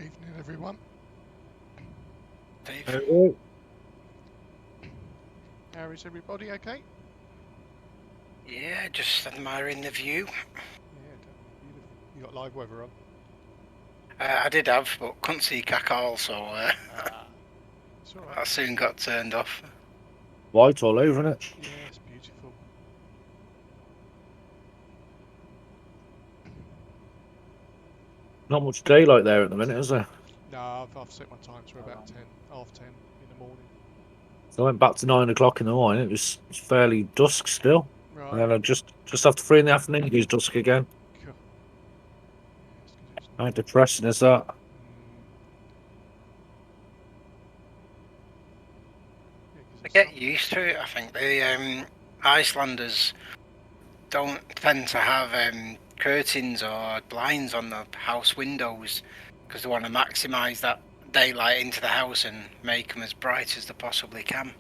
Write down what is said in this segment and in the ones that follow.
Evening, everyone. Dave. Hello. How is everybody? Okay? Yeah, just admiring the view. Yeah, beautiful. You got live weather on? I did have, but couldn't see cack all, so It's all right. I soon got turned off. White all over, isn't it? Yeah, it's beautiful. Not much daylight there at the minute, is there? No, I've set my times for about 10, half 10 in the morning. So I went back to 9 o'clock in the morning. It's fairly dusk still. Right. And then just after 3 in the afternoon, it was dusk again. Cool. Yeah, it's 'cause How depressing is that? I get used to it. I think the Icelanders don't tend to have curtains or blinds on the house windows because they want to maximise that daylight into the house and make them as bright as they possibly can.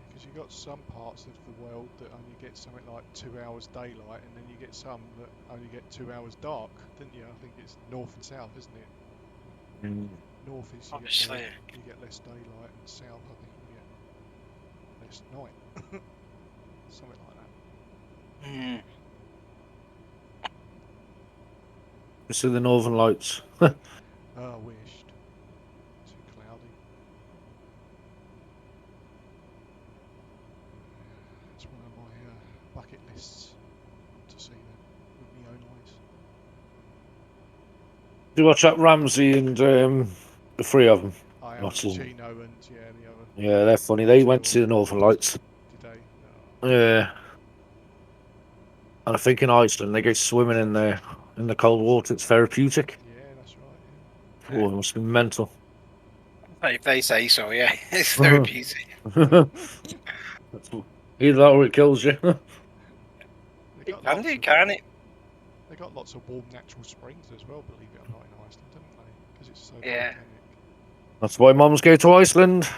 Because you've got some parts of the world that only get something like 2 hours daylight, and then you get some that only get 2 hours dark, didn't you? I think it's north and south, isn't it? North is Obviously. you get less daylight, and south I think you get less night. Something like that. You see the Northern Lights. I wished. Too cloudy. It's one of my bucket lists to see them with my own eyes. Did you watch that Ramsey and the three of them? I have Chino and the other. Yeah, they're funny. They went to the Northern Lights. Did they? Oh. Yeah. And I think in Iceland they go swimming in the cold water. It's therapeutic. Yeah, that's right. Yeah. Oh, it must be mental. If they say so, yeah, it's therapeutic. Either that or it kills you. It can do, can't it? They got lots of warm natural springs as well, believe it or not, in Iceland, don't they? Because it's so Yeah. volcanic. That's why mums go to Iceland.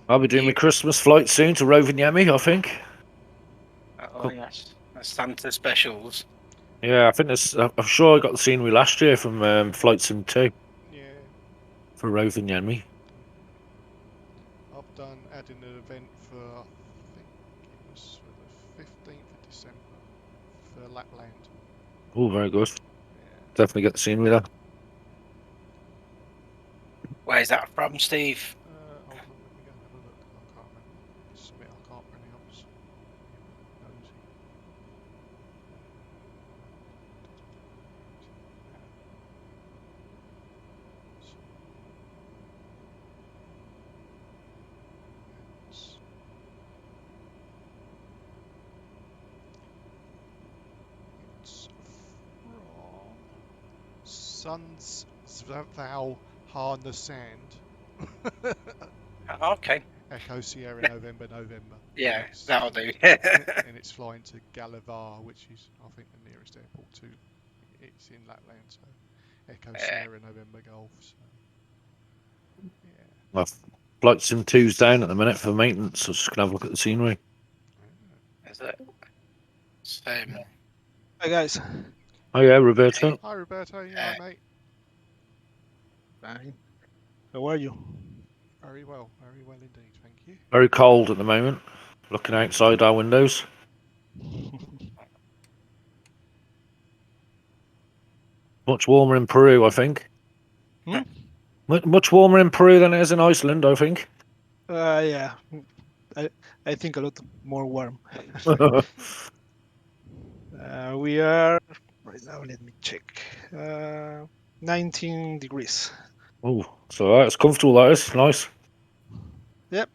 I'll be doing my Christmas flight soon to Rovaniemi, I think. Oh, yes. That's Santa specials. Yeah, I think there's. I'm sure I got the scenery last year from Flight Sim 2. Yeah. For Rovaniemi. I've added an event for, I think it was for the 15th of December for Lapland. Oh, very good. Yeah. Definitely get the scenery there. Where's that from, Steve? Hold on, let me go and have a look. I can't remember. It's something I can't pronounce. Nosy. It's from Sons Thou Harn Sand. Okay. Echo Sierra November. Yeah, that'll do. And it's flying to Galavar, which is, I think, the nearest airport to. It's in Lapland, so Echo Sierra November Golf. So yeah. Well, Flight Sim 2's down at the minute for maintenance, so just gonna have a look at the scenery. Is it? Hi guys. Oh yeah, Roberto. Hi Roberto. Yeah, hi, mate. Fine. How are you? Very well indeed, thank you. Very cold at the moment. Looking outside our windows. Much warmer in Peru, I think. Much warmer in Peru than it is in Iceland, I think. Yeah. I think a lot more warm. We are right now. Let me check. 19 degrees. Oh, so that's comfortable. That is nice. Yep.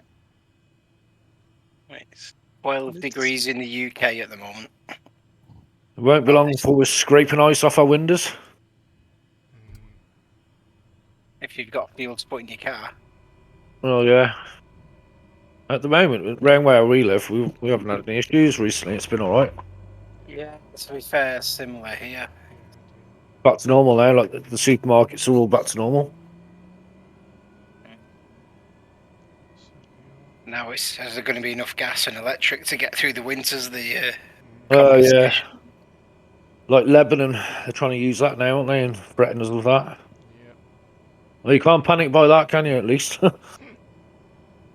It's 12 degrees in the UK at the moment. It won't be long before we're scraping ice off our windows. If you've got fuel to put in your car. Well, yeah. At the moment, around where we live, we haven't had any issues recently. It's been all right. Yeah, to be fair, similar here. Yeah, Back to normal now. Like the supermarkets are all back to normal. so, Now is there going to be enough gas and electric to get through the winters? The Oh conversation. yeah. Like Lebanon, they're trying to use that now, aren't they? And threaten us with that. yeah. Well, you can't panic by that, can you? At least.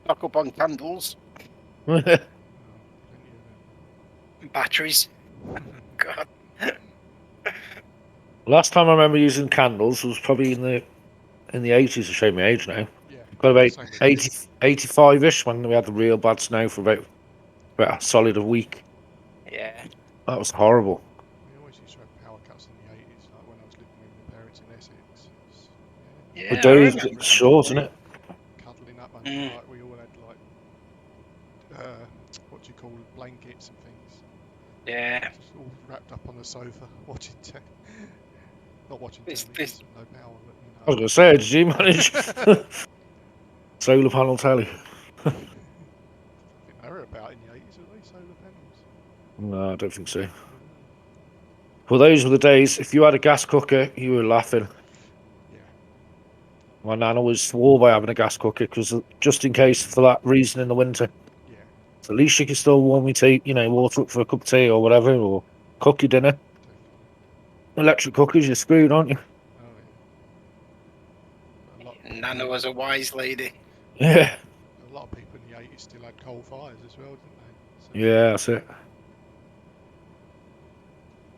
Stock up on candles, Oh, plenty batteries. of God. Last time I remember using candles was probably in the 80s. To show my age now. it. Yeah. Got about Same with 80, 85-ish when we had the real bad snow for about a solid a week. Yeah. That was horrible. We always used to have power cuts in the 80s, like when I was living with my parents in Essex. Yeah, The I days remember. get short, isn't it? Cuddling up under, Mm. like, we all had, like, what do you call it, blankets and things. Yeah. Just all wrapped up on the sofa, watching telly. Not watching It's- telly, it's- just no power, but you know. I was going to say, did you manage solar panel telly? I think they were about in the 80s, were they, solar panels? No, I don't think so. Yeah. Well, those were the days. If you had a gas cooker, you were laughing. Yeah. My nan always swore by having a gas cooker because just in case for that reason in the winter. Yeah. So at least you can still warm your tea, water up for a cup of tea or whatever, or cook your dinner. Definitely. Electric cookers, you're screwed, aren't you? Oh yeah. A lot of Nana people- was a wise lady. Yeah. A lot of people in the 80s still had coal fires as well, didn't they? So Yeah, that's it. I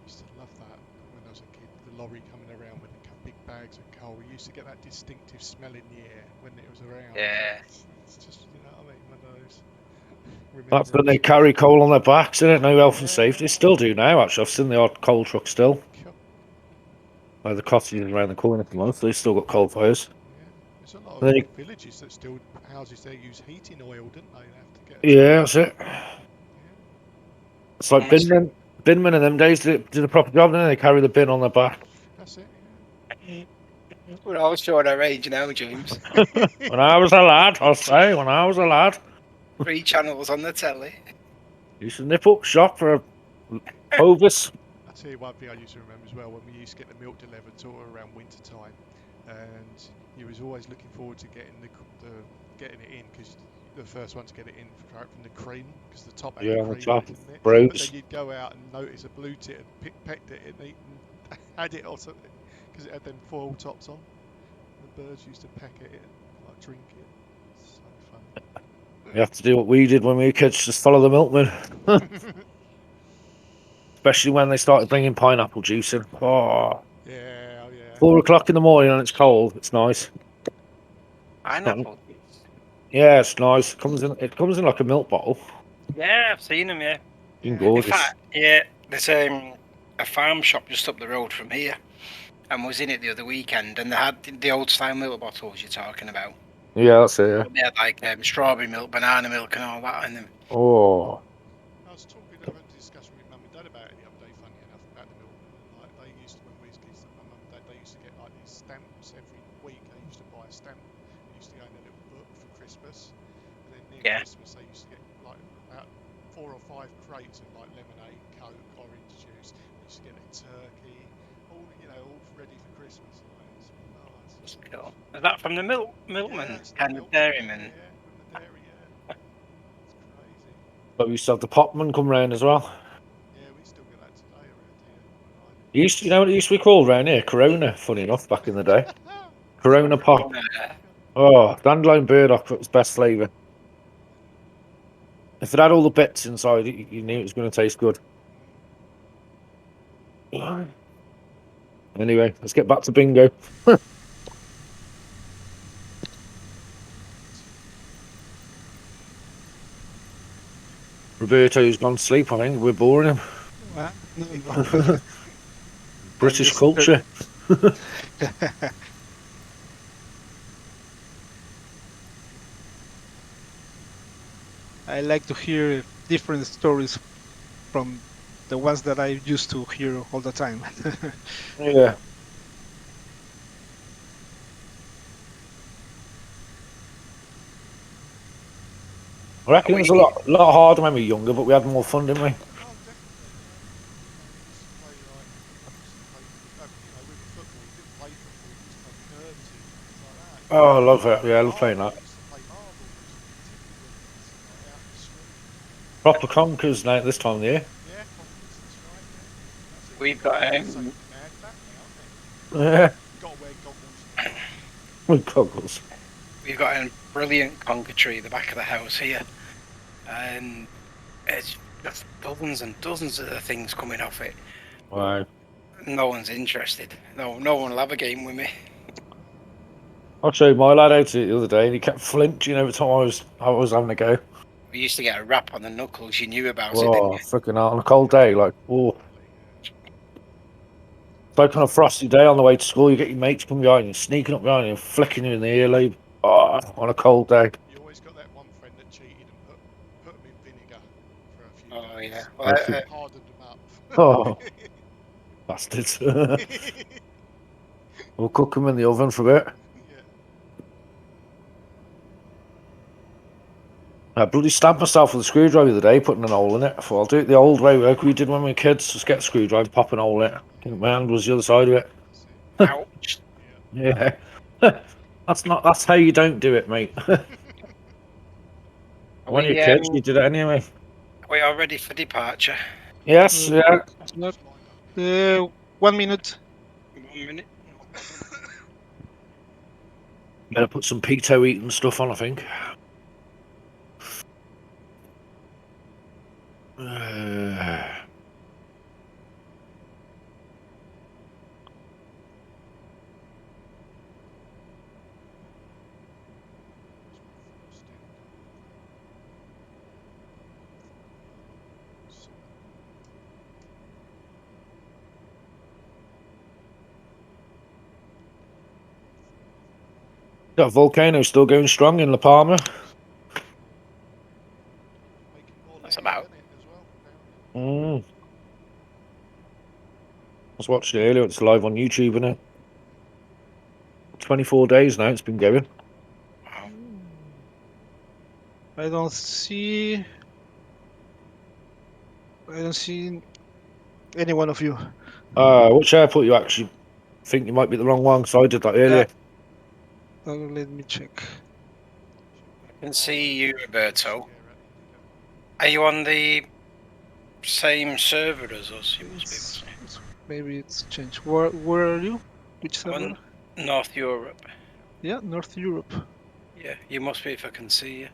used to love that when I was a kid. The lorry coming around with the big bags of coal. We used to get that distinctive smell in the air when it was around. Yeah. It's just, you know what I mean? One of those. That's when they remembrance. carry coal on their backs, isn't it? No health and Yeah. safety. They still do now, actually. I've seen the odd coal truck still. Cool. By the cottages around the corner from us, they've still got coal fires. Yeah. There's a lot Then of you- villages that still, houses there use heating oil, didn't they? They have to get. Yeah, that's it. Yeah. It's like Honestly. binmen in them days did a proper job, didn't they? They carry the bin on their back. That's it. We're all showing our age now, James. When I was a lad, I'll say, when I was a lad, 3 channels on the telly. used to nip up shop for a Hovis. I'll tell you one thing I used to remember as well, when we used to get the milk delivered sort of around winter time, and you was always looking forward to getting getting it in, because the first one to get it in from the cream, because the top had Yeah, the on the cream top, in it, didn't it? But Bros. then you'd go out and notice a blue tit and pecked it and eaten, had it or something, because it had them foil tops on. The birds used to peck at it, like drink it. It's so fun. You have to do what we did when we were kids, just follow the milkman. Especially when they started bringing pineapple juice in. Oh, Yeah, oh yeah. 4 o'clock in the morning and it's cold. It's nice. Pineapple. Yeah, it's nice. It comes in like a milk bottle. Yeah, I've seen them, yeah. In In gorgeous. fact, yeah, there's a farm shop just up the road from here. And was in it the other weekend, and they had the old style milk bottles you're talking about. Yeah, that's it. Yeah. They had like strawberry milk, banana milk, and all that in them. Oh, I was having a discussion with mum and dad about it the other day, funny enough, about the milk. Like they used to, when we was kids, my mum and dad, they used to get like these stamps every week. They used to buy a stamp. They used to go in a little book for Christmas, and then near Yeah. Christmas they used to get like about 4 or 5 crates of like lemonade, Coke, orange juice. They used to get a turkey, all ready for Christmas. Like, it's Cool. Is that from the milkman it's the kind of milk- dairyman? Yeah, from the dairy. Yeah, it's crazy. but we used to have the popman come round as well. Yeah, we still get that today around here. You know what it used to be called round here? Corona, funny enough, back in the day. Corona pop. Oh, dandelion burdock was best flavour. If it had all the bits inside, you knew it was going to taste good. Anyway, let's get back to bingo. Roberto's gone to sleep, I think. We're boring him. Well, no. British just- culture. I like to hear different stories from the ones that I used to hear all the time. Yeah. I reckon it was a lot harder when we were younger, but we had more fun, didn't we? Oh, definitely. Oh, I love it. Yeah, I love playing that. I used to play marbles, particularly when it was like out in the street. Proper conkers now at this time of the year. Yeah, conkers, that's right, yeah. That's it. We've Got got to say mad back now, isn't it? Yeah, Got to wear goggles. with goggles. we've got a brilliant conker tree at the back of the house here, and it's just dozens and dozens of the things coming off it. Wow. No one's interested. No one will have a game with me. I showed my lad how to do it the other day, and he kept flinching every time I was having a go. We used to get a rap on the knuckles. You knew about it, didn't Oh, you? freaking out on a cold day, like, oh. It's like on a frosty day on the way to school, you get your mates coming behind you, sneaking up behind you, and flicking you in the earlobe. Oh, on a cold day. You always got that one friend that cheated and put them in vinegar for a few Oh days. yeah. That's Well, it. Hardened them up. Oh, bastards. We'll cook them in the oven for a bit. Yeah. I bloody stabbed myself with a screwdriver the other day, putting an hole in it. I thought I'll do it the old way, like we did when we were kids. Just get a screwdriver, pop an hole in it. I think my hand was the other side of it. That's it. ouch. Yeah. Yeah. That's how you don't do it, mate. Are When you're we, kids, you did it anyway. we are ready for departure. Yes, yeah. Not, Lined up. 1 minute. 1 minute. Better put some pito eating stuff on, I think. That volcano still going strong in La Palma. Making more That's land, about- isn't it, as well, apparently? I was watching it earlier. It's live on YouTube, isn't it? 24 days now it's been going. Wow. I don't see any one of you. Which airport you actually think you might be the wrong one? Because I did that earlier. Let me check. I can see you, Roberto. Are you on the same server as us? You must be. Maybe it's changed. Where are you? Which I'm server? on North Europe. Yeah, North Europe. Yeah, you must be if I can see you.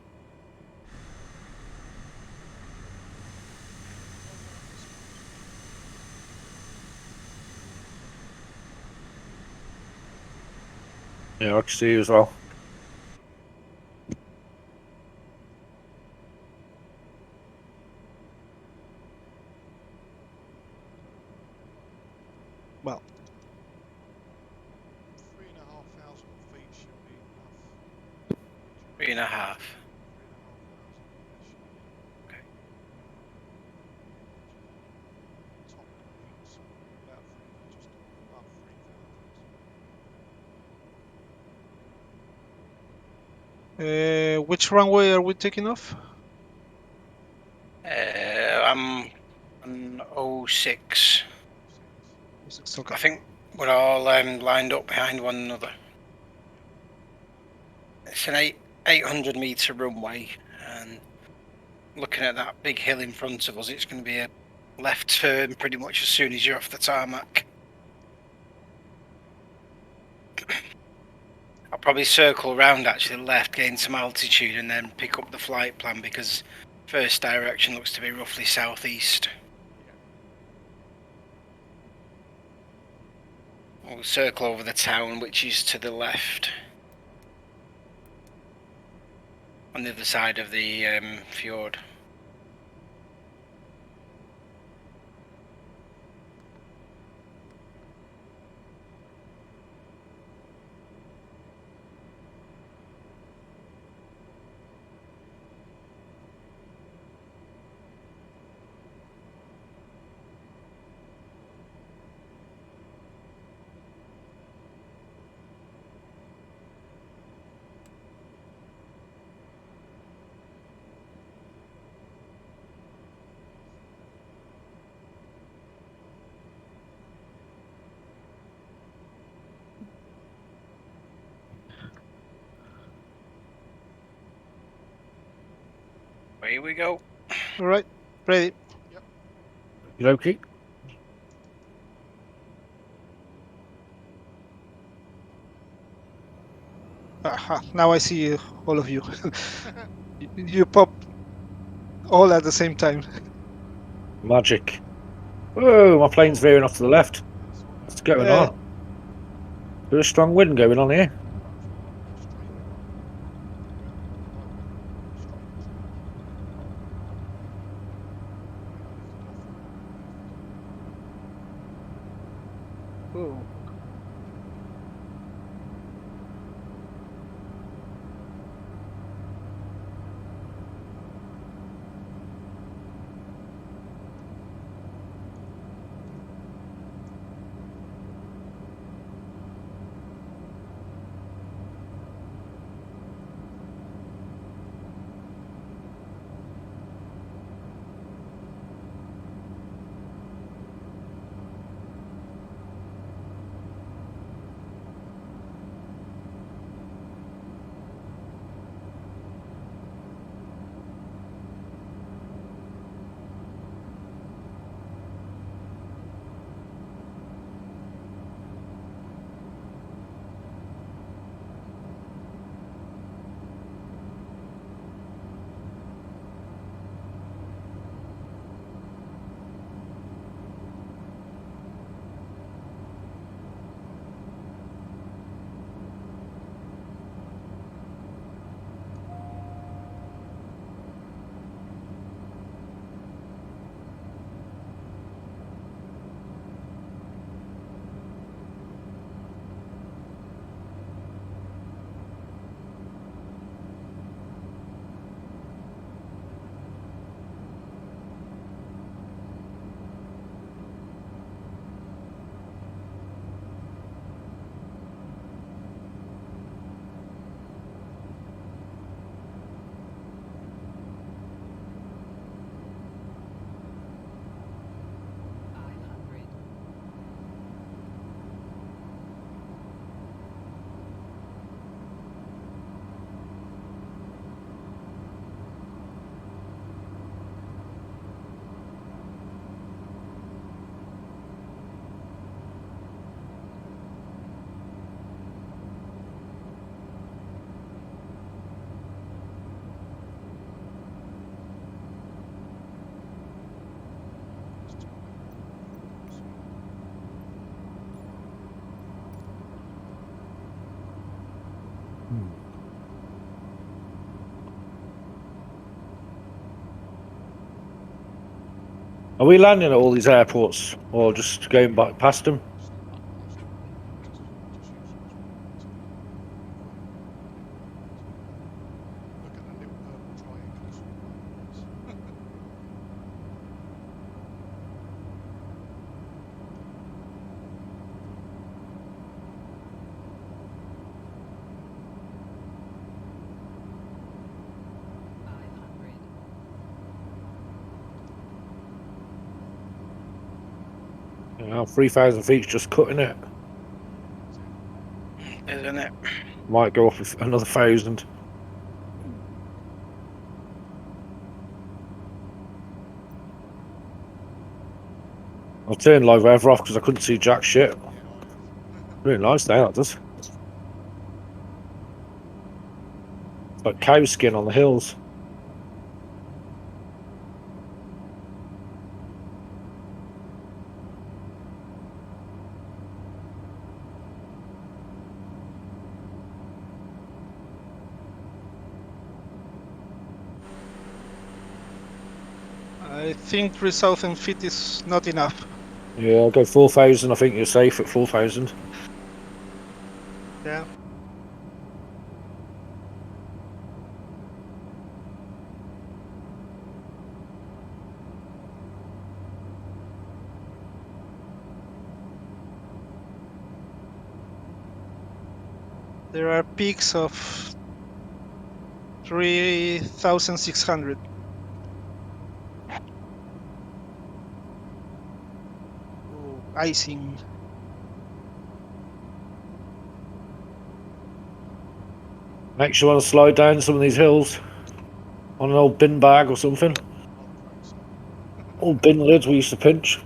Yeah, I can see you as well. Well, 3,500 feet should be enough. 3.5. 3,500. Okay. Top of the wings, about just above 3,000. which runway are we taking off? I'm on 06. Okay. I think we're all lined up behind one another. It's an 800-meter runway, and looking at that big hill in front of us, it's going to be a left turn pretty much as soon as you're off the tarmac. I'll probably circle around actually left, gain some altitude, and then pick up the flight plan because first direction looks to be roughly southeast. We'll circle over the town, which is to the left, on the other side of the fjord. Away we go. All right, ready. You okay? Aha, now I see all of you. You pop all at the same time. Magic. Whoa, my plane's veering off to the left. That's what What's happened. going on? There's a strong wind going on here. That's what happened. Straight up. The ground went like that. Straight into it. I lifted off from the left. Oh. Are we landing at all these airports or just going back past them? Just past them. Just use them as warnings and move on. Look at that little purple triangle. That's all warnings. You know, 3,000 feet's just cutting it. Isn't it? Might go up with another 1,000. I'll turn live weather off because I couldn't see jack shit. Yeah, I have. Really nice day, that does. It's like cow skin on the hills. I think 3,000 feet is not enough. Yeah, I'll go 4,000. I think you're safe at 4,000. Yeah. There are peaks of 3,600. Oh, icing. Makes you want to slide down some of these hills. On an old bin bag or something. I would hope so. Old bin lids we used to pinch.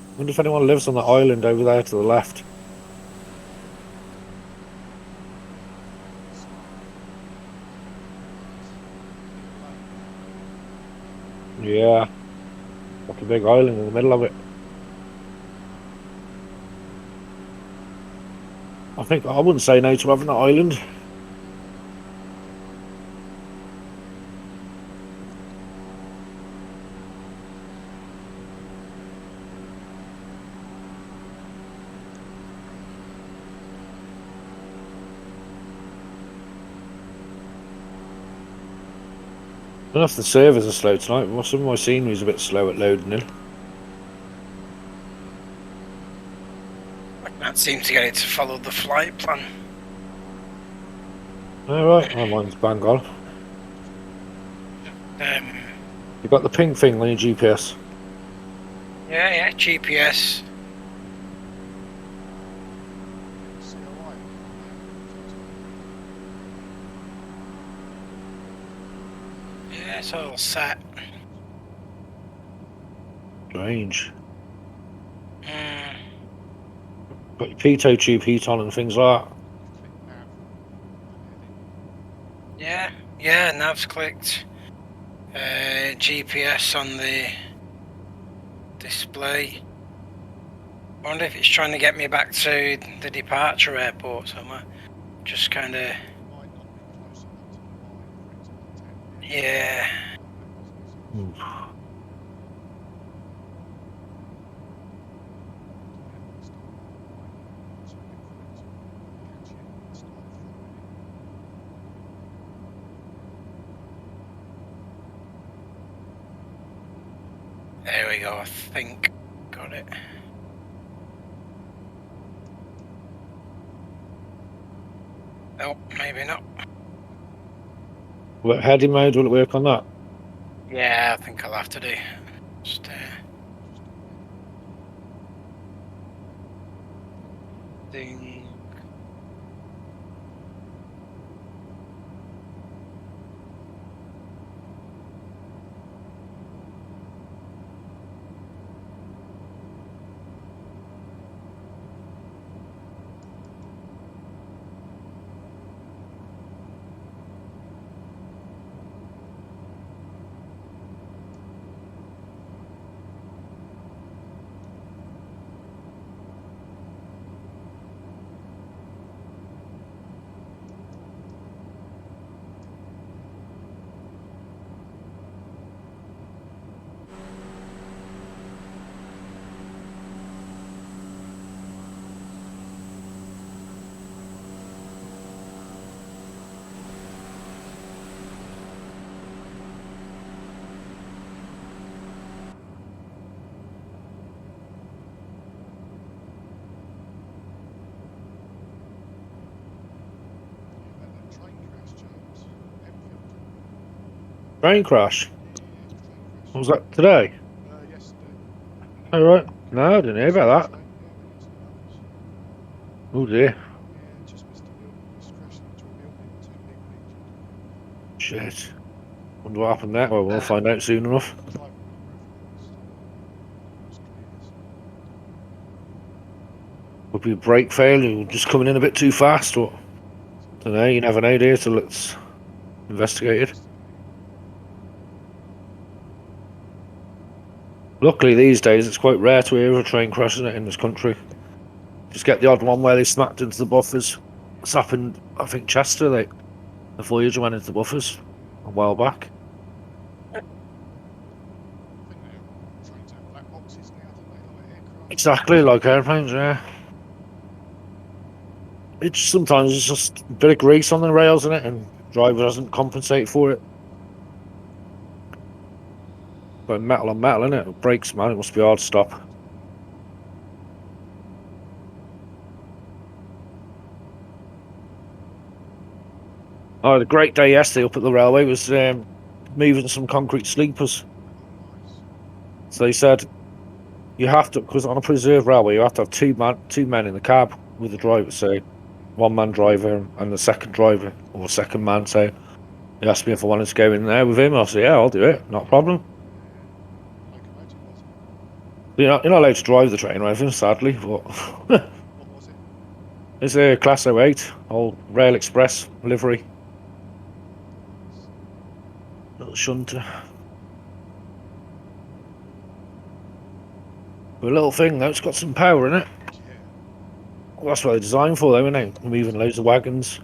I wonder if anyone lives on that island over there to the left. Yeah. Like a big island in the middle of it. I think I wouldn't say no to having that island. I don't know if the servers are slow tonight, but some of my scenery is a bit slow at loading in. I can't seem to get it to follow the flight plan. Alright, oh, mine's bang on. You got the ping thing on your GPS? Yeah, GPS. Yeah, it's all set. Strange. Mm. Got your pitot tube heat on and things like that. Yeah, nav's clicked. GPS on the display. I wonder if it's trying to get me back to the departure airport somewhere. Just kind of. Yeah. There we go, I think. Got it. Oh, maybe not. What heading mode, will it work on that? Yeah, I think I'll have to do. Just, ding. Train crash? What was that today? Yesterday. Oh, right. No, I didn't hear about that. Oh dear. Yeah, just missed a building. Just crashed into a building. 2 people injured. Shit. Wonder what happened there. Well, we'll find out soon enough. Driver got referenced. Was clear. Would be a brake failure, just coming in a bit too fast, or I don't know, you never know, dear, till it's investigated. Luckily these days it's quite rare to hear of a train crash in this country. Just get the odd one where they smacked into the buffers. It's happened, I think Chester, the Voyager went into the buffers a while back. I think they're trying to have black boxes now, don't they, like aircraft? Exactly, like airplanes, yeah. It's sometimes it's just a bit of grease on the rails in it, and driver doesn't compensate for it. But metal on metal, innit? It breaks, man. It must be hard to stop. I had a great day yesterday up at the railway. Was moving some concrete sleepers. So they said you have to, because on a preserve railway, you have to have two men in the cab with the driver. So one man driver and the second driver or second man. So he asked me if I wanted to go in there with him. I said, yeah, I'll do it. Not a problem. You're not allowed to drive the train or anything, sadly. But What was it? it's a Class 08, old Rail Express livery. Little shunter. But a little thing though, it's got some power in it. Yeah. Well, that's what they're designed for though, isn't it? Moving loads of wagons.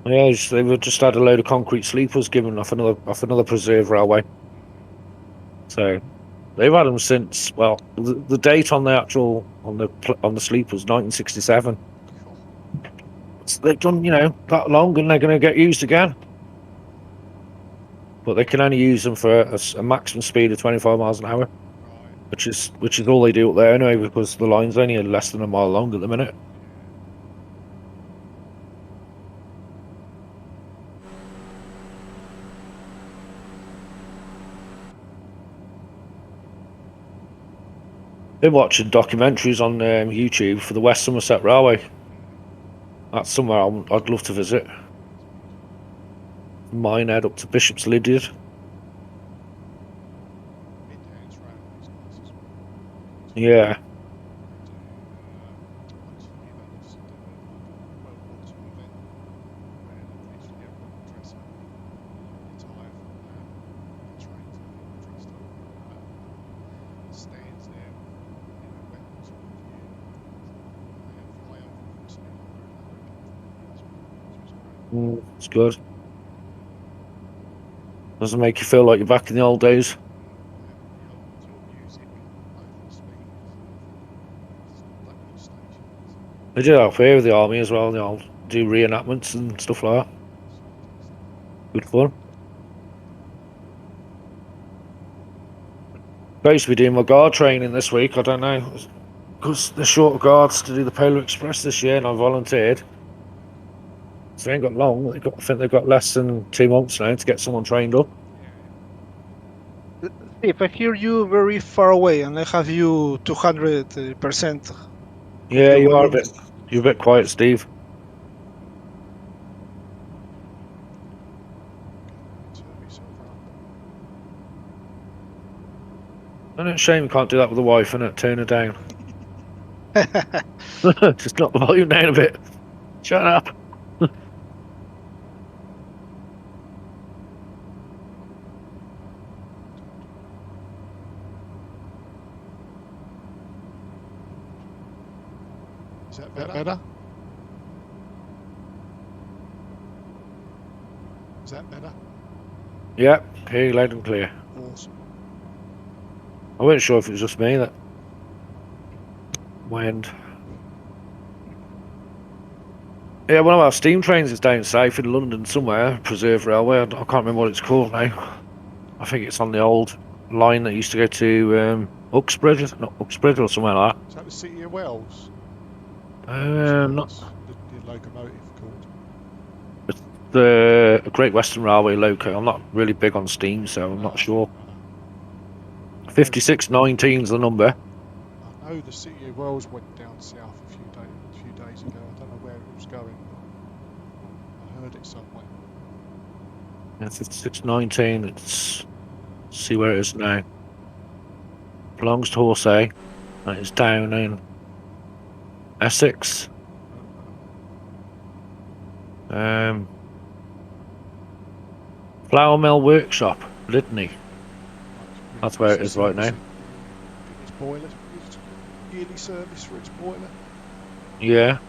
Yeah, they were just had a load of concrete sleepers given off another preserve railway. So they've had them since, well, the date on the actual on the sleepers 1967. So they've done, that long, and they're going to get used again. But they can only use them for a maximum speed of 25 miles an hour, Right. which is all they do up there anyway, because the line's only less than a mile long at the minute. Been watching documentaries on YouTube for the West Somerset Railway. That's somewhere I'd love to visit. Minehead up to Bishop's Lydeard. Midlands Railway is nice as well. Yeah. It's good. Doesn't make you feel like you're back in the old days. They do that here with the army as well. They'll do reenactments and stuff like that. Good fun. I used to be doing my guard training this week. I don't know, because they're short of guards to do the Polar Express this year, and I volunteered. So they ain't got long. I think they've got less than 2 months now to get someone trained up. If I hear you very far away and I have you 200%. Yeah, you're a bit quiet, Steve. And it's a shame you can't do that with the wife, innit? Turn her down. Just knock the volume down a bit. Shut up. Is that better? Is that better? Yeah, hear you loud and clear. Awesome. I wasn't sure if it was just me that went. Yeah, one of our steam trains is down south in London somewhere, Preserve Railway. I can't remember what it's called now. I think it's on the old line that used to go to Uxbridge, not Uxbridge or somewhere like that. Is that the City of Wells? Not the locomotive called. the Great Western Railway loco. I'm not really big on steam, so I'm not sure. 5619 is the number. I know the City of Wells went down south a few days ago. I don't know where it was going, but I heard it somewhere. Yeah, 5619. Let's see where it is now. Belongs to Horsey. And it's down in Essex. Flour Mill Workshop, Lydney. That's where it is right now. Its boiler, its yearly service for its boiler. Yeah.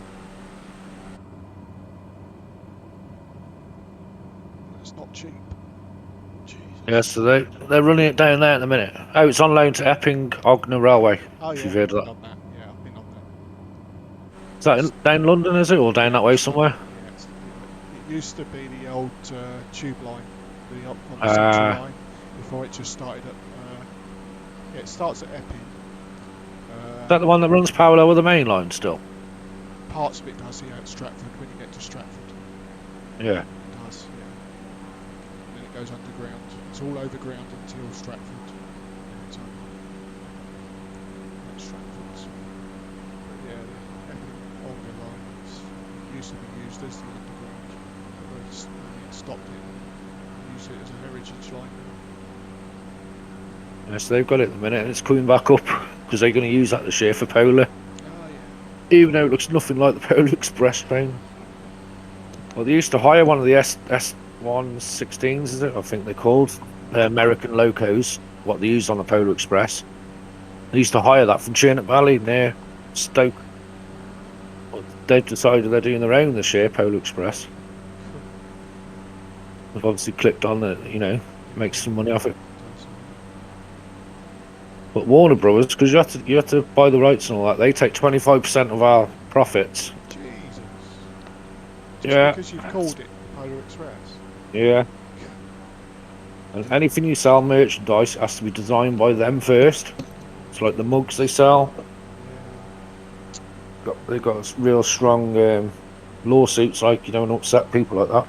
It's not cheap. Jesus. Yeah, so they're running it down there at the minute. Oh, it's on loan to Epping Ogna Railway. Oh If yeah, you've I've heard of been that. on that. Yeah, I've been on that. Is that down London, is it, or down Yeah, that way it's somewhere? yeah, it used to be the old tube line, on the central Ah. line, before it just started at. Yeah, it starts at Epping. Is that the one that runs parallel with the main line still? Parts of it does, yeah, at Stratford, when you get to Stratford. Yeah. It does, yeah. Then it goes underground. It's all overground until Stratford. So, that's Stratford's. But yeah, the Epping Olga line used to be used as the underground. They stopped it and used it as a heritage line now. Yeah, so they've got it at the minute, and it's coming back up because they're going to use that this year for Polar. Oh yeah. Even though it looks nothing like the Polar Express train. Well, they used to hire one of the S116s, is it? I think they're called. American locos, what they used on the Polar Express. They used to hire that from Churnup Valley near Stoke. Well, they've decided they're doing their own this year, Polar Express. They've obviously clicked on it, make some money off it. But Warner Brothers, because you have to buy the rights and all that, they take 25% of our profits. Jesus. Yeah. Because you've called it Polar Express. Yeah. And anything you sell merchandise has to be designed by them first. It's like the mugs they sell. They've got real strong lawsuits, like you don't upset people like that.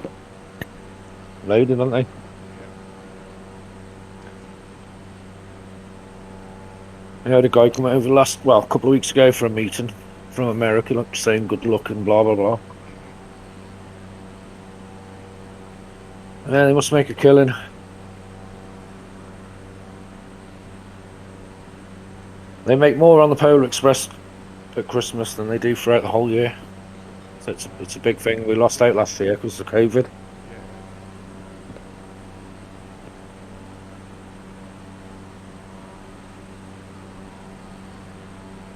Loading, aren't they? I had a guy come over a couple of weeks ago for a meeting from America, like saying good luck and blah blah blah. Yeah, they must make a killing. They make more on the Polar Express at Christmas than they do throughout the whole year. So it's a big thing. We lost out last year because of COVID.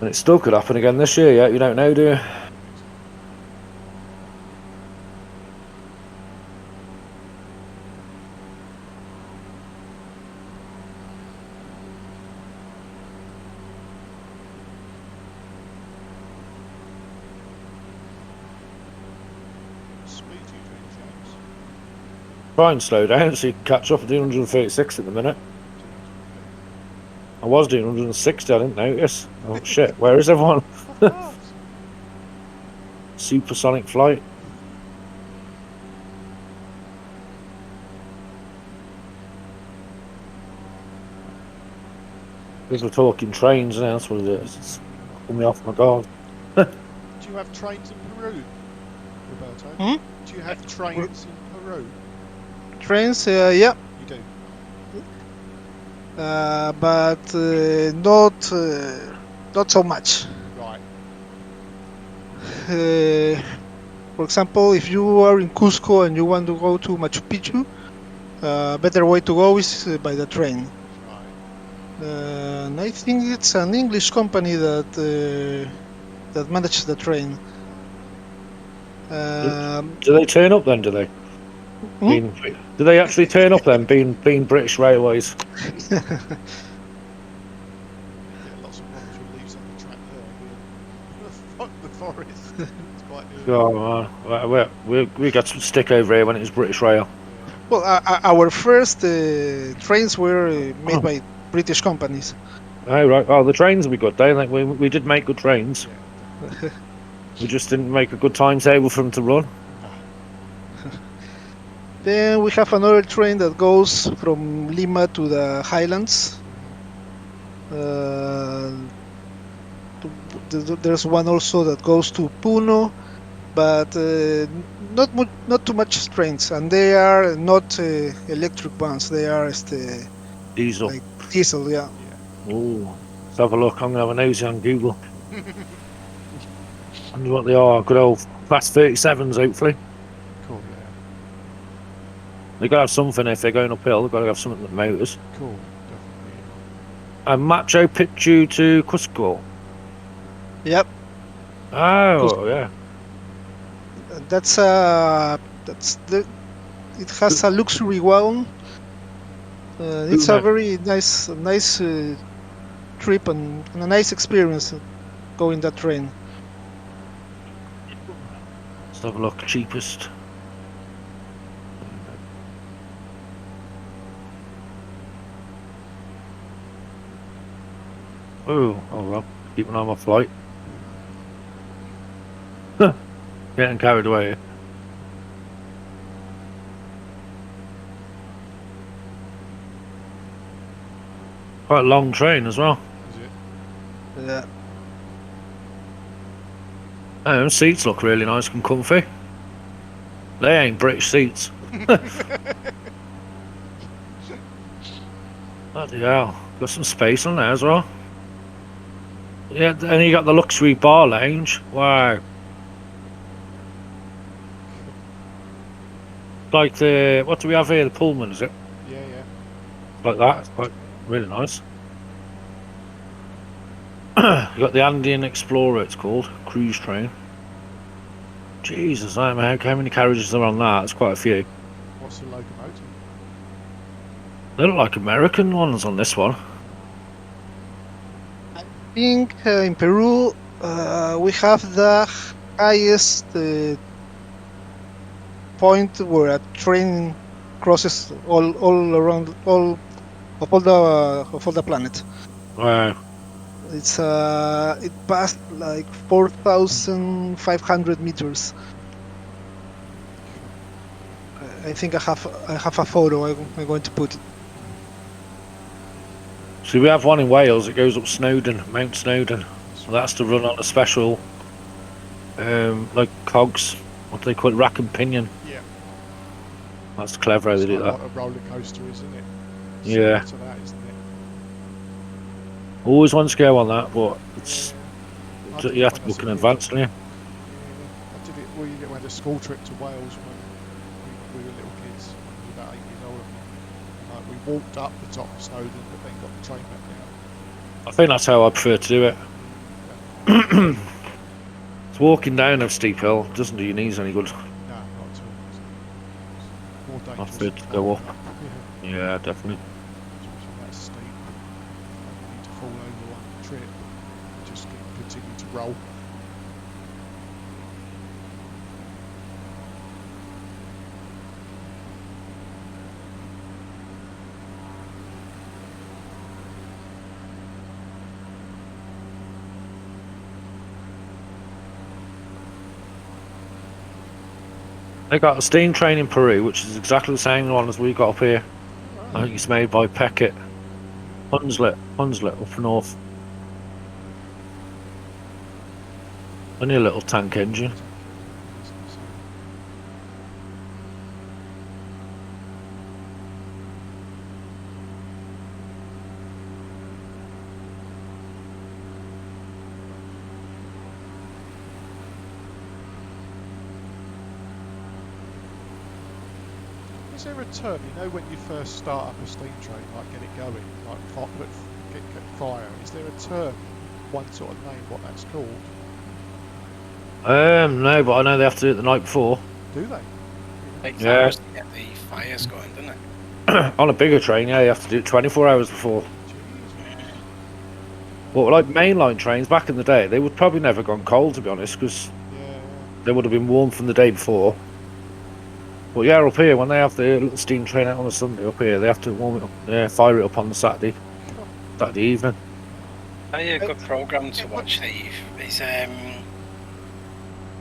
And it still could happen again this year, yeah? You don't know, do you? Try and slow down so you can catch up. I'm doing 136 at the minute. I was doing 160, I didn't notice. Oh shit, where is everyone? Supersonic flight. Because we're talking trains now, that's what it is. It's pulling me off my guard. Do you have trains in Peru, Roberto? Hmm? Do you have trains in Peru? Trains, yeah. You do? But not so much. Right. For example, if you are in Cusco and you want to go to Machu Picchu, better way to go is by the train. Right. And I think it's an English company that manages the train. Do they turn up then, do they? Do they actually turn up then, being British Railways? Yeah, lots of wonderful leaves on the track there. The forest. It's quite near. Oh man, we got some stick over here when it was British Rail. Well, our first trains were made by British companies. Oh right, oh the trains will be good. We did make good trains. Yeah. We just didn't make a good timetable for them to run. Then we have another train that goes from Lima to the Highlands. There's one also that goes to Puno, but not too much trains, and they are not electric ones. They are Diesel. like diesel, yeah. Oh, let's have a look. I'm gonna have a nosy on Google. Wonder what they are. Good old Fast 37s, hopefully. Cool, yeah. They've got to have something if they're going uphill. They've got to have something with motors. Cool, definitely. And Machu Picchu to Cusco. Yep. Oh, yeah. It has a luxury wagon It's a Puna. very nice trip and a nice experience going that train. Let's have a look. Cheapest. Oh well. Keeping on my flight. Getting carried away. Quite a long train as well. Is it? Yeah. Oh, seats look really nice and comfy. They ain't British seats. Bloody hell. Got some space on there as well. Yeah, and you got the luxury bar lounge. Wow. Like the, what do we have here? The Pullman, is it? Yeah, yeah. Like that. It's quite really nice. You got the Andean Explorer, it's called. Cruise train. Jesus, I don't know how many carriages are on that. It's quite a few. What's the locomotive? They look like American ones on this one. I think in Peru we have the highest point where a train crosses all around all the planet. Wow. It's it passed like 4,500 meters. I think I have a photo. I'm going to put it. So we have one in Wales. It goes up Snowdon, Mount Snowdon. So that's to run on a special, like cogs. What do they call it? Rack and pinion. Yeah. That's clever how they It's do like that. what a roller coaster, isn't it? Yeah. Similar to that, isn't it? Always want to go on that, but it's I did you it have to when I was book a in kid. advance, don't you? Yeah, I did it. We had a school trip to Wales when we were little kids. When we were about 8 years old. We walked up the top of Snowdon, but then got the train back down. I think that's how I prefer to do it. It's walking down a steep hill doesn't do your knees any good. No, not at all. It's more I dangerous. prefer to go walking up. Yeah, Yeah, definitely. especially that steep. You need to fall over one trip. Just continue to roll. They got a steam train in Peru, which is exactly the same one as we got up here. I think it's made by Peckett. Hunslet up north. Only a little tank engine. Is there a term, you know, when you first start up a steam train, like get it going, like get fire? Is there a term, one sort of name, what that's called? No, but I know they have to do it the night before. Do they? Takes Yeah. hours to get the fires going, doesn't it? On a bigger train, yeah, you have to do it 24 hours before. Jeez. But like mainline trains back in the day, they would probably never gone cold, to be honest, because Yeah. they would have been warm from the day before. But yeah, up here, when they have the little steam train out on a Sunday up here, they have to warm it up, fire it up on the Saturday evening. A good programme to watch, Steve, is it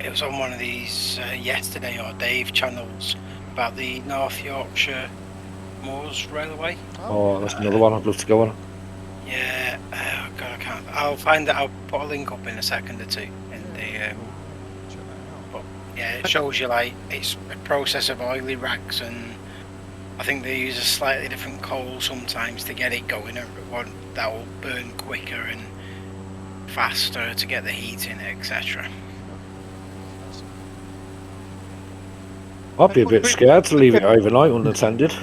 was on one of these Yesterday or Dave channels about the North Yorkshire Moors Railway. Oh, that's another one I'd love to go on. Yeah, oh God, I can't. I'll find it. I'll put a link up in a second or two in the. Check that out. Yeah, it shows you like it's a process of oily rags, and I think they use a slightly different coal sometimes to get it going, and one that will burn quicker and faster to get the heat in, etc. I'd be a bit scared to leave it overnight unattended.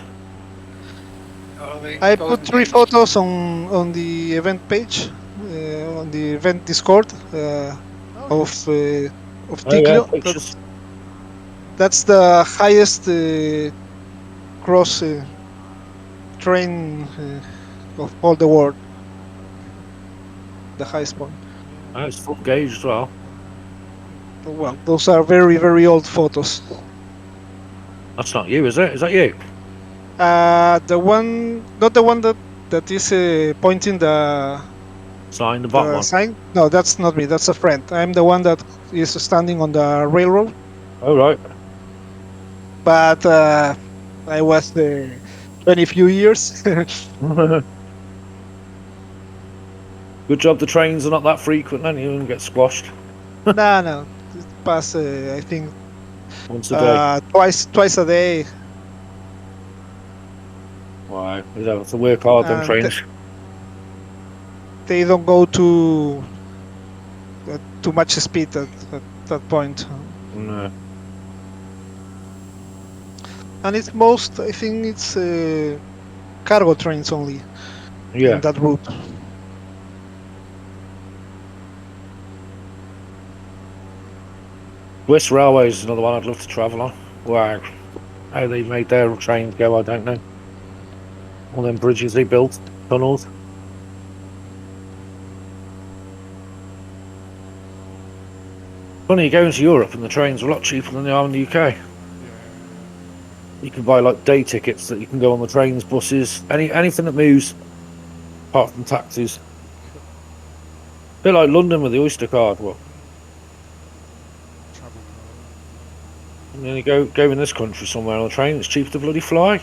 I put 3 photos on the event page, on the event Discord of Oh, Ticlio. yeah, pictures. That's the highest cross train of all the world. The highest point. Oh, it's full gauge as well. Well, those are very, very old photos. That's not you, is it? Is that you? The one, not the one that is pointing the Sign the bottom one. sign. No, that's not me. That's a friend. I'm the one that is standing on the railroad. Oh, right. But I was 20 few years. Good job the trains are not that frequent then, you wouldn't get squashed No, it pass. I think once a day. twice a day. Wow, you have to work hard them And trains. They don't go too much speed at that point. No. And it's most, I think it's cargo trains only Yeah. in that route. Swiss Railways is another one I'd love to travel on. Wow. How they made their trains go, I don't know. All them bridges they built, tunnels. Funny, you go into Europe and the trains are a lot cheaper than they are in the UK. Yeah. You can buy like day tickets that you can go on the trains, buses, anything that moves, apart from taxis. A bit like London with the Oyster card. Well, Travel. and then you go in this country somewhere on a train, it's cheaper to bloody fly.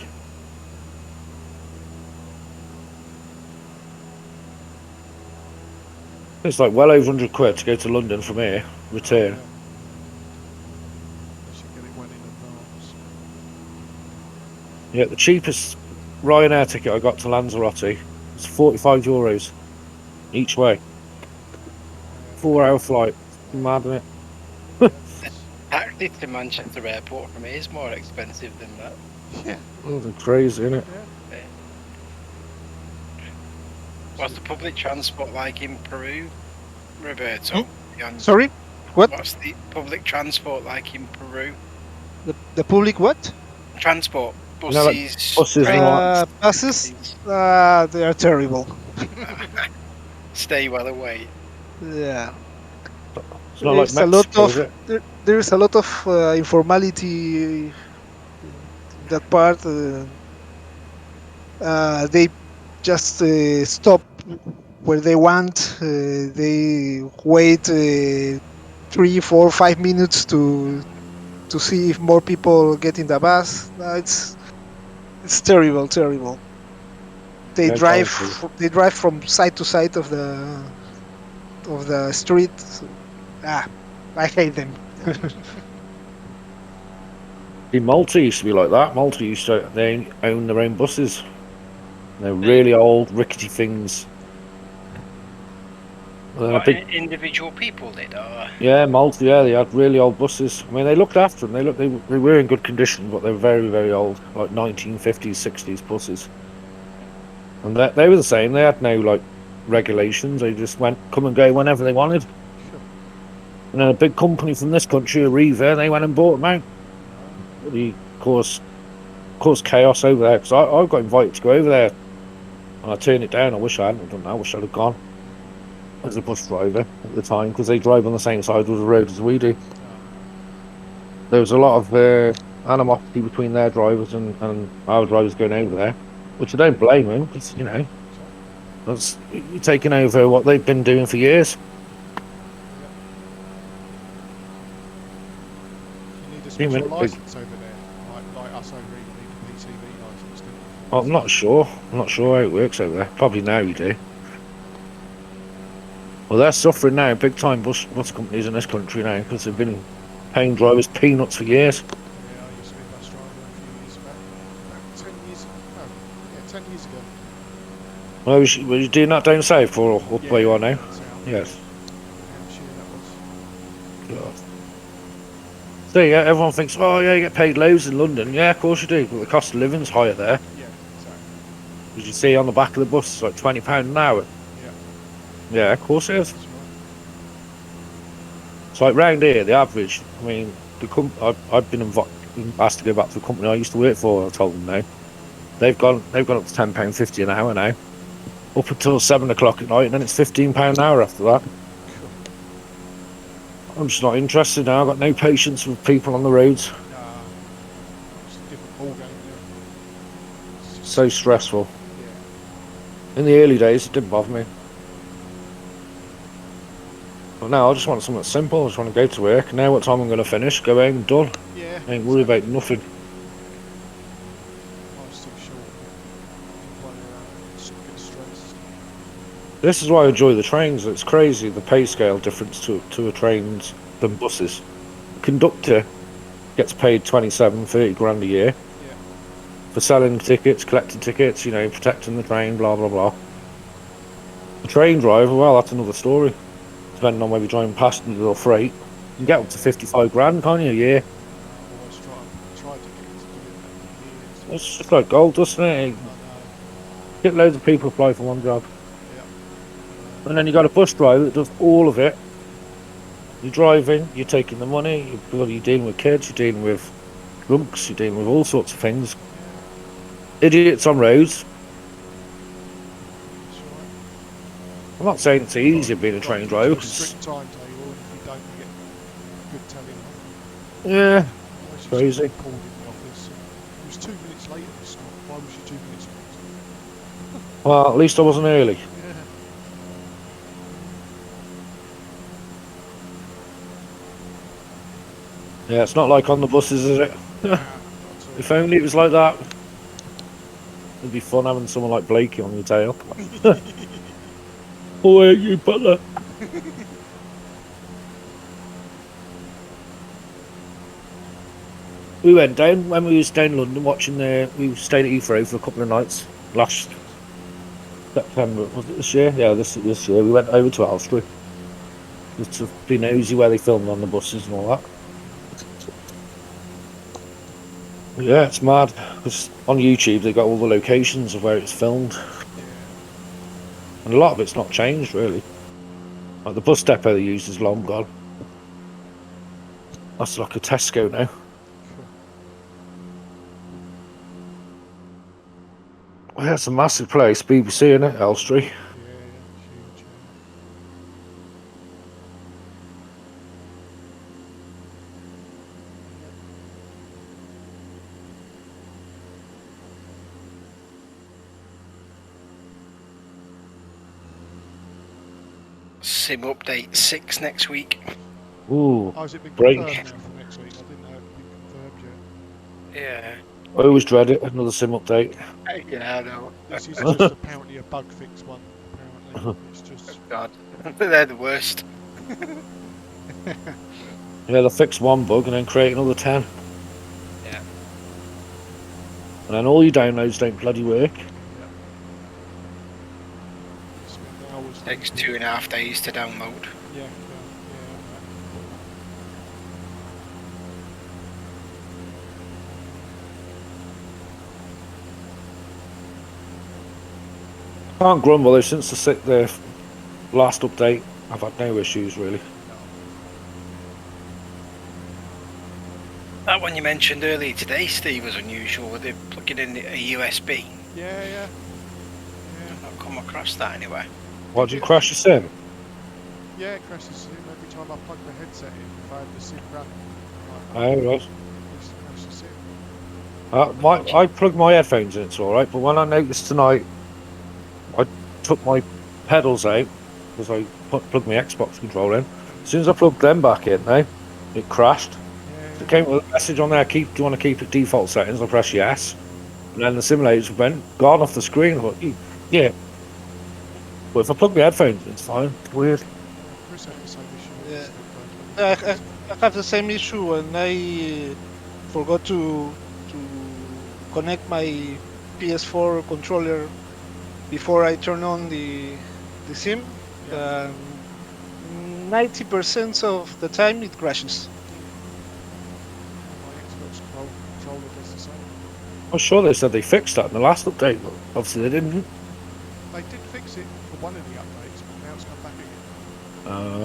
It's like well over £100 to go to London from here, return. Yeah. They should get it well in advance. Yeah, the cheapest Ryanair ticket I got to Lanzarote was €45 each way. 4-hour flight. Mad, isn't it? Taxi to Manchester Airport from here is more expensive than that. Yeah. Oh, they're crazy, isn't it? What's the public transport like in Peru, Roberto? Sorry, what? What's the public transport like in Peru? The public what? Transport, You know, like buses, buses and what? Buses? They are terrible. Stay well away. Yeah. It's not like There's a lot Mexico, is of it? there's a lot of informality in that part. They just stop where they want. They wait 3, 4, 5 minutes to see if more people get in the bus. It's terrible. They Yeah, drive totally. they drive from side to side of the street. I hate them. See, Malta used to be like that. Malta used to they own their own buses. They're really old, rickety things. What, individual people did, or? Yeah, Malta. Yeah, they had really old buses. I mean, they looked after them. They were in good condition, but they were very, very old, like 1950s, 60s buses. And they were the same. They had no like regulations. They just come and go whenever they wanted. And then a big company from this country, Arriva, they went and bought them out. Really caused chaos over there. Because I got invited to go over there, and I turned it down. I wish I hadn't done that. I wish I'd have gone as a bus driver at the time, because they drive on the same side of the road as we do. There was a lot of animosity between their drivers and our drivers going over there, which I don't blame them, because you're taking over what they've been doing for years. You need a special license over there, like us over here. You need a PCV license, don't you? I'm not sure. I'm not sure how it works over there. Probably now you do. Well, they're suffering now, big time bus companies in this country now, because they've been paying drivers peanuts for years. Yeah, I used to be a bus driver a few years back. About 10 years ago. No, yeah, 10 years ago. Well, were you doing that down south or up where you are now? South. Yes. Hampshire, that was. So yeah, everyone thinks, oh yeah, you get paid loads in London. Yeah, of course you do, but the cost of living's higher there. Yeah, exactly. As you see on the back of the bus, it's like £20 an hour. Yeah. Yeah, of course it is. That's right. It's like round here, the average. I mean, I've been asked to go back to the company I used to work for. I told them no. They've gone up to £10.50 an hour now. Up until 7 o'clock at night, and then it's £15 an hour after that. I'm just not interested now. I've got no patience with people on the roads. Nah, it's a different ball game now. It's just- So stressful. Yeah. In the early days, it didn't bother me. But now I just want something simple. I just want to go to work. Now what time I'm going to finish, go home, done. Yeah. Ain't worry about nothing. Life's too short. People get stressed. This is why I enjoy the trains. It's crazy, the pay scale difference to a trains than buses. The conductor gets paid 27, 30 grand a year Yeah. for selling tickets, collecting tickets, you know, protecting the train, blah, blah, blah. The train driver, well, that's another story. Depending on whether you're driving passengers or freight, you can get up to 55 grand, can't you, a year? I always try to get to do it for years. It's just like gold, doesn't it? I know. Get loads of people apply for one job. Yeah. And then you got a bus driver that does all of it. You're driving, you're taking the money, you're dealing with kids, you're dealing with drunks, you're dealing with all sorts of things. Idiots on roads. That's right. I'm not saying it's easier being a train driver. It's a strict timetable, and if you don't, you get good telling off. Yeah, I was crazy. just called in the office. It was 2 minutes late, Scott. Why was you 2 minutes late? Well, at least I wasn't early. Yeah. Yeah, it's not like on the buses, is it? Not at all. If only it was like that. It'd be fun having someone like Blakey on your tail. Oh, hey, you butler. We went down when we was down in London watching we stayed at Heathrow for a couple of nights last September. Was it this year? Yeah, this year. We went over to Elstree just to be nosy where they filmed on the buses and all that. Yeah, it's mad because on YouTube they got all the locations of where it's filmed, Yeah. and a lot of it's not changed really. Like the bus depot they use is long gone. That's like a Tesco now. Well, that's a massive place, BBC, isn't it, Elstree? Yeah, huge. Sim update 6 next week. Ooh, Oh, has it been Break. confirmed now for next week? I didn't know it had been confirmed yet. Yeah. I always dread it, another sim update. Yeah, I know. This is just apparently a bug fix one. Apparently, it's just. God, they're the worst. Yeah, they'll fix one bug and then create another 10. Yeah. And then all your downloads don't bloody work. Spend hours. Takes 2.5 days to download. Yeah, yeah. Can't grumble though, since the last update, I've had no issues really. That one you mentioned earlier today, Steve, was unusual. With it plugging in a USB. Yeah. I've not come across that anywhere. Why do you crash your sim? Yeah, it crashes in every time I plug the headset in. If I have the SIM running, Oh, right. it crashes in. I plug my headphones in, it's alright, but when I noticed tonight, I took my pedals out because I plugged my Xbox controller in. As soon as I plugged them back in now, it crashed. It came with a message on there, do you want to keep it default settings? I press yes. And then the simulators gone off the screen. I thought, yeah. But if I plug my headphones in, it's fine. It's weird. Chris had the same issue. Yeah. I have the same issue, and I forgot to connect my PS4 controller before I turn on the sim. 90% of the time it crashes. My Xbox controller does the same. I'm sure they said they fixed that in the last update, but obviously they didn't. They did fix it for one of the updates, but now it's come back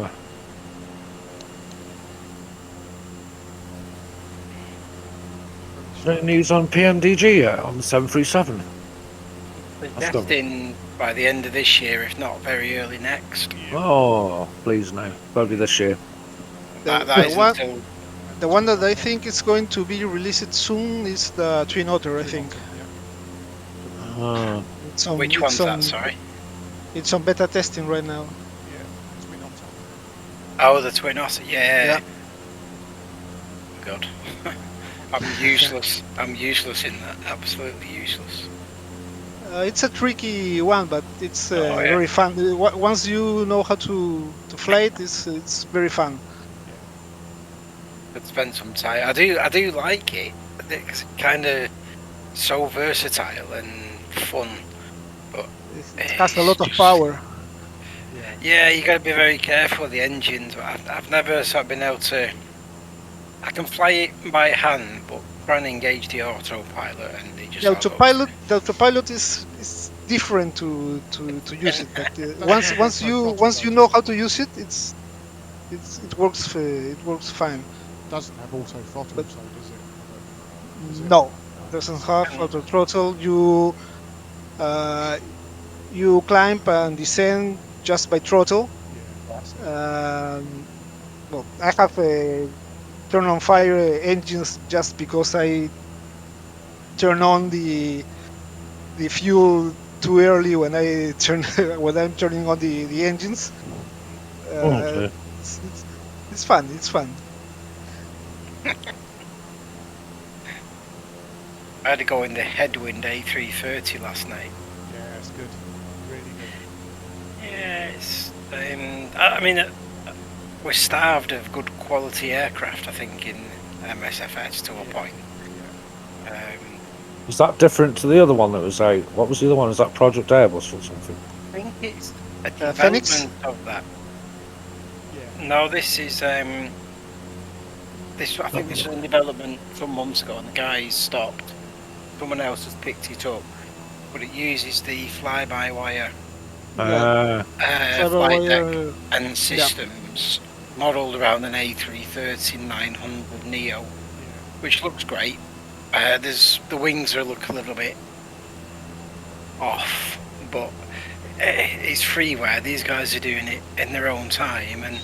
again. No news on PMDG yet on the 737. They're That's gone. testing by the end of this year, if not very early next. Oh, please no. Probably this year. That The isn't one, till the one that I think is going to be released soon is the Twin Otter. I think Yeah. it's on. which it's one's on, that? Sorry. It's on beta testing right now. Yeah. Twin Otter. Oh, the Twin Otter. Yeah. Yeah. God. I'm useless. I'm useless in that. Absolutely useless. It's a tricky one, but it's Oh, yeah. very fun. Once you know how to fly it, it's very fun. Could spend some time. I do like it. It's kind of so versatile and fun. It has a lot of It's power. Yeah, you got to be very careful with the engines. But I've never sort of been able to. I can fly it by hand, but try and engage the autopilot, and they just. The autopilot is different to use it. But once you know how to use it, it works fine. Doesn't have auto throttle, But- so does it? Does it? No, it doesn't have auto throttle. You climb and descend just by throttle. Yeah. That's it. Well, I have turn on fire engines just because I turn on the fuel too early when I turn when I'm turning on the engines. Okay. It's fun. It's fun. I had to go in the headwind A330 last night. Yeah, it's good. Really good. Yeah, it's. I mean, we're starved of good quality aircraft. I think in MSFS to a point. Is that different to the other one that was out? What was the other one? Is that Project Airbus or something? I think it's a Phoenix? development of that. Yeah. No, this is I think this was in development some months ago, and the guys stopped. Someone else has picked it up, but it uses the fly-by-wire flight deck and systems modelled around an A330-900 Neo, which looks great. The wings look a little bit off, but it's freeware. These guys are doing it in their own time, and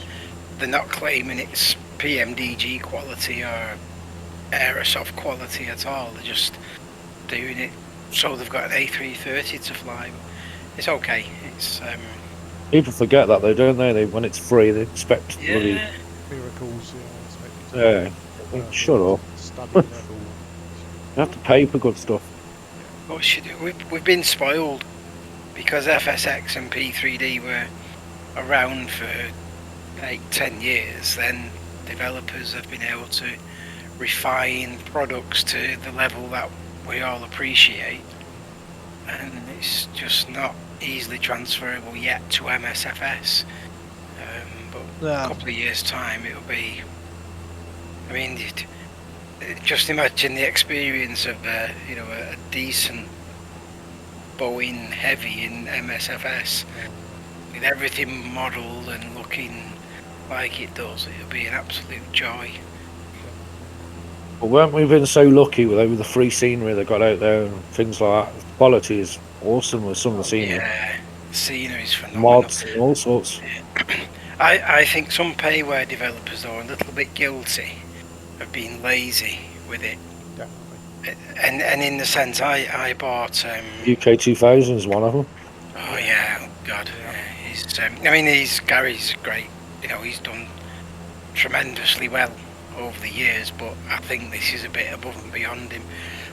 they're not claiming it's PMDG quality or Aerosoft quality at all. They're just doing it so they've got an A330 to fly. It's okay. It's People forget that though, don't they? When it's free, they expect bloody. yeah. Miracles. Yeah. Yeah. Shut up. Study level. You have to pay for good stuff. What should do? We've been spoiled because FSX and P3D were around for 8-10 years. Then developers have been able to refine products to the level that we all appreciate, and it's just not easily transferable yet to MSFS. But a couple of years' time, it'll be. I mean, just imagine the experience of a decent Boeing heavy in MSFS with everything modelled and looking like it does. It'll be an absolute joy. But weren't we been so lucky with over the free scenery they got out there and things like that? The quality is awesome with some of the scenery. Yeah, scenery's phenomenal. Mods and all sorts. I think some payware developers are a little bit guilty of being lazy with it. Definitely. And in the sense, I bought. UK 2000 is one of them. Oh yeah, oh God. Gary's great. He's done tremendously well over the years, but I think this is a bit above and beyond him.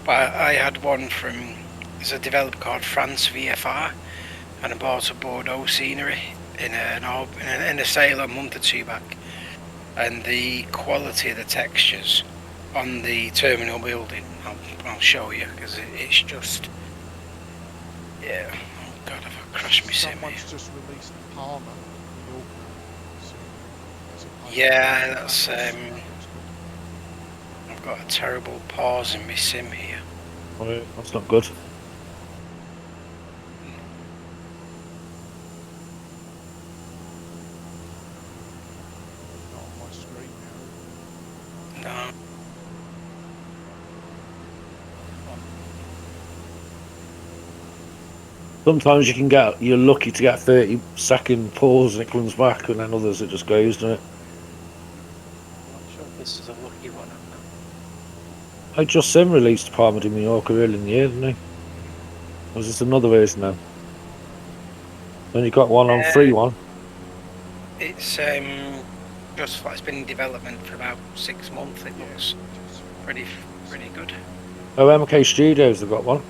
But I had one there's a developer called France VFR, and I bought a Bordeaux scenery in a sale a month or two back, and the quality of the textures on the terminal building, I'll show you, because it's just, yeah. Oh God, have I crashed my sim here? Someone's just released Palmer. Yeah, that's I've got a terrible pause in my sim here. Oh, yeah, that's not good. Not on my screen now. No. Sometimes you're lucky to get 30-second pause and it comes back, and then others it just goes, doesn't it? Not sure if this is a lucky one. I just Sim released Palma de Mallorca early in the year, didn't he? Or was this another version now? Then you got one on free one. It's it's been in development for about 6 months. It looks pretty good. Oh, MK Studios have got one.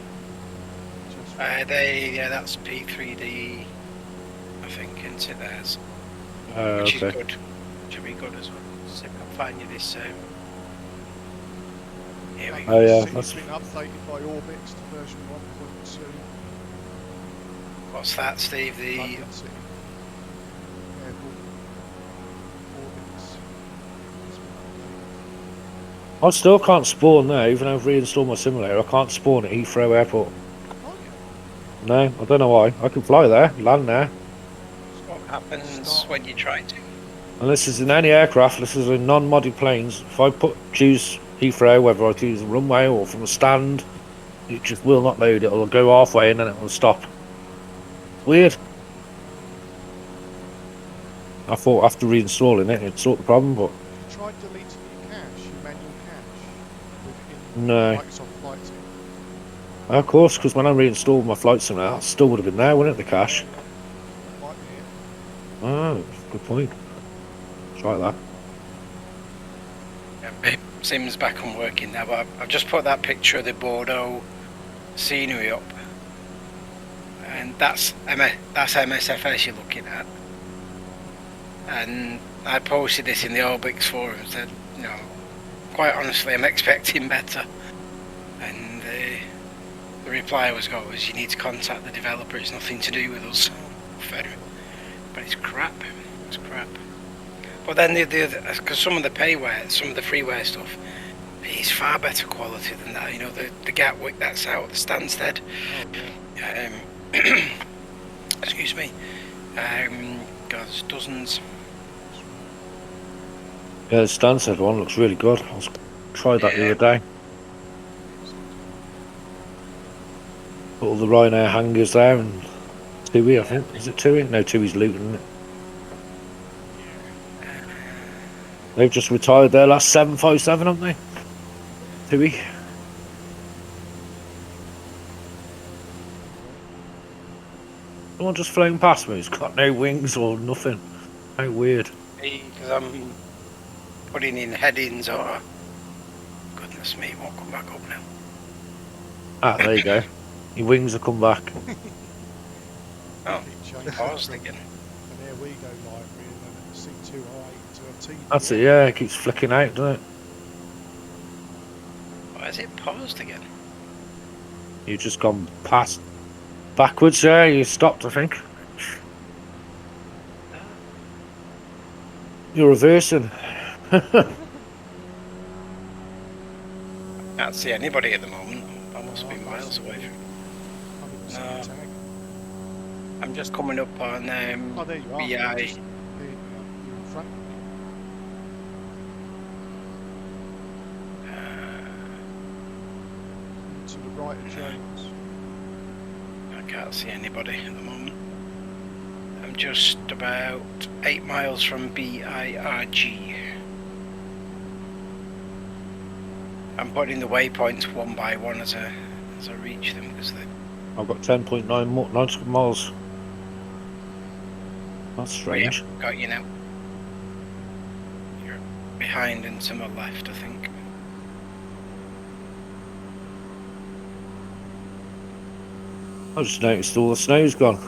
That's P3D, I think, into theirs, which Okay. is good. Which will be good as well. See if I can find you this. Here we go. Oh yeah, It's that's been updated by Orbix to version 1.2. What's that, Steve? The London City. Airport. Orbix. It's been updated. I still can't spawn there, even though I've reinstalled my simulator. I can't spawn at Heathrow Airport. Oh, yeah. No, I don't know why. I can fly there, land there. what happens when you try to. And this is in any aircraft, this is in non-modded planes. If I choose Heathrow, whether I choose a runway or from a stand, it just will not load. It'll go halfway and then it will stop. Weird. I thought after reinstalling it, it'd sort the problem, but You tried deleting your cache, your manual cache, within no. Microsoft Flight Sim. Of course, because when I reinstalled my flight simulator, it still would have been there, wouldn't it, the cache? Might be it. Oh, good point. Try that. Yeah, Sim's back on working now, but I've just put that picture of the Bordeaux scenery up, and that's MSFS you're looking at. And I posted this in the Orbix forums that, quite honestly, I'm expecting better. And the reply was you need to contact the developer. It's nothing to do with us. Fair. But it's crap. It's crap. But then because some of the some of the freeware stuff, is far better quality than that. The Gatwick that's out, the Stansted. Excuse me. God, there's dozens. Yeah, the Stansted one looks really good. I tried that the other day. Put all the Ryanair hangars there and TUI, I think. Is it TUI? No, TUI's Luton, isn't it? They've just retired their last 757, haven't they? TUI. Someone just flown past me. It's got no wings or nothing. How weird. Because I'm putting in headings or... Goodness me, it won't come back up now. Ah, there you go. Your wings have come back. Oh, Keep changing paused from again. An Airwego library and then a C208 to a T. That's it, yeah. It keeps flicking out, doesn't it? Why is it paused again? You've just gone past... Backwards, yeah. You stopped, I think. You're reversing. Can't see anybody at the moment. I must be miles away from... No. I'm just coming up on Oh, there you are. BI. You're just here, you're in front. To the right of Jones. I can't see anybody at the moment. I'm just about 8 miles from BIRG. I'm putting the waypoints one by one as I reach them because they... I've got 10.9 nautical miles. That's strange. Yeah, got you now. You're behind and to my left, I think. I just noticed all the snow's gone.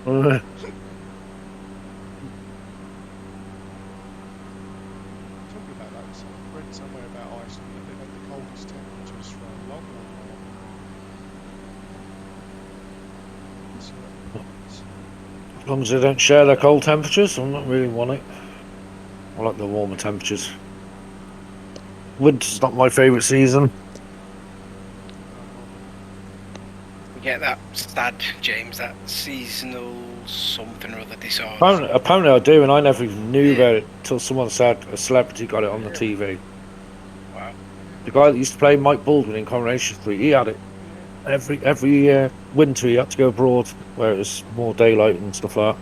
Oh, yeah. Talking about that, I read somewhere about Iceland that they've had the coldest temperatures for a long, long while. As long as they don't share their cold temperatures, I'm not really want it. I like the warmer temperatures. Winter's not my favourite season. We get that STAD, James, that seasonal something or other disorder. Apparently I do, and I never even knew about it until someone said a celebrity got it on the TV. Wow. The guy that used to play Mike Baldwin in Coronation Street, he had it. Every winter he had to go abroad where it was more daylight and stuff like that.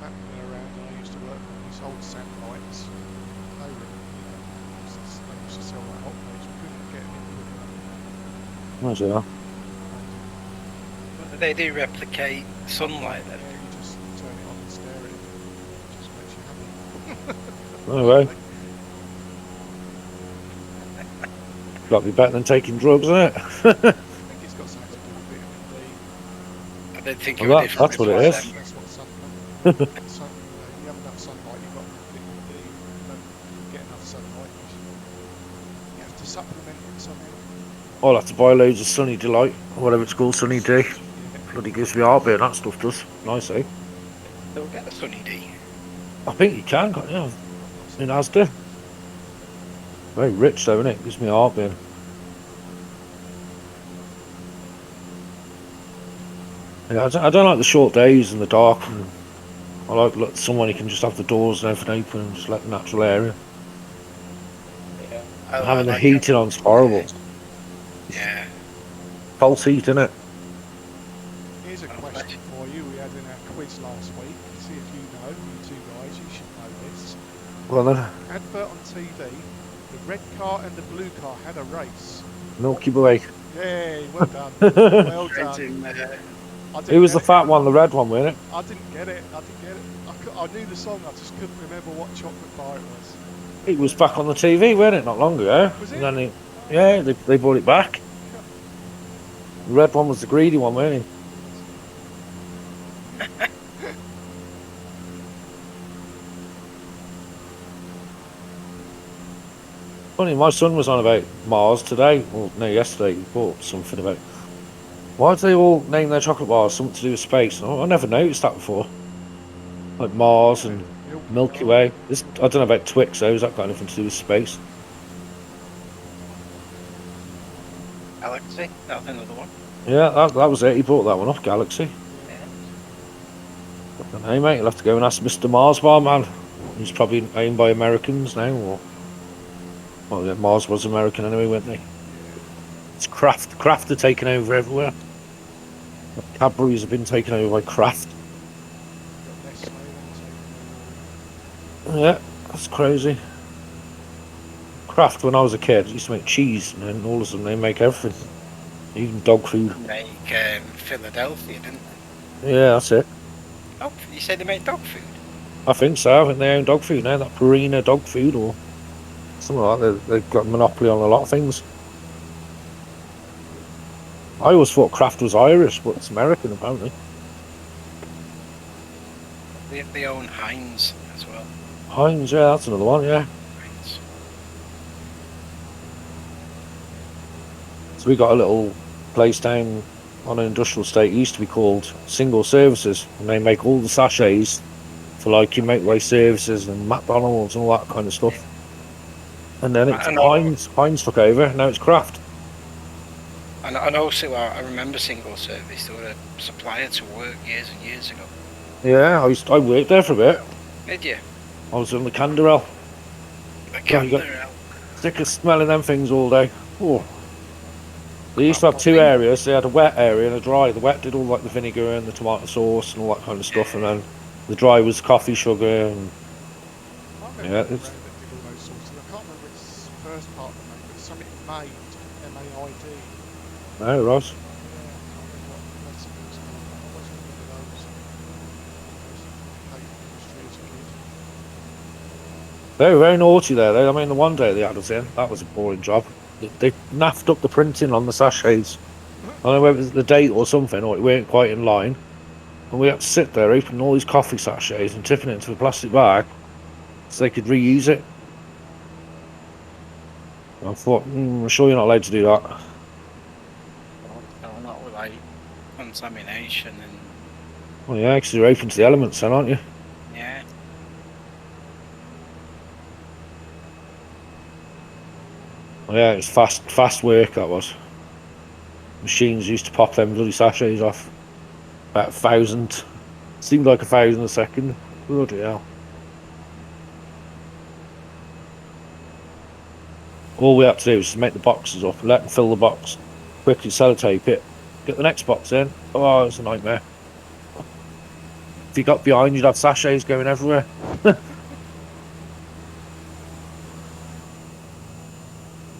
Back when they were around, and I used to work on these old satellites. They were, they used to sell like hotcakes. We couldn't get them in. How's it? But they do replicate sunlight then. Yeah, you just turn it on and stare at it. It just makes you happy. No way. Got to be better than taking drugs, isn't it? I think it's got something to do with vitamin D. I don't think Well, it would that's what it is. That's what sunlight. You have enough sunlight, you've got vitamin D. You don't get enough sunlight. You have to supplement it somehow. I'll have to buy loads of Sunny Delight, or whatever it's called, Sunny D. Yeah. Bloody gives me heartburn, that stuff does. Nice, eh? They'll get a Sunny D. I think you can, can't you? In Asda. Very rich though, isn't it? Gives me heartburn. Yeah, I don't like the short days and the dark. And I like someone who can just have the doors and everything open and just let the natural air in. Yeah. Having the heating on's horrible. Yeah. False heat, isn't it? Here's a question for you. We had in our quiz last week. See if you know. You two guys, you should know this. Well then, Advert on TV. The red car and the blue car had a race. Milky Way. Yay, well done. Well done. I didn't Who was the get fat it. one, the red one, wasn't it? I didn't get it. I knew the song. I just couldn't remember what chocolate bar it was. It was back on the TV, wasn't it? Not long ago. Was And it? then they brought it back. The red one was the greedy one, wasn't he? Funny, my son was on about Mars today. Well, no, yesterday. He bought something about. Why do they all name their chocolate bars something to do with space? I never noticed that before. Like Mars and Milky Way. I don't know about Twix though. Has that got anything to do with space? Galaxy, that's another one. Yeah, that was it. He brought that one off Galaxy. Yeah. Hey mate, you'll have to go and ask Mr. Mars Bar Man. He's probably owned by Americans now, or well, yeah, Mars was American anyway, weren't they? It's Kraft. Kraft are taking over everywhere. Cadbury's have been taken over by Kraft. Yeah, that's crazy. Kraft, when I was a kid, used to make cheese, and then all of a sudden they make everything, even dog food. Make Philadelphia, didn't they? Yeah, that's it. Oh, you said they make dog food? I think so. I think they own dog food now. That Purina dog food or something like that. They've got a monopoly on a lot of things. I always thought Kraft was Irish, but it's American apparently. They own Heinz as well. Heinz, yeah, that's another one, yeah. Heinz. So we got a little place down on an industrial estate. It used to be called Single Services, and they make all the sachets for like your motorway services and McDonald's and all that kind of stuff. And then it's Heinz took over. Now it's Kraft. And also, I remember Single Service. They were a supplier to work years and years ago. Yeah, I worked there for a bit. Did you? I was on the Canderel. Sick of smelling them things all day. Oh. They used to have two areas. They had a wet area and a dry. The wet did all like the vinegar and the tomato sauce and all that kind of stuff, and then the dry was coffee, sugar, and yeah, it's... I can't remember its first part of the name, but it's something made, M-A-I-D. No, Ross. Yeah, I can't remember what recipe it was called. I always remember those. Industry as a kid. They were very naughty there, though. I mean, the one day they had us in, that was a boring job. They naffed up the printing on the sachets. I don't know whether it was the date or something, or it weren't quite in line. And we had to sit there opening all these coffee sachets and tipping it into a plastic bag so they could reuse it. I thought, I'm sure you're not allowed to do that. No, not with like contamination and... Well, yeah, because you're open to the elements then, aren't you? Yeah. Well, yeah, it was fast work, that was. machines used to pop them bloody sachets off. About 1,000. Seemed like 1,000 a second. Bloody hell. All we had to do was make the boxes up, let them fill the box, quickly sellotape it, get the next box in. Oh, it's a nightmare. If you got behind, you'd have sachets going everywhere. I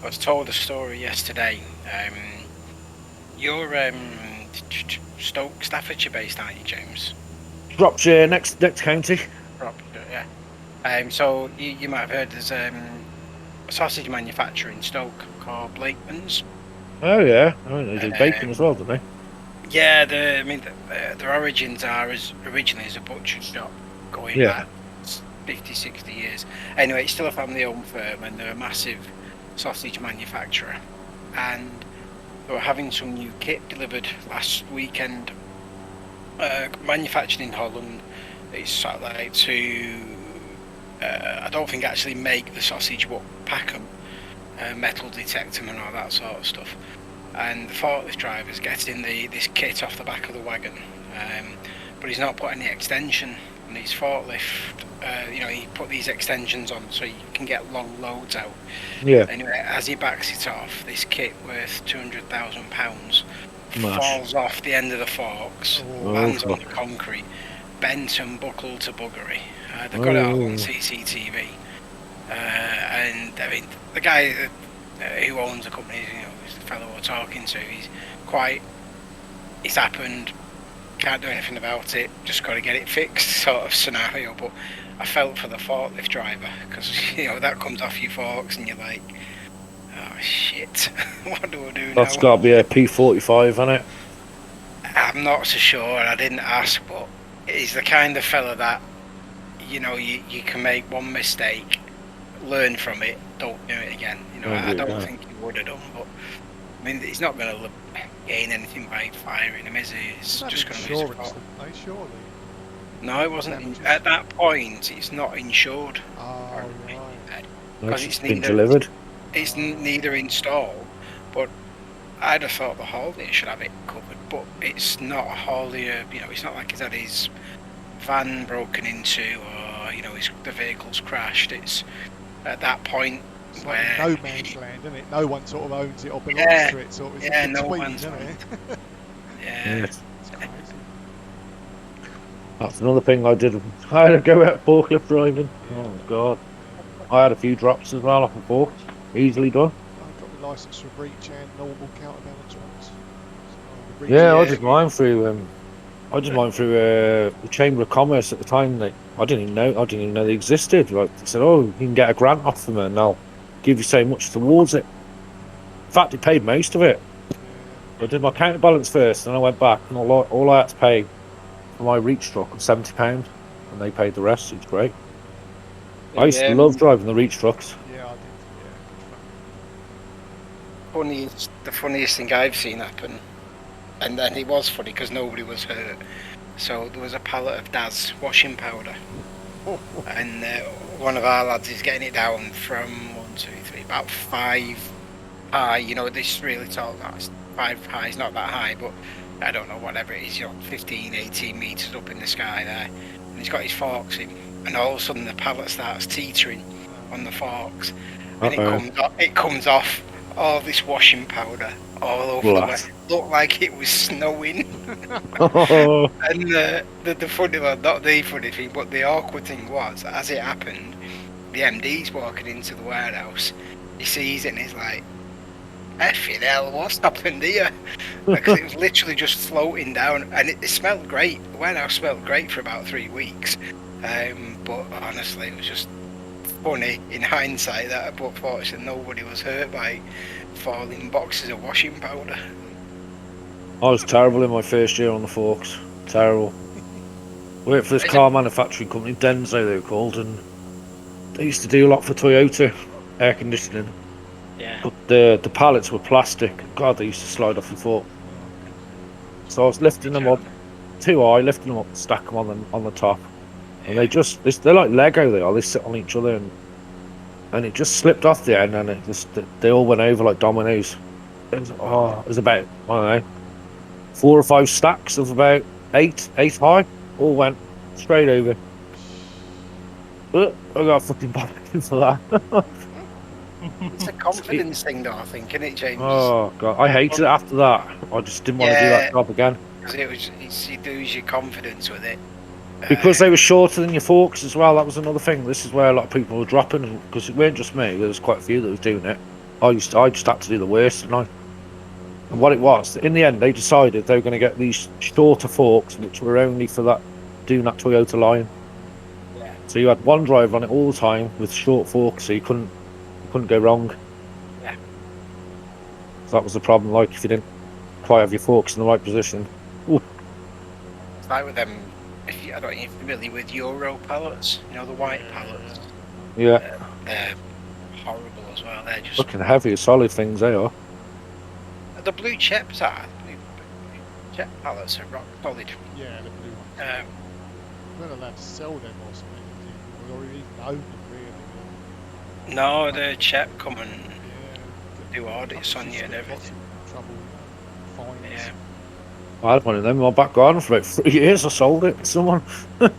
was told a story yesterday. You're Stoke, Staffordshire based, aren't you, James? Shropshire, next county. Yeah. So you might have heard there's a sausage manufacturer in Stoke called Blakeman's. Oh yeah, they do bacon as well, don't they? Yeah, their origins are originally as a butcher shop, going back 50, 60 years. Anyway, it's still a family-owned firm, and they're a massive sausage manufacturer. And they were having some new kit delivered last weekend, manufactured in Holland. It's sort of like to, I don't think actually make the sausage, but pack them, metal detect them and all that sort of stuff. And the forklift driver's getting this kit off the back of the wagon, but he's not put any extension on his forklift. He put these extensions on so you can get long loads out. Yeah. Anyway, as he backs it off, this kit worth £200,000 falls off the end of the forks, lands on the concrete, bent and buckled to buggery. They've got it all on CCTV. And I mean, the guy who owns the company, is the fellow we're talking to. It's happened. Can't do anything about it. Just got to get it fixed, sort of scenario. But I felt for the forklift driver because that comes off your forks and you're like, oh shit, what do I do now? That's got to be a P45, hasn't it? I'm not so sure. I didn't ask, but he's the kind of fella that you can make one mistake, learn from it, don't do it again. I don't think he would have done, but I mean, he's not going to gain anything by firing him, is he? It's just going to be his fault. Surely. No, it wasn't. At that point, it's not insured. Oh, right. Because It's been delivered. It's neither installed, but I'd have thought the haulier should have it covered. But it's not a haulier. It's not like he's had his van broken into or the vehicle's crashed. It's at that point. It's like no man's land, isn't it? No one sort of owns it or belongs to it. Sort of, yeah, it's no between, one's isn't it? Yeah. It's crazy. That's another thing I did. I had to go out forklift driving. Oh god. I had a few drops as well off the fork. Easily done. I've got the licence for reach and normal counterbalance ones. So I did mine through. The Chamber of Commerce at the time. I didn't even know they existed. Like they said, oh, you can get a grant off them and they'll give you so much towards it. In fact, they paid most of it. I did my counterbalance first, and I went back, and all I had to pay for my reach truck was £70, and they paid the rest. It's great. I used to love driving the reach trucks. Yeah, I did. Yeah, The funniest thing I've seen happen, and then it was funny because nobody was hurt. So there was a pallet of Daz washing powder, and one of our lads is getting it down from 1, 2, 3, about 5 high. This really tall. No, it's 5 high. It's not that high, but I don't know, whatever it is. 15, 18 meters up in the sky there, and he's got his forks in, and all of a sudden the pallet starts teetering on the forks, and it comes off all this washing powder all over the way. Looked like it was snowing. And the funny, well, not the funny thing, but the awkward thing was, as it happened, the MD's walking into the warehouse. He sees it and he's like, effing hell, what's happened here? Because it was literally just floating down, and it smelled great. The warehouse smelled great for about 3 weeks. But honestly, it was just funny in hindsight that, but fortunately nobody was hurt by falling boxes of washing powder. I was terrible in my first year on the forks. Terrible. Worked for this car manufacturing company, Denso they were called, and they used to do a lot for Toyota air conditioning. Yeah. But the pallets were plastic. God, they used to slide off the fork. So I was lifting them up too high, lifting them up, stack them on the top, and they're like Lego. They sit on each other, and it just slipped off the end, and they all went over like dominoes. It was about, I don't know, 4 or 5 stacks of about eight high. All went straight over. I got fucking back for that. It's a confidence thing, though, I think, isn't it, James? Oh god, I hated it after that. I just didn't want to do that job again. Because you lose your confidence with it. Because they were shorter than your forks as well. That was another thing. This is where a lot of people were dropping, because it weren't just me. There was quite a few that was doing it. I just had to do the worst, didn't I? And what it was, in the end, they decided they were going to get these shorter forks, which were only for that doing that Toyota line. Yeah. So you had one driver on it all the time with short forks, so you couldn't go wrong. Yeah. So that was the problem. Like if you didn't quite have your forks in the right position. Ooh. It's like with them. I don't know if you're familiar with Euro pallets, you know, the white pallets. Yeah. They're horrible as well. They're just Fucking heavy, solid things they are. the blue chips are. Blue chip pallets are rock solid. Yeah, the blue ones. We're not allowed to sell them or something, or even own them really. No, the chip come and Yeah. do audits on you and Lots everything. of trouble finding Yeah. I had one of them in my back garden for about 3 years. I sold it to someone. I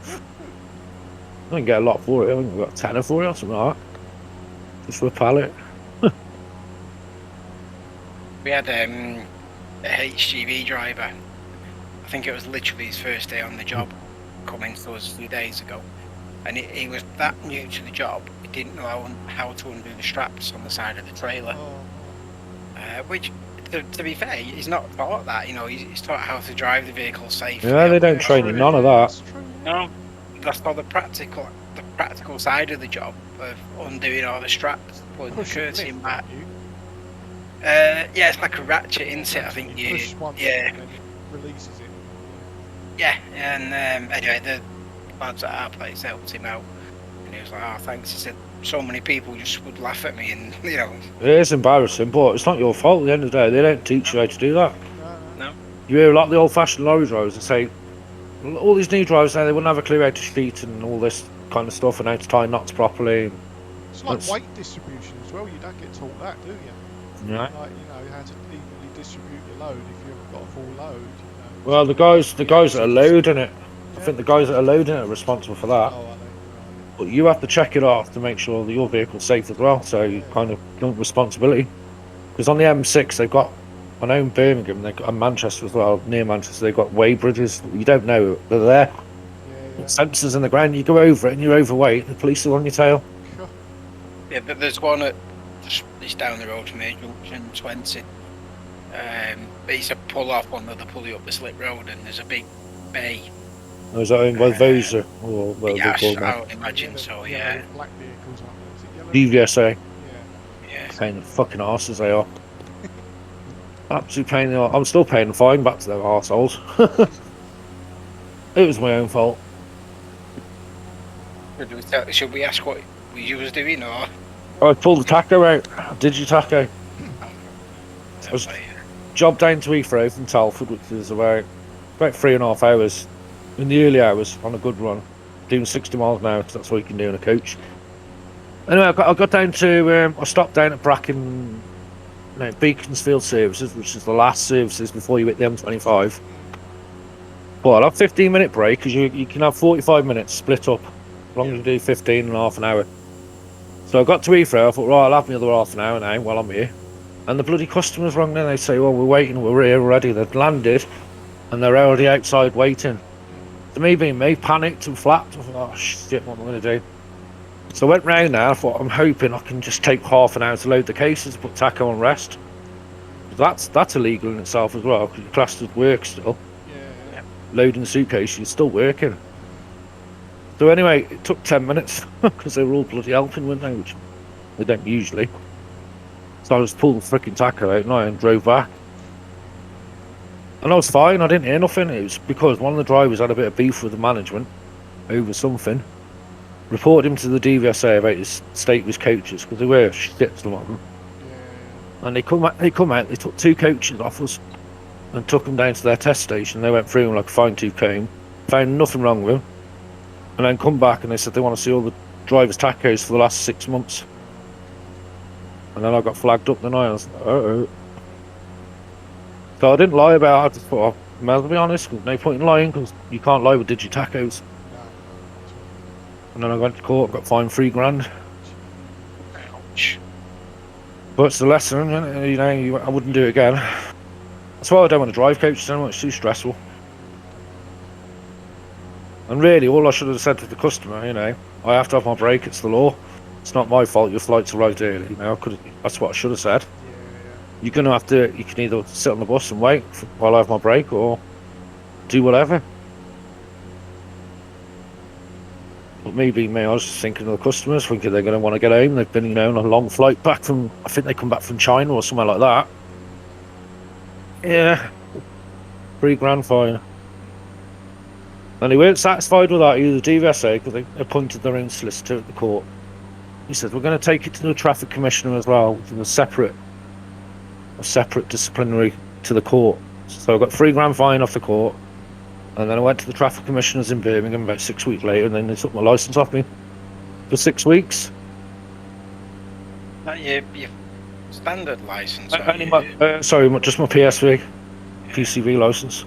didn't get a lot for it. I think I got a tenner for it or something like that. Just for a pallet. We had a HGV driver. I think it was literally his first day on the job, coming to us a few days ago, and he was that new to the job. He didn't know how to undo the straps on the side of the trailer, which, to be fair, he's not taught that. You know, he's taught how to drive the vehicle safely. Yeah, they don't train you none of that. No, that's not the practical side of the job of undoing all the straps, pulling the curtain back. Yeah, it's like a ratchet, isn't it? I think you. Push once Yeah. and then it releases it. Yeah, and anyway, the lads at our place helped him out, and he was like, "Oh, thanks." He said, "So many people just would laugh at me, and you know." It is embarrassing, but it's not your fault at the end of the day. They don't teach you how to do that. No. You hear a lot of the old-fashioned lorry drivers that say, all these new drivers say they wouldn't have a clue how to sheet and all this kind of stuff and how to tie knots properly. It's like That's- weight distribution as well. You don't get taught that, do you? Yeah. Like, how to evenly distribute your load if you haven't got a full load. Well, the guys that are loading it, I think the guys that are loading it are responsible for that. Oh, are they? Right. But you have to check it off to make sure that your vehicle's safe as well. So you kind of got responsibility. Because on the M6 they've got, I know in Birmingham, they've got, and Manchester as well, near Manchester, they've got weigh bridges. You don't know they're there. Yeah. Sensors in the ground. You go over it and you're overweight. The police are on your tail. Yeah, but there's one at it's down the road from here, junction 20. But it's a pull off on the pulley up the slip road, and there's a big bay. Or is that owned by Voser? Or whatever Yeah, they call I them? would imagine so. Yellow Yeah, black vehicles, aren't they? Is it yellow? DVSA. Yeah. yeah. Paying the fucking arses they are. Absolute pain in the arse. I'm still paying the fine back to them arseholes. It was my own fault. Should we ask what you was doing, or? I pulled the taco out. Digi-taco. was- Job down to Heathrow from Telford, which is about 3.5 hours in the early hours on a good run, doing 60 miles an hour, 'cause that's what you can do in a coach. Anyway, I got down to, I stopped down at Beaconsfield Services, which is the last services before you hit the M25. But I'll have 15-minute break, because you can have 45 minutes split up, as long as you do 15 and half an hour. So I got to Heathrow, I thought, right, I'll have my other half an hour now while I'm here. And the bloody customers rang then, they say, well, we're waiting, we're here already. They've landed, and they're already outside waiting. To me, being me, panicked and flapped. I thought, oh shit, what am I going to do? So I went round there, I thought, I'm hoping I can just take half an hour to load the cases, put taco on rest. That's illegal in itself as well, because you're classed as work still. Yeah. Loading the suitcase, you're still working. So anyway, it took 10 minutes, because they were all bloody helping, weren't they? Which they don't usually. So I just pulled the freaking taco out and drove back. And I was fine, I didn't hear nothing. It was because one of the drivers had a bit of beef with the management over something. Reported him to the DVSA about his state of his coaches, because they were shit, some of them. Yeah. And they come out, they took 2 coaches off us and took them down to their test station. They went through them like a fine-tooth comb, found nothing wrong with them, and then come back and they said they want to see all the drivers' tacos for the last 6 months. And then I got flagged up the night. I was like, So I didn't lie about it. I just thought, well, to be honest, there's no point in lying because you can't lie with digitacos. No, And then I went to court, got fined £3,000. Ouch. But it's the lesson, you know, I wouldn't do it again. That's why I don't want to drive coaches anymore, it's too stressful. And really, all I should have said to the customer, you know, I have to have my break, it's the law. It's not my fault your flight's arrived early, you know, that's what I should have said. yeah. You're going to have to, you can either sit on the bus and wait while I have my break or do whatever. But me being me, I was just thinking of the customers, thinking they're going to want to get home. They've been, you know, on a long flight back from, I think they come back from China or somewhere like that. Yeah. £3,000 fine. And they weren't satisfied with that either, the DVSA, because they appointed their own solicitor at the court. He said, we're going to take it to the traffic commissioner as well, which is a separate disciplinary to the court. So I got £3,000 fine off the court. And then I went to the traffic commissioners in Birmingham about 6 weeks later, and then they took my licence off me for 6 weeks. Your standard license. Sorry, just my PCV licence.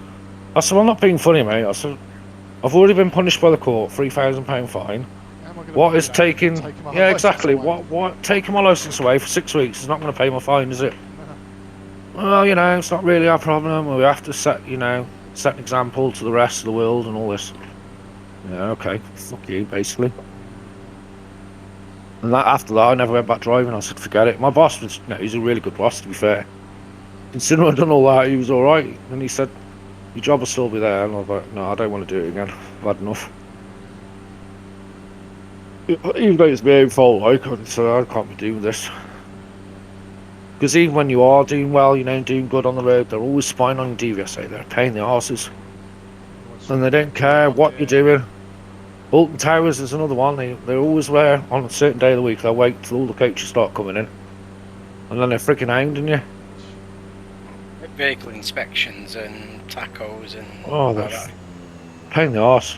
I said, well, I'm not being funny, mate. I said, I've already been punished by the court, £3,000 fine. What is taking? Yeah, exactly. What taking my licence away for 6 weeks is not going to pay my fine, is it? Well, you know, it's not really our problem. We have to set an example to the rest of the world and all this. Yeah, okay, fuck you, basically. And after that, I never went back driving. I said, forget it. My boss was, he's a really good boss, to be fair. Considering I'd done all that, he was all right. And he said, your job will still be there. And I was like, no, I don't want to do it again. I've had enough. Even though it's my own fault, I can't be doing this. Because even when you are doing well, you know, doing good on the road, they're always spying on your DVSA. They're a pain in the arses. And they don't care what you're doing. Bolton Towers is another one. They're always there on a certain day of the week. They'll wait till all the coaches start coming in. And then they're freaking hounding you. Vehicle inspections and tacos and... Oh, they're a pain in the arse.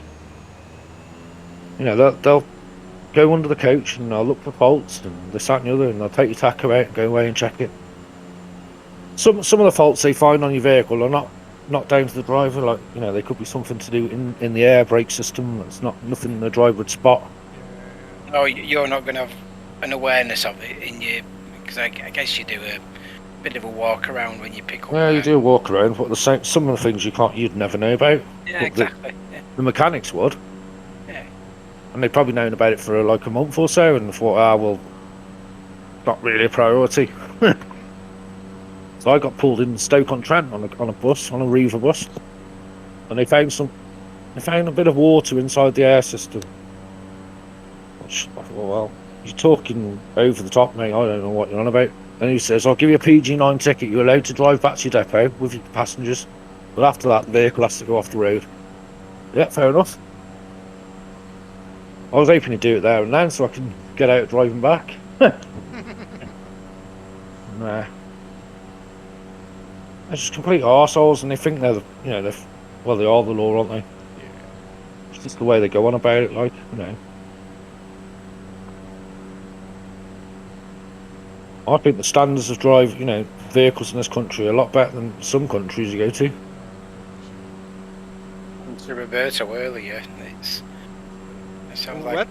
You know, they'll go under the coach and they'll look for faults and this, that and the other, and they'll take your taco out and go away and check it. Some of the faults they find on your vehicle are not down to the driver, like, you know, they could be something to do in the air brake system. It's nothing the driver would spot. Oh, you're not going to have an awareness of it in your... Because I guess you do a bit of a walk around when you pick up... Yeah, you do a walk around, but some of the things you'd never know about. Yeah, exactly. The mechanics would. Yeah. And they've probably known about it for like a month or so and thought, well, not really a priority. So I got pulled in Stoke-on-Trent on a bus, on a Reaver bus, and they found a bit of water inside the air system. Which I thought, well, you're talking over the top, mate. I don't know what you're on about. And he says, I'll give you a PG9 ticket. You're allowed to drive back to your depot with your passengers, but after that, the vehicle has to go off the road. Yeah, fair enough. I was hoping to do it there and then, so I can get out driving back. Nah. They're just complete arseholes, and they think they are the law, aren't they? Yeah. It's just the way they go on about it, like, you know. I think the standards of vehicles in this country are a lot better than some countries you go to. To Roberto earlier, it sounds like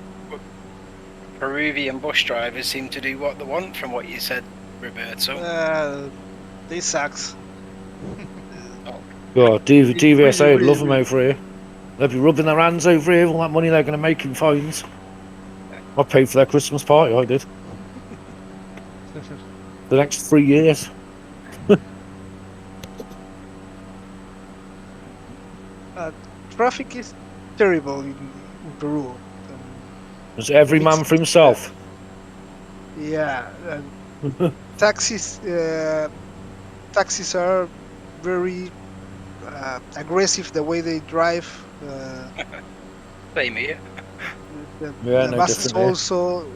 Peruvian bus drivers seem to do what they want, from what you said, Roberto. They sucks. God, DVSA would love them over here. They'd be rubbing their hands over here, all that money they're going to make in fines. I paid for their Christmas party, I did. The next 3 years. Traffic is terrible in Peru. It's every man for himself. Yeah, taxis are very aggressive the way they drive. Same here. The no buses different here. also.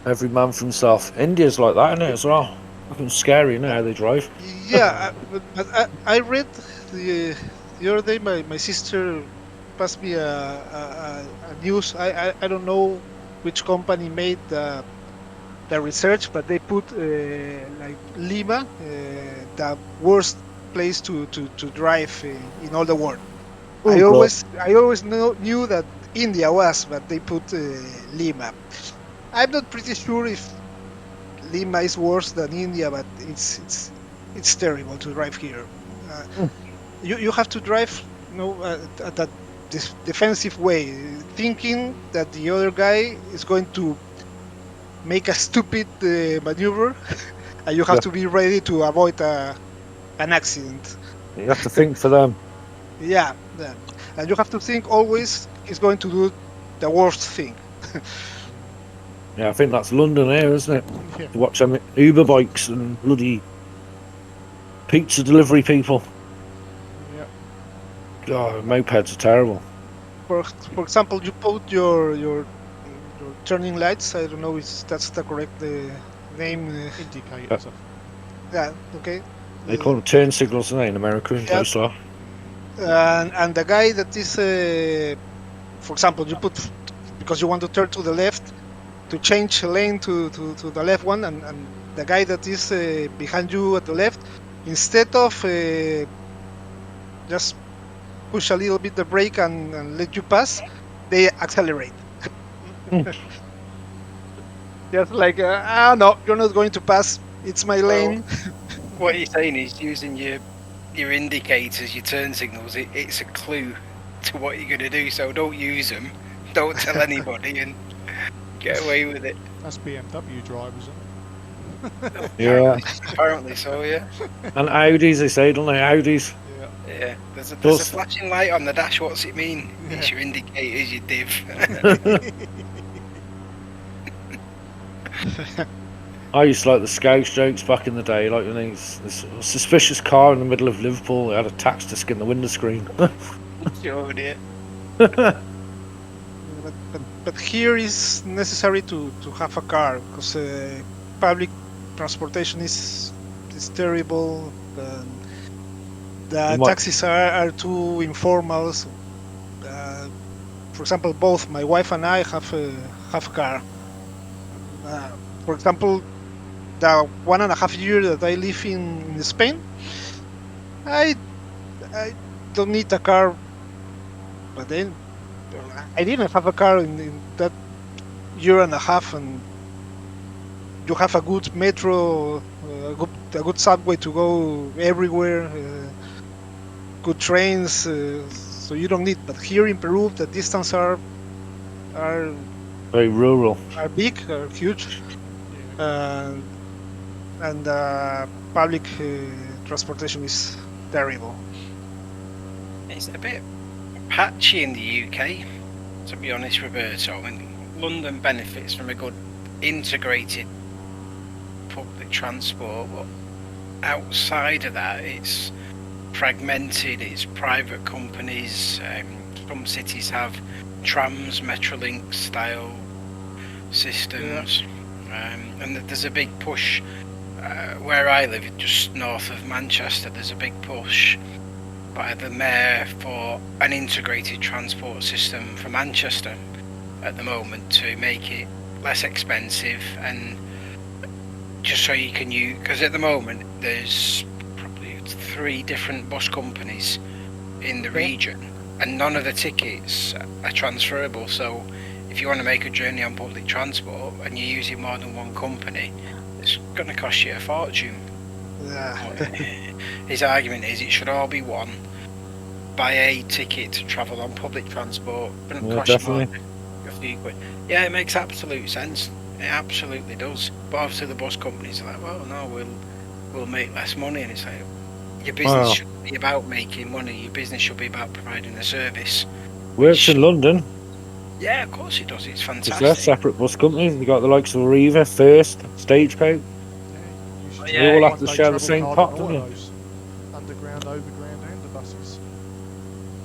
Every man for himself. India's like that, isn't it, as well? Fucking scary, isn't it, how they drive? Yeah, but I read the other day. My sister passed me a news. I don't know which company made the research, but they put like Lima, the worst place to drive in all the world. Oh, God. I always knew that India was, but they put Lima. I'm not pretty sure if Lima is worse than India, but it's terrible to drive here. Mm. You have to drive, at that defensive way, thinking that the other guy is going to make a stupid maneuver, and you have Yeah. to be ready to avoid an accident. You have to think for them. Yeah, and you have to think always he's going to do the worst thing. Yeah, I think that's London here, isn't it? Yeah. You watch them Uber bikes and bloody pizza delivery people. Yeah. God, mopeds are terrible. For example, you put your turning lights. I don't know if that's the correct name. Indicators. Yeah, okay. They call them turn signals, don't they, in America and Yeah. close off. And the guy that is, for example, you put, because you want to turn to the left, to change lane to the left one, and the guy that is behind you at the left, instead of just push a little bit the brake and let you pass, they accelerate. Just like, no, you're not going to pass. It's my lane. What you're saying is using your indicators, your turn signals. It's a clue to what you're going to do. So don't use them. Don't tell anybody, and get away with it. That's BMW drivers, isn't it? Yeah. Apparently so, yeah. And Audis, they say, don't they? Audis. Yeah. Yeah. There's a flashing light on the dash. What's it mean? It's your indicators, you div. I used to like the Scouse jokes back in the day, like when there's a suspicious car in the middle of Liverpool, they had a tax disc in the window screen. Sure, dear. But here is necessary to have a car, because public transportation is terrible. The taxis are too informal. So, for example, both my wife and I have a car. For example, the 1.5 years that I live in Spain, I don't need a car. But then I didn't have a car in that year and a half, and you have a good metro, a good subway to go everywhere, good trains, so you don't need. But here in Peru, the distances are Very rural. are big, are huge, and public transportation is terrible. It's a bit patchy in the UK, to be honest, Roberto. I mean, London benefits from a good integrated public transport, but outside of that, it's fragmented. It's private companies. Some cities have trams, Metrolink style systems, and there's a big push. Where I live, just north of Manchester, there's a big push by the mayor for an integrated transport system for Manchester at the moment to make it less expensive, and just so you can use, because at the moment there's probably 3 different bus companies in the region, and none of the tickets are transferable. So if you want to make a journey on public transport and you're using more than one company, it's going to cost you a fortune. His argument is it should all be one. Buy a ticket to travel on public transport. Cost definitely. You more, a few quid. Yeah, it makes absolute sense. It absolutely does. But obviously the bus companies are like, well, no, we'll make less money, and it's like, your business shouldn't be about making money. Your business should be about providing a service. Works in London. Yeah, of course it does. It's fantastic. They're separate bus companies. You got the likes of Arriva, First, Stagecoach. They all have to share the same pot, don't you? Underground, overground, and the buses.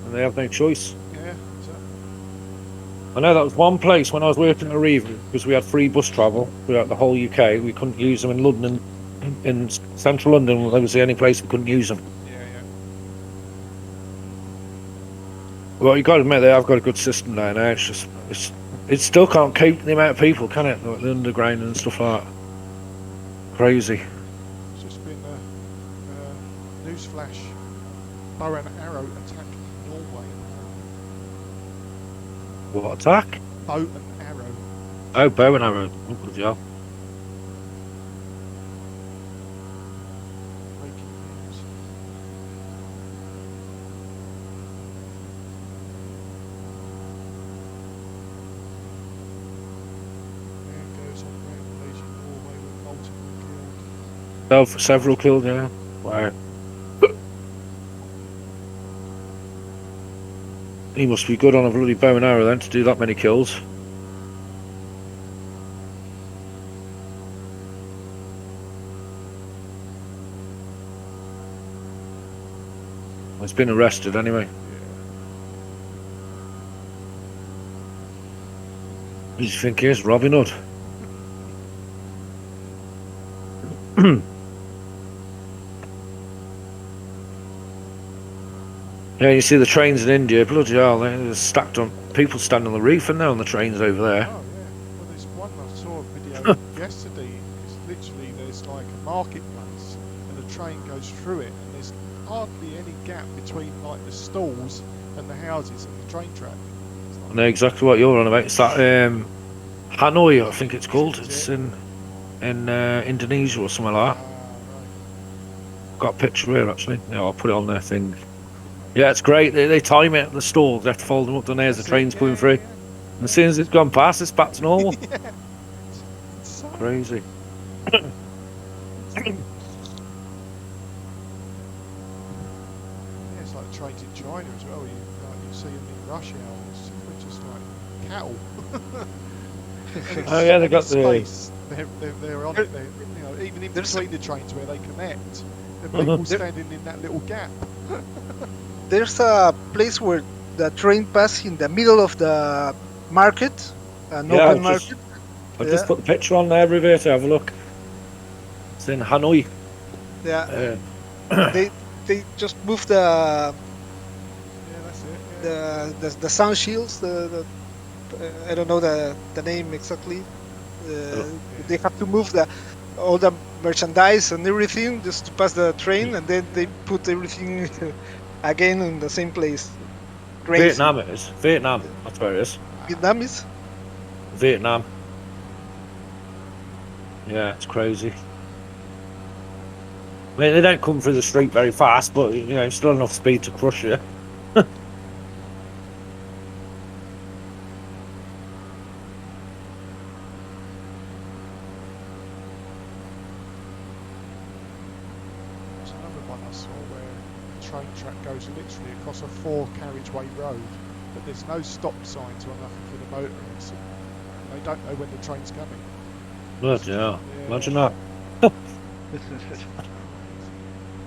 And they have no choice. Yeah, exactly. I know that was one place when I was working at Arriva, because we had free bus travel throughout the whole UK. We couldn't use them in London. In central London, that was the only place we couldn't use them. Yeah. Well, you got to admit they have got a good system now. It's It still can't keep the amount of people, can it? Like the underground and stuff like that. Crazy. It's just been a newsflash. Bow and arrow attack Norway. What attack? Bow and arrow. Oh, bow and arrow. Oh, bloody hell. Breaking news. Man goes on rampage in Norway with multiple killed. Several killed, yeah. Wow. He must be good on a bloody bow and arrow then to do that many kills. Well, he's been arrested anyway. Who do you think he is? Robin Hood? Yeah, you see the trains in India, bloody hell, they're stacked on, people stand on the roof and now on the trains over there. Oh yeah, well there's one I saw a video yesterday, it's literally, there's like a marketplace and the train goes through it and there's hardly any gap between like the stalls and the houses and the train track. I know exactly what you're on about. It's that Hanoi, I think it's called. It's in Indonesia or something like that. Right. Got a picture here actually. Yeah, I'll put it on their thing. Yeah, it's great. They time it at the stall. They have to fold them up. Then there's the train's coming through. And as soon as it's gone past, it's back to normal. Yeah. It's so Crazy. Yeah, it's like the trains in China as well. You see them in rush hours. They're just like cattle. Oh yeah, they got the. space. They're on it. You know, even in between the trains where they connect, the people standing in that little gap. There's a place where the train passes in the middle of the market, an open market. I just put the picture on there, Rivera, to have a look. It's in Hanoi. Yeah. They just moved the Yeah, that's it. the sound shields. I don't know the name exactly. They have to move all the merchandise and everything just to pass the train, and then they put everything again in the same place. Crazy. Vietnam it is. Vietnam. That's where it is. Vietnamese? Vietnam. Yeah, it's crazy. I mean, they don't come through the street very fast, but you know, still enough speed to crush you. There's another one I saw where the train track goes literally across a 4-carriageway road, but there's no stop signs or nothing for the motorists. And they don't know when the train's coming. Bloody hell. Yeah. Imagine that.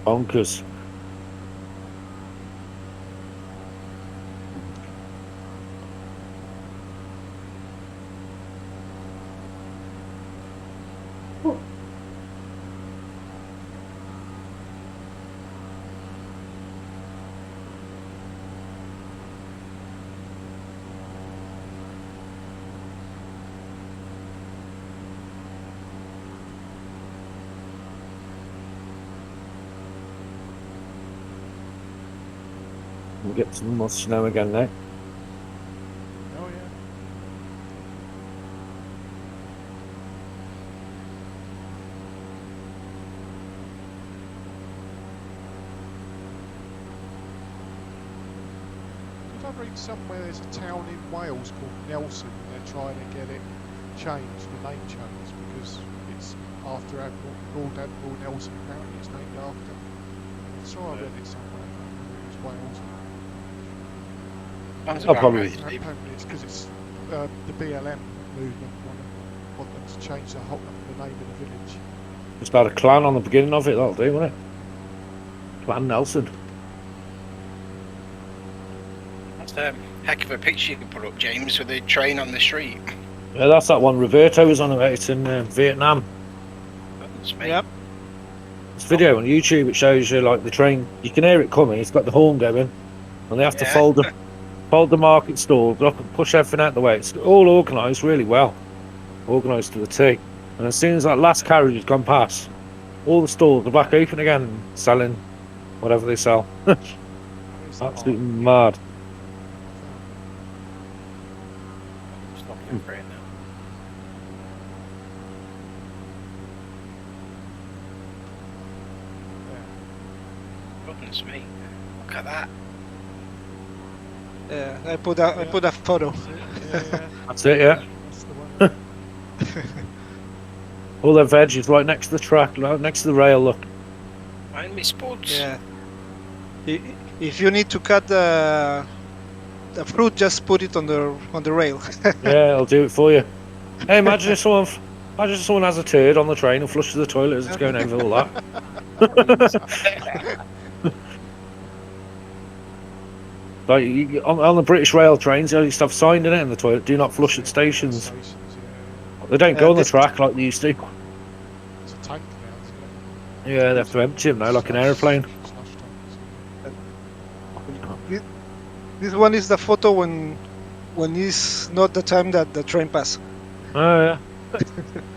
Bonkers. We'll get some more snow again now. Oh yeah. Did I read somewhere there's a town in Wales called Nelson and they're trying to get it changed, the name changed, because it's after Lord Admiral Nelson, apparently it's named after. I saw I read it somewhere, I can't remember if it was Wales. I'll probably. Apparently it's because it's the BLM movement want them to change the name of the village. It's about a clan on the beginning of it, that'll do, won't it? Clan Nelson. That's a heck of a picture you can put up, James, with the train on the street. Yeah, that's that one Roberto was on about. It's in Vietnam. That's me. Yep. This video on YouTube, it shows you like the train. You can hear it coming. It's got the horn going, and they have to fold them. fold the market stalls up and push everything out the way. It's all organised really well. Organised to the T. And as soon as that last carriage has gone past, all the stalls are back open again, selling whatever they sell. Where's the Absolutely market? mad. Just looking for it now. Goodness me. Look at that. Yeah, I put a photo. That's it, That's it, yeah. yeah. That's the one. All their veg is right next to the track, next to the rail, look. Mind me sports. Yeah. If you need to cut the fruit, just put it on the rail. Yeah, I'll do it for you. Hey, imagine if someone has a turd on the train and flushes the toilet as it's going over all that. Like on the British rail trains, they used to have signed in it in the toilet, do not flush at stations. Stations, yeah. They don't go on the this- track like they used to. It's a tank now, isn't it? Yeah, they have to empty them now, like an aeroplane. Slush tanks. This one is the photo when it's not the time that the train pass. Oh yeah.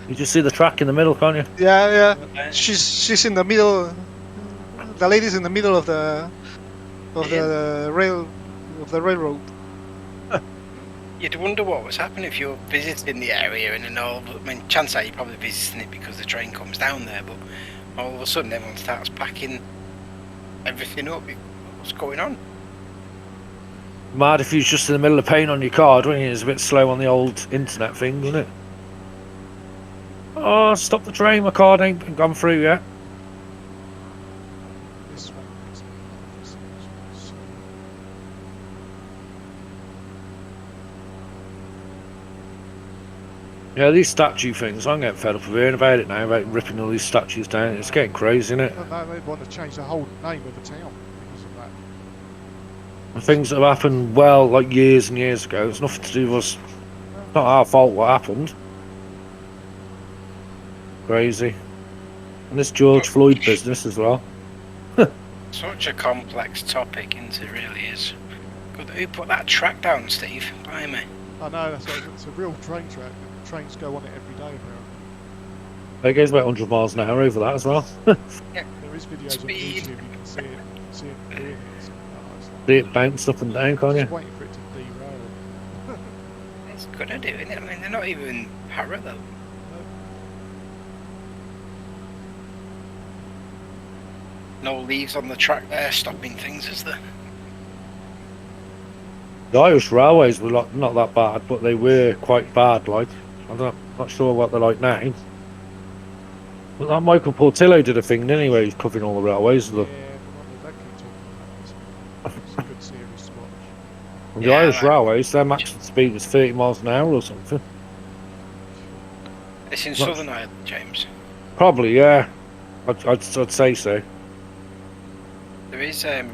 You just see the track in the middle, can't you? Yeah. Uh, She's in the middle. The lady's in the middle of the railroad. You'd wonder what was happening if you were visiting the area and then chances are you're probably visiting it because the train comes down there, but all of a sudden everyone starts packing everything up. What's going on? Mad if you was just in the middle of paying on your card, wouldn't you? It's a bit slow on the old internet thing, wasn't it? Oh, stop the train, my card ain't gone through yet. This one is so Yeah, these statue things, I'm getting fed up of hearing about it now, about ripping all these statues down. It's getting crazy, isn't it? no, they want to change the whole name of the town because of that. The things that have happened, well, like years and years ago, it's nothing to do with us. It's not our fault what happened. Crazy. And this George Floyd business as well. Such a complex topic, isn't it? Really is. Good. Who put that track down, Steve? Blimey. I know, that's what, it's a real train track. Trains go on it every day apparently. It goes about 100 miles an hour over that as well. There is videos Speed. on YouTube, you can see it doing it. It's See it bounced up and down, can't just you? waiting for it to derail. It's gonna do, isn't it? I mean, they're not even parallel. No leaves on the track there stopping things, is there? The Irish railways were not that bad, but they were quite bad, like. Not sure what they're like now. But that Michael Portillo did a thing, didn't he, where he was covering all the railways. Yeah, the one that keep talking about it's a good series to watch. And the Yeah, Irish like- railways, their maximum speed was 30 miles an hour or something. It's in Not- Southern Ireland, James. Probably, yeah. I'd say so. There is it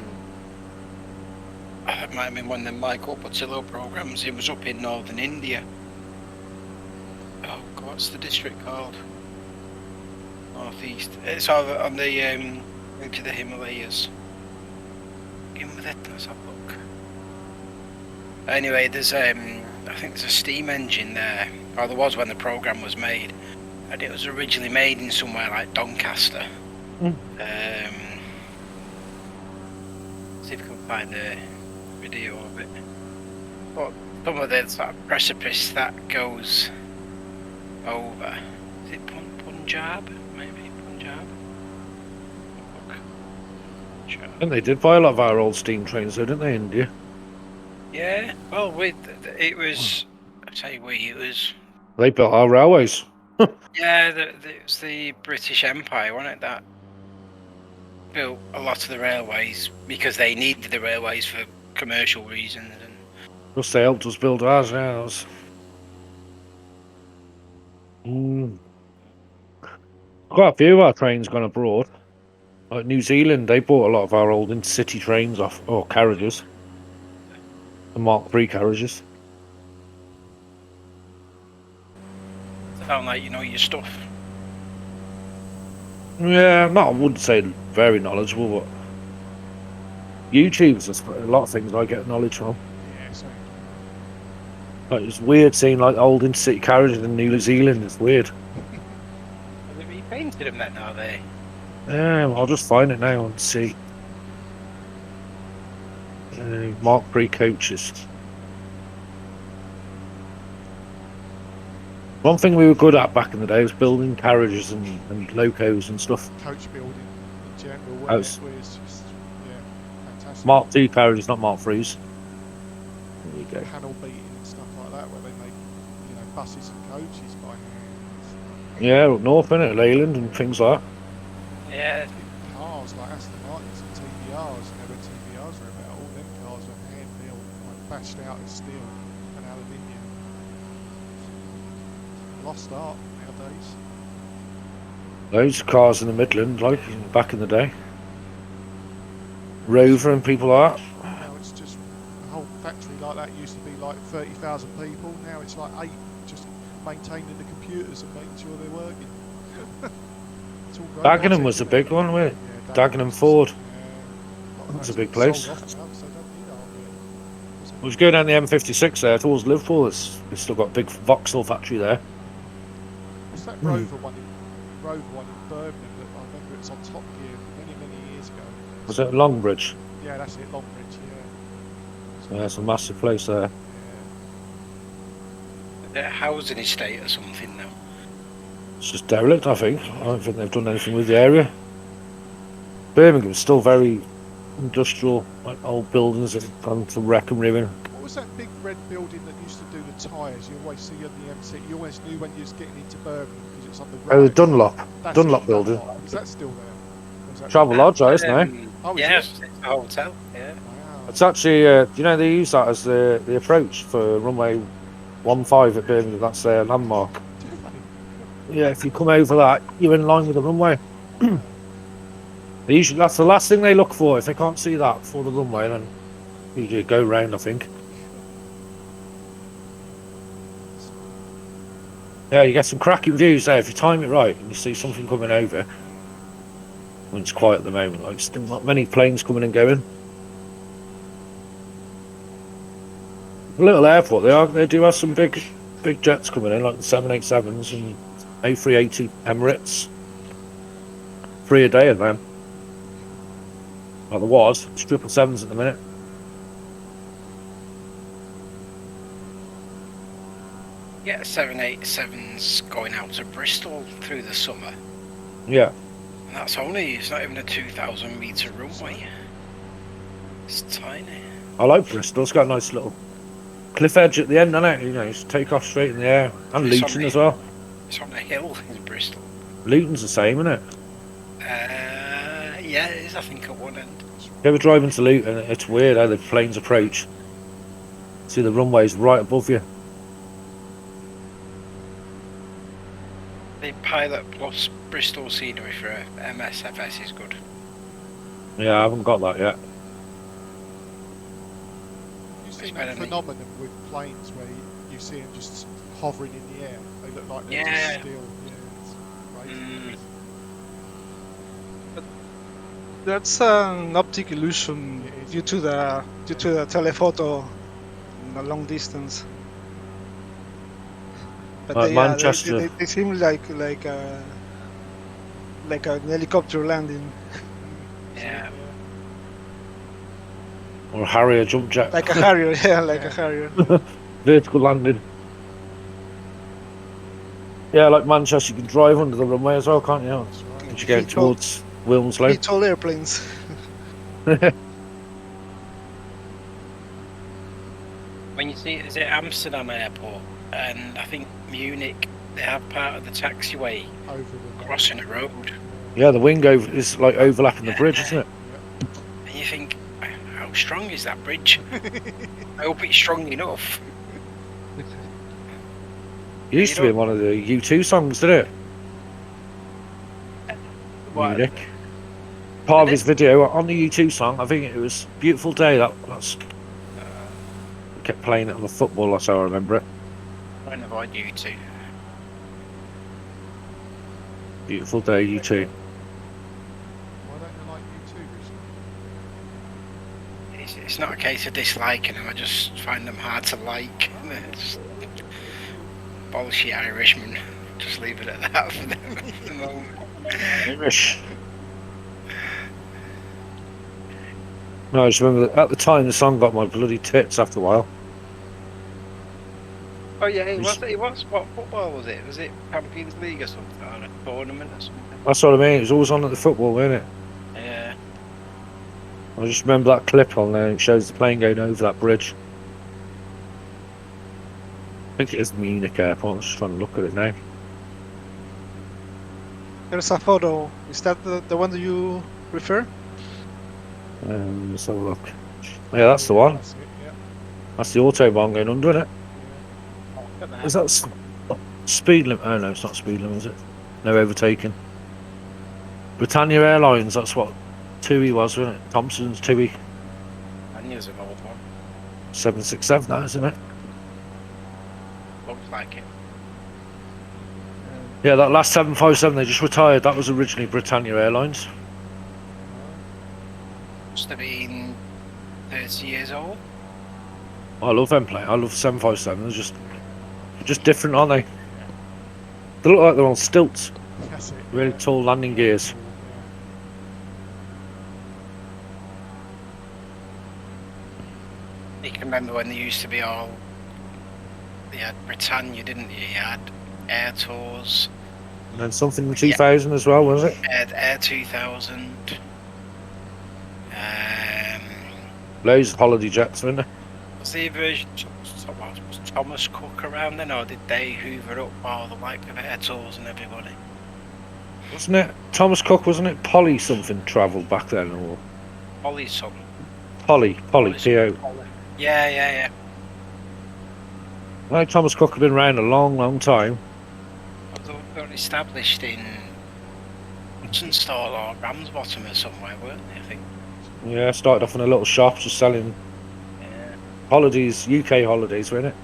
might have been one of the Michael Portillo programs. It was up in northern India. Oh God, what's the district called? Northeast. It's over on the into the Himalayas. In with it, let's have a look. Anyway, there's I think there's a steam engine there, or there was when the program was made, and it was originally made in somewhere like Doncaster. Mm. See if we can find a video of it. But some of the sort of precipice that goes over. Is it Punjab? Maybe Punjab? Look. Punjab. And they did buy a lot of our old steam trains, though, didn't they, India? Yeah, well, it was. I tell you what, it was. They built our railways. Yeah, it was the British Empire, wasn't it? That built a lot of the railways because they needed the railways for commercial reasons. And Plus, they helped us build ours, yeah. That was... Quite a few of our trains gone abroad. Like New Zealand, they bought a lot of our old intercity trains off, or carriages. The Mark III carriages. sound like you know your stuff. Yeah, I wouldn't say very knowledgeable, but YouTube's a lot of things I get knowledge from. Yeah, Like, it's weird seeing like old intercity carriages in New Zealand. It's weird. Have they repainted them then, are they? Yeah, I'll just find it now and see. Mark III coaches. One thing we were good at back in the day was building carriages and locos and stuff. Coach building in general, Oh, where it's just, yeah, fantastic. Mark II carriages, not Mark III's. There you go. Panel beating and stuff like that, where they make, you know, buses and coaches by hand. Yeah, up north, innit? Leyland and things like that. Yeah. Cars like Aston Martins and TVRs, and when TVRs were about, all them cars were hand built, like bashed out of steel and aluminium. Lost art nowadays. Loads of cars in the Midland, like back in the day. Rover and people like that. Now it's just a whole factory like that used to be like 30,000 people. Now it's like 8, just maintaining the computers and making sure they're working. It's all Dagenham robotic, was a isn't big it? one, wasn't it? Yeah, Dagenham Ford. Yeah. That's a big place. Sold off now, so they don't need hardware. We was going down the M56 there towards Liverpool. It's still got a big Vauxhall factory there. What's that Rover one in Birmingham that I remember it was on Top Gear many years ago? Was it Longbridge? Yeah, that's it, Longbridge, yeah. So that's a massive place there. They're a housing estate or something now. It's just derelict, I think. I don't think they've done anything with the area. Birmingham's still very industrial, like old buildings that have gone to wreck and ruin. What was that big red building that used to do the tyres? You always see on the MC. You always knew when you was getting into Birmingham because it's on the road. Oh, the Dunlop. That's Dunlop it, building. Dunlop. Is that still there? Or is that Travel Lodge, isn't it? Oh, is yeah, it? it's a hotel. Yeah. Wow. It's actually, you know, they use that as the approach for runway 15 at Birmingham. That's their landmark. Yeah, if you come over that, you're in line with the runway. They usually, that's the last thing they look for. If they can't see that before the runway, then you go round, I think. Yeah, you get some cracking views there if you time it right and you see something coming over. When it's quiet at the moment, like still not many planes coming and going. A little airport, they do have some big jets coming in, like the 787s and A380 Emirates. 3 a day of them. Like there was, it's 777s at the minute. Yeah, 787's going out to Bristol through the summer. Yeah. And that's it's not even a 2,000 metre runway. It's tiny. I like Bristol, it's got a nice little cliff edge at the end, doesn't it? You know, you just take off straight in the air. And It's Luton on as well. It's on a hill in Bristol. Luton's the same, isn't it? Yeah, it is, I think, at one end. If you ever drive into Luton, it's weird how the planes approach. See the runways right above you. The Pilot Plus Bristol scenery for MSFS is good. Yeah, I haven't got that yet. You've seen better that than- phenomenon with planes where you see them just hovering in the air. They look like they're Yeah. just still. Yeah, it's crazy. That's an optic illusion It is. due to the telephoto in the long distance. But Like they, Manchester. they seem like an helicopter landing, Yeah. Or a Harrier jump jet. like a Harrier, yeah, like Yeah. a Harrier. Vertical landing. Yeah, like Manchester, you can drive under the runway as well, can't you? That's right. As you go towards Wilmslow. Tall airplanes. When you see is it Amsterdam Airport and I think Munich, they have part of the taxiway Over the crossing the road. Yeah, the wing is like overlapping the bridge, isn't it? And you think, how strong is that bridge? I hope it's strong enough. It used to be in one of the U2 songs, didn't it? What? Munich. Part of his video on the U2 song, I think it was Beautiful Day. That's kept playing it on the football, that's how I remember it. Try and avoid you two. Beautiful Day, U2. Why don't you like you too, It's not a case of disliking them. I just find them hard to like. They're just bullshit Irishmen. Just leave it at that for them at the moment. Irish. No, I just remember that at the time the song got my bloody tits after a while. Oh yeah, it was. What football was it? Was it Champions League or something? Or a tournament or something? That's what I mean, it was always on at the football, wasn't it? Yeah. I just remember that clip on there, it shows the plane going over that bridge. I think it is Munich Airport, I'm just trying to look at it now. There's a photo. Is that the one that you refer? Let's have a look. Yeah, that's the one. That's it, yeah. That's the Autobahn going under, isn't it? Yeah. Is that speed limit? Oh no, it's not speed limit, is it? No overtaking. Britannia Airlines, that's what TUI was, wasn't it? Thompson's TUI. And here's an old one. 767, that isn't it? Looks like it. Yeah, that last 757 they just retired, that was originally Britannia Airlines. Must have been 30 years old. I love them plane. I love 757. They're just different, aren't they? They look like they're on stilts. That's it. Really yeah. tall landing gears. You can remember when they used to be all. You had Britannia, didn't you? You had Air Tours. And then something in 2000 as well, was it? Air 2000. Loads of holiday jets, weren't there? Was the version was Thomas Cook around then, or did they hoover up all the like of Air Tours and everybody? Wasn't it Thomas Cook? Wasn't it Polly something travelled back then, or Polly's son. Polly P.O. Yeah. I know Thomas Cook had been around a long time. They were established in Stall or Ramsbottom or somewhere, weren't they? I think. Yeah, started off in a little shop just selling holidays, UK holidays, weren't it?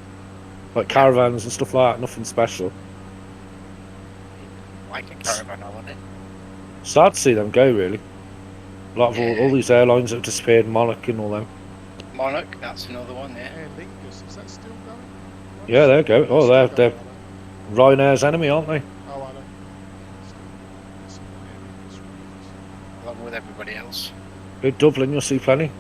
Like caravans and stuff like that, nothing special. Like a caravan holiday. Sad to see them go, really. A lot of all these airlines have disappeared, Monarch and all them. Monarch, that's another one, yeah. Aer Lingus, is that still going? Yeah, they're going. Oh, Still they're going, Ryanair's enemy, aren't they? Oh, are they? Still- Aer Lingus. Along with everybody else. Go Dublin, you'll see plenty.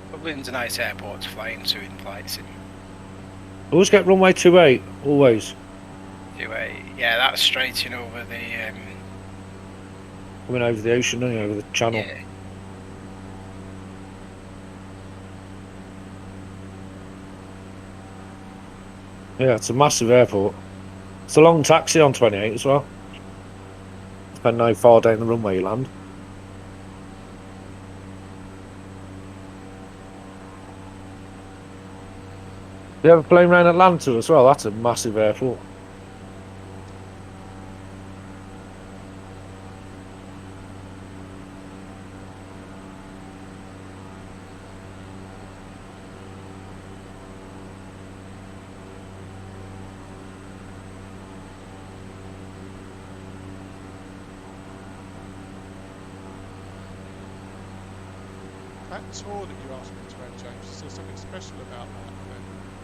Dublin's a nice airport to fly into in flights. Always get runway 28, always. Yeah, that's straight in over the. Coming over the ocean, don't you, over the channel. Yeah. Yeah, it's a massive airport. It's a long taxi on 28 as well. Depending how far down the runway you land. You ever plane around Atlanta as well? That's a massive airport. That tour that you asked me to have, James, is there something special about that?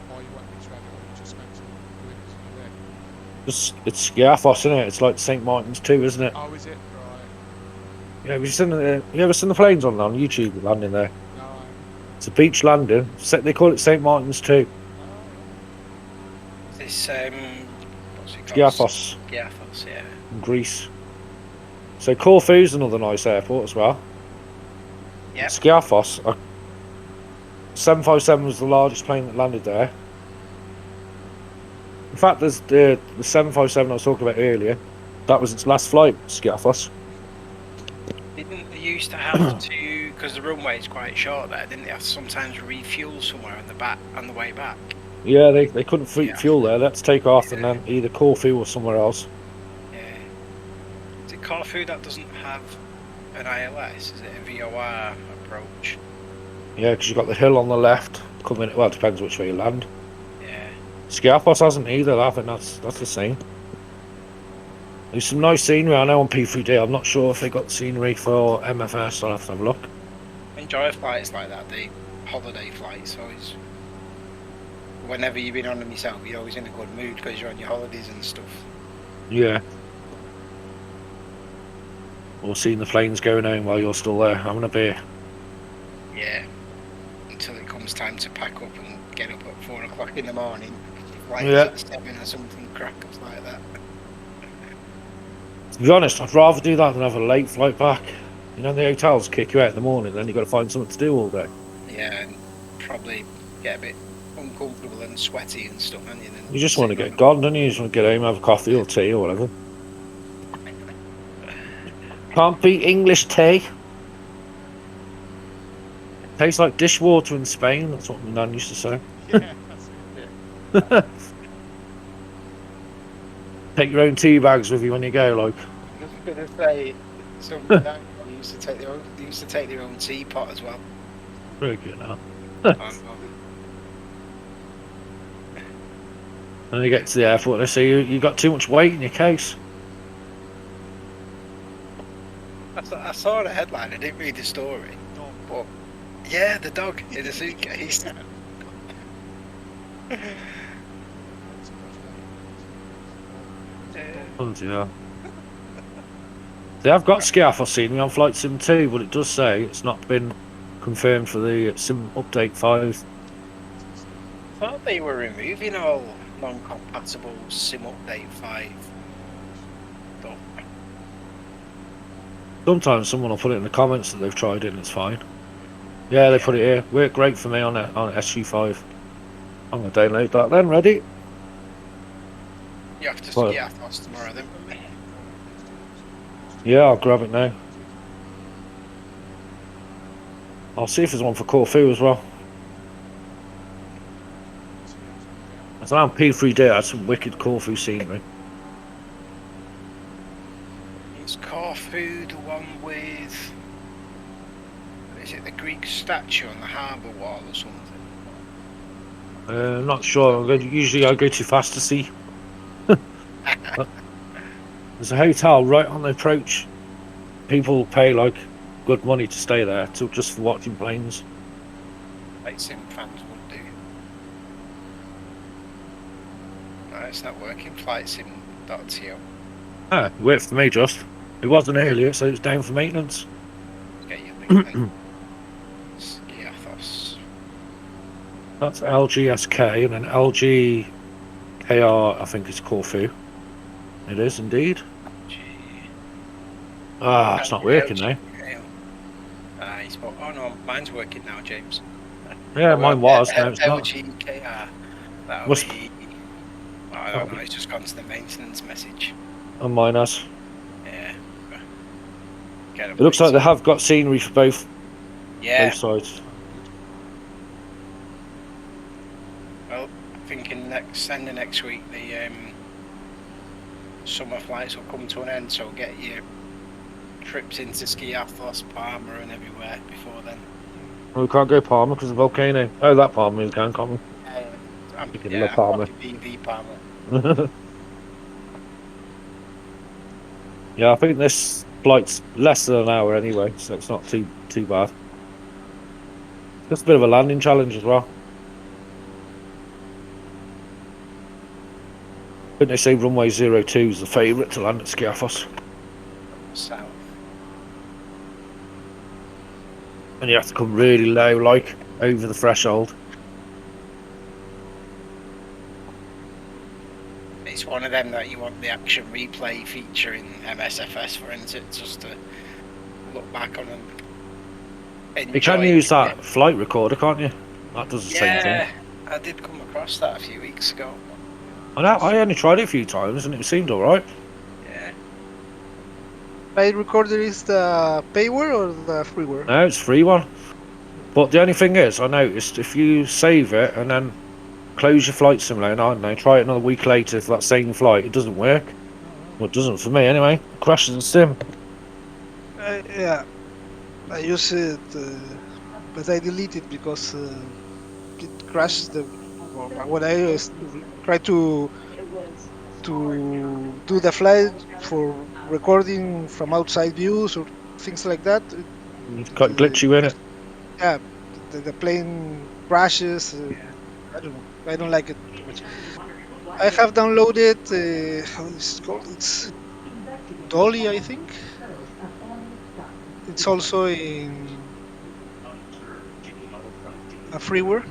Why you want me to have it, or you just meant to do it because you're there? It's Scarfos, isn't it? It's like St. Martin's too, isn't it? Oh, is it? Right. Yeah, have you ever seen the planes on YouTube landing there? No. It's a beach landing. They call it St. Martin's too. This what's it called? Scarfos Scarfos, yeah. in Greece. So Corfu's another nice airport as well. Yep. Scarfos, 757 was the largest plane that landed there. In fact, there's the 757 I was talking about earlier. That was its last flight, Scarfos. Didn't they used to have to, because the runway is quite short there, didn't they have to sometimes refuel somewhere on the way back? Yeah, they couldn't fuel there. They had to take off and then either Corfu or somewhere else. Yeah. Is it Corfu that doesn't have an ILS? Is it a VOR approach? Yeah, because you've got the hill on the left coming. Well, it depends which way you land. Yeah. Scarfos hasn't either. I think that's the same. There's some nice scenery I know on P3D. I'm not sure if they got scenery for MFS. I'll have to have a look. Enjoy flights like that, the holiday flights. Always, whenever you've been on them yourself, you're always in a good mood because you're on your holidays and stuff. Yeah. Or seeing the planes going home while you're still there, having a beer. Yeah. Until it comes time to pack up and get up at 4 o'clock in the morning. Flights Yeah. at 7 or something crackers like that. To be honest, I'd rather do that than have a late flight back. You know, the hotels kick you out in the morning, then you've got to find something to do all day. Yeah, and probably get a bit uncomfortable and sweaty and stuff, and You just want to get gone, don't you? You just want to get home, have a coffee or tea or whatever. Can't beat English tea. Tastes like dishwater in Spain, that's what my nan used to say. Yeah, that's it. Take your own tea bags with you when you go, like. I was going to say, something like that. They used to take their own teapot as well. Very good now. Um, And you get to the airport, they say you got too much weight in your case. I saw the headline, I didn't read the story. But yeah, the dog in a suitcase. Oh dear. They have got Skiathos scenery on Flight Sim 2, but it does say it's not been confirmed for the Sim Update 5. I thought they were removing all non-compatible Sim Update 5 stuff. Sometimes someone will put it in the comments that they've tried it and it's fine. Yeah, they put it here. Worked great for me on SU5. I'm going to download that then, ready? You have to Well, ski Athos tomorrow then. Yeah, I'll grab it now. I'll see if there's one for Corfu as well. I don't know, P3D had some wicked Corfu scenery. It's Corfu, the one with... Is it the Greek statue on the harbour wall or something? I'm not sure. Usually I go too fast to see. There's a hotel right on the approach. People pay like good money to stay there, just for watching planes. Like Sim fans would do. No, it's not working. FlightSim.to. Ah, it worked for me just. It wasn't earlier, so it's down for maintenance. Get your link then. Ski Athos. That's LGSK and then LGKR, I think it's Corfu. It is indeed. Ah, it's not working now. Oh no, mine's working now, James. Yeah, mine was, now it's not. LGKR. That'll Must- be... I don't know, it's just gone to the maintenance message. And mine has. Yeah. It looks like they have got scenery for both sides. Well, I'm thinking end of next week the summer flights will come to an end, so get your trips into Skiathos, Palma and everywhere before then. Well, we can't go Palma because of the volcano. Oh, that Palma we can't we? I'm You can look Palma. BV Palma. Yeah, I think this flight's less than an hour anyway, so it's not too bad. Just a bit of a landing challenge as well. I think they say runway 02 is the favourite to land at Skiathos. South. And you have to come really low, like over the threshold. It's one of them that you want the action replay feature in MSFS for, isn't it? Just to look back on and enjoy. You can use that flight recorder, can't you? That does the same thing. Yeah, I did come across that a few weeks ago. I only tried it a few times and it seemed alright. Yeah. Flight recorder is the payware or the freeware? No, it's a free one. But the only thing is, I noticed if you save it and then close your flight simulator, I don't know, try it another week later for that same flight, it doesn't work. Well, it doesn't for me anyway. It crashes the sim. Yeah, I use it, but I delete it because it crashed when I try to to do the flight for recording from outside views or things like that, It's quite glitchy, isn't it? yeah, the plane crashes. I don't know. I don't like it too much. I have downloaded. How is it called? It's Dolly, I think. It's also in a freeware.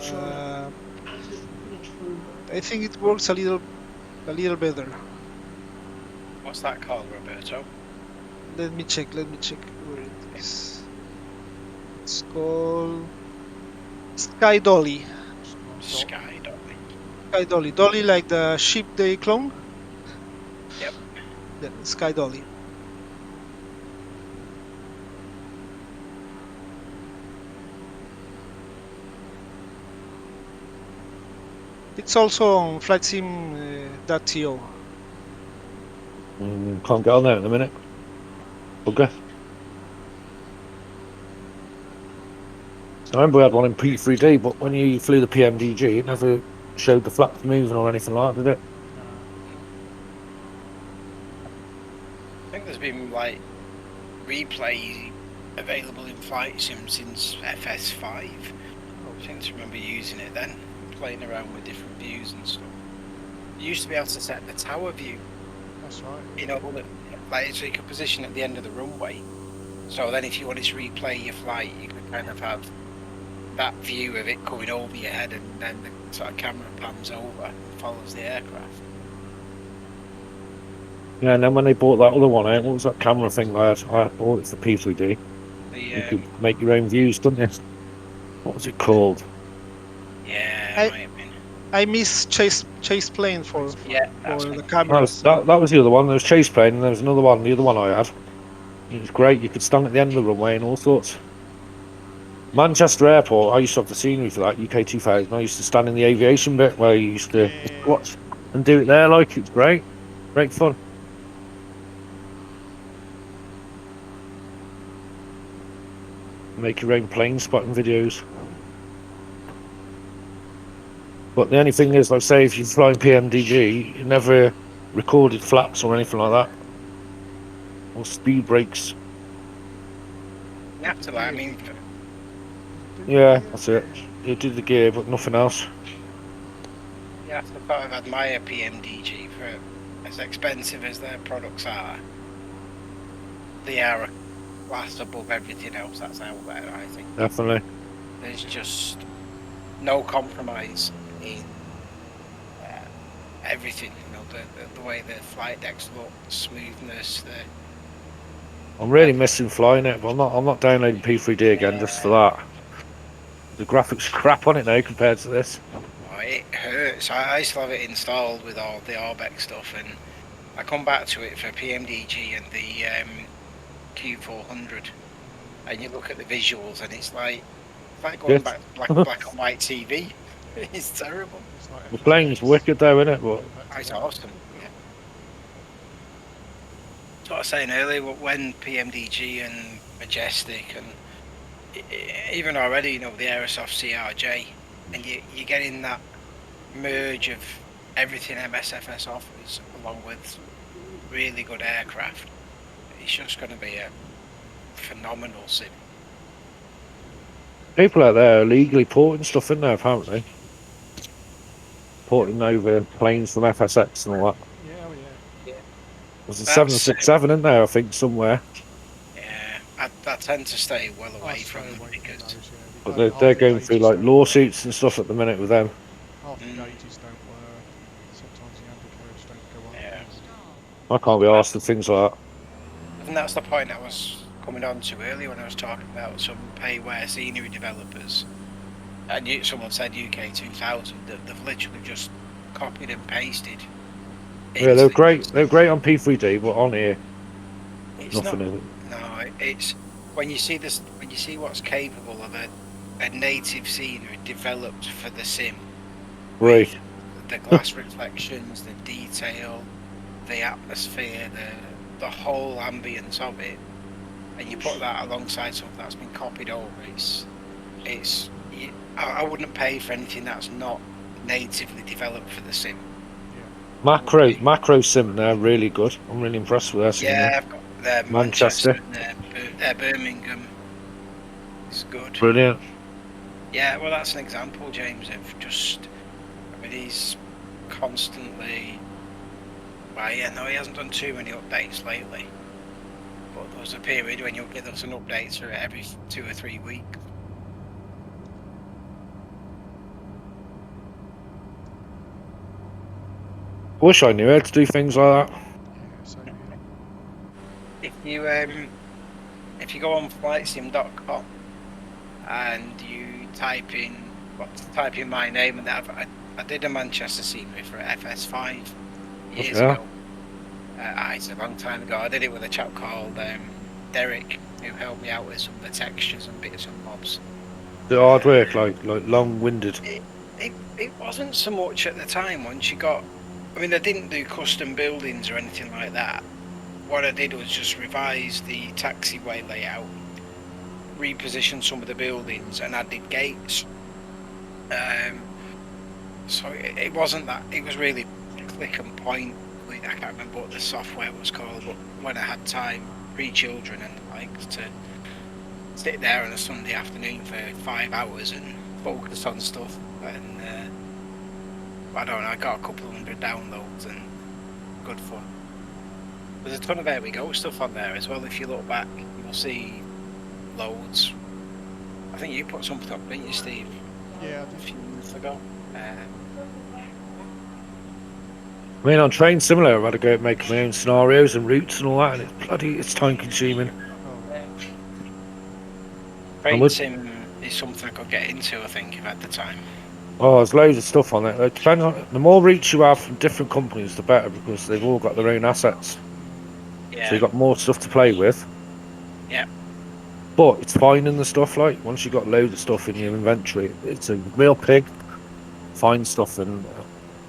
All right. Uh, I think it works a little better. What's that called, Roberto? Let me check. Let me check where it is. It's called Sky Dolly. Sky Dolly. Sky Dolly. Dolly like the ship they clone. Yep. Yeah, Sky Dolly. It's also on FlightSim.to. Can't get on there in a minute. Okay. I remember we had one in P3D, but when you flew the PMDG, it never showed the flaps moving or anything like that, did it? I think there's been like replay available in flight sim since FS5. I seem to remember using it then, playing around with different views and stuff. You used to be able to set the tower view, That's right. you know, like so you could position at the end of the runway. So then if you wanted to replay your flight, you could kind of have that view of it coming over your head, and then the sort of camera pans over and follows the aircraft. Yeah, and then when they bought that other one out, what was that camera thing I had? I bought it for P3D. You could make your own views, couldn't you? What was it called? Yeah, I miss chase plane for that's the what- cameras. That was the other one. There was Chase Plane, and there was another one, the other one I had. It was great. You could stand at the end of the runway and all sorts. Manchester Airport, I used to have the scenery for that, UK 2000. I used to stand in the aviation bit where you used to watch and do it there, like, it's great. Great fun. Make your own plane spotting videos. But the only thing is, like, say, if you're flying PMDG, you never recorded flaps or anything like that. Or speed brakes. You have to, like, I mean, Yeah, that's it. You did the gear, but nothing else. you have to sort of admire PMDG for as expensive as their products are. They are a class above everything else that's out there, I think. Definitely. There's just no compromise in everything. You know, the way the flight decks look, the smoothness, the I'm really missing flying it, but I'm not downloading P3D again just for that. The graphics are crap on it now compared to this. oh, it hurts. I still have it installed with all the Orbeck stuff, and I come back to it for PMDG and the Q400, and you look at the visuals, and it's like going back to black and white TV. It's terrible. It's like The plane's wicked though, isn't it? But It's awesome. Yeah. That's what I was saying earlier. When PMDG and Majestic and even already, you know, the Aerosoft CRJ, and you're getting that merge of everything MSFS offers, along with really good aircraft. It's just going to be a phenomenal sim. people out there are legally porting stuff in there, apparently. Porting over planes from FSX and all that. Yeah, oh yeah. There's a That's 767 in there, I think, somewhere. Yeah, I tend to stay well away I'll from stay them away from because those, yeah. But Half they're the going through gauges like don't lawsuits and stuff at the minute with them. work. Half the gauges don't work. Sometimes the undercarriage don't go up. Yeah. I can't be asked for things like that. and that's the point I was coming on to earlier when I was talking about some payware scenery developers. And someone said UK 2000 that they've literally just copied and pasted. Yeah, they're great. They're great on P3D, but on here, It's nothing not. is it. No, it's when you see this, when you see what's capable of a native scenery developed for the sim. Right. The glass reflections, the detail, the atmosphere, the whole ambience of it, and you put that alongside something that's been copied over. I wouldn't pay for anything that's not natively developed for the sim. Macro sim, they're really good. I'm really impressed with their sim. Yeah, I've got Manchester. Manchester and Birmingham. It's good. Brilliant. Yeah, well, that's an example, James, of just. I mean, he's constantly. Well, yeah, no, he hasn't done too many updates lately. But there was a period when you'll get us an update for every 2 or 3 weeks. I wish I knew how to do things like that. Yeah, same here. If you go on flightsim.com and you type in my name, and I did a Manchester scenery for FS5 years Yeah. ago. It's a long time ago. I did it with a chap called Derek, who helped me out with some of the textures and bits and bobs. The hard work, like long-winded. It wasn't so much at the time. Once you got, I mean, I didn't do custom buildings or anything like that. What I did was just revise the taxiway layout, reposition some of the buildings, and added gates. So it wasn't that. It was really click and point. I can't remember what the software was called, but when I had time, pre-children, and like to sit there on a Sunday afternoon for 5 hours and focus on stuff, and I don't know, I got a couple of hundred downloads and good fun. There's a ton of Airwego stuff on there as well. If you look back, you'll see loads. I think you put something up, didn't you, Steve? Yeah, A few months ago. I mean, on Train Simulator, I've had to go and make my own scenarios and routes and all that, and it's time-consuming. Train sim is something I could get into, I think, at the time. Oh, there's loads of stuff on it. It depends on, the more reach you have from different companies, the better, because they've all got their own assets. Yeah. So you've got more stuff to play with. Yeah. But it's finding the stuff, like, once you've got loads of stuff in your inventory, it's a real pig. Find stuff, and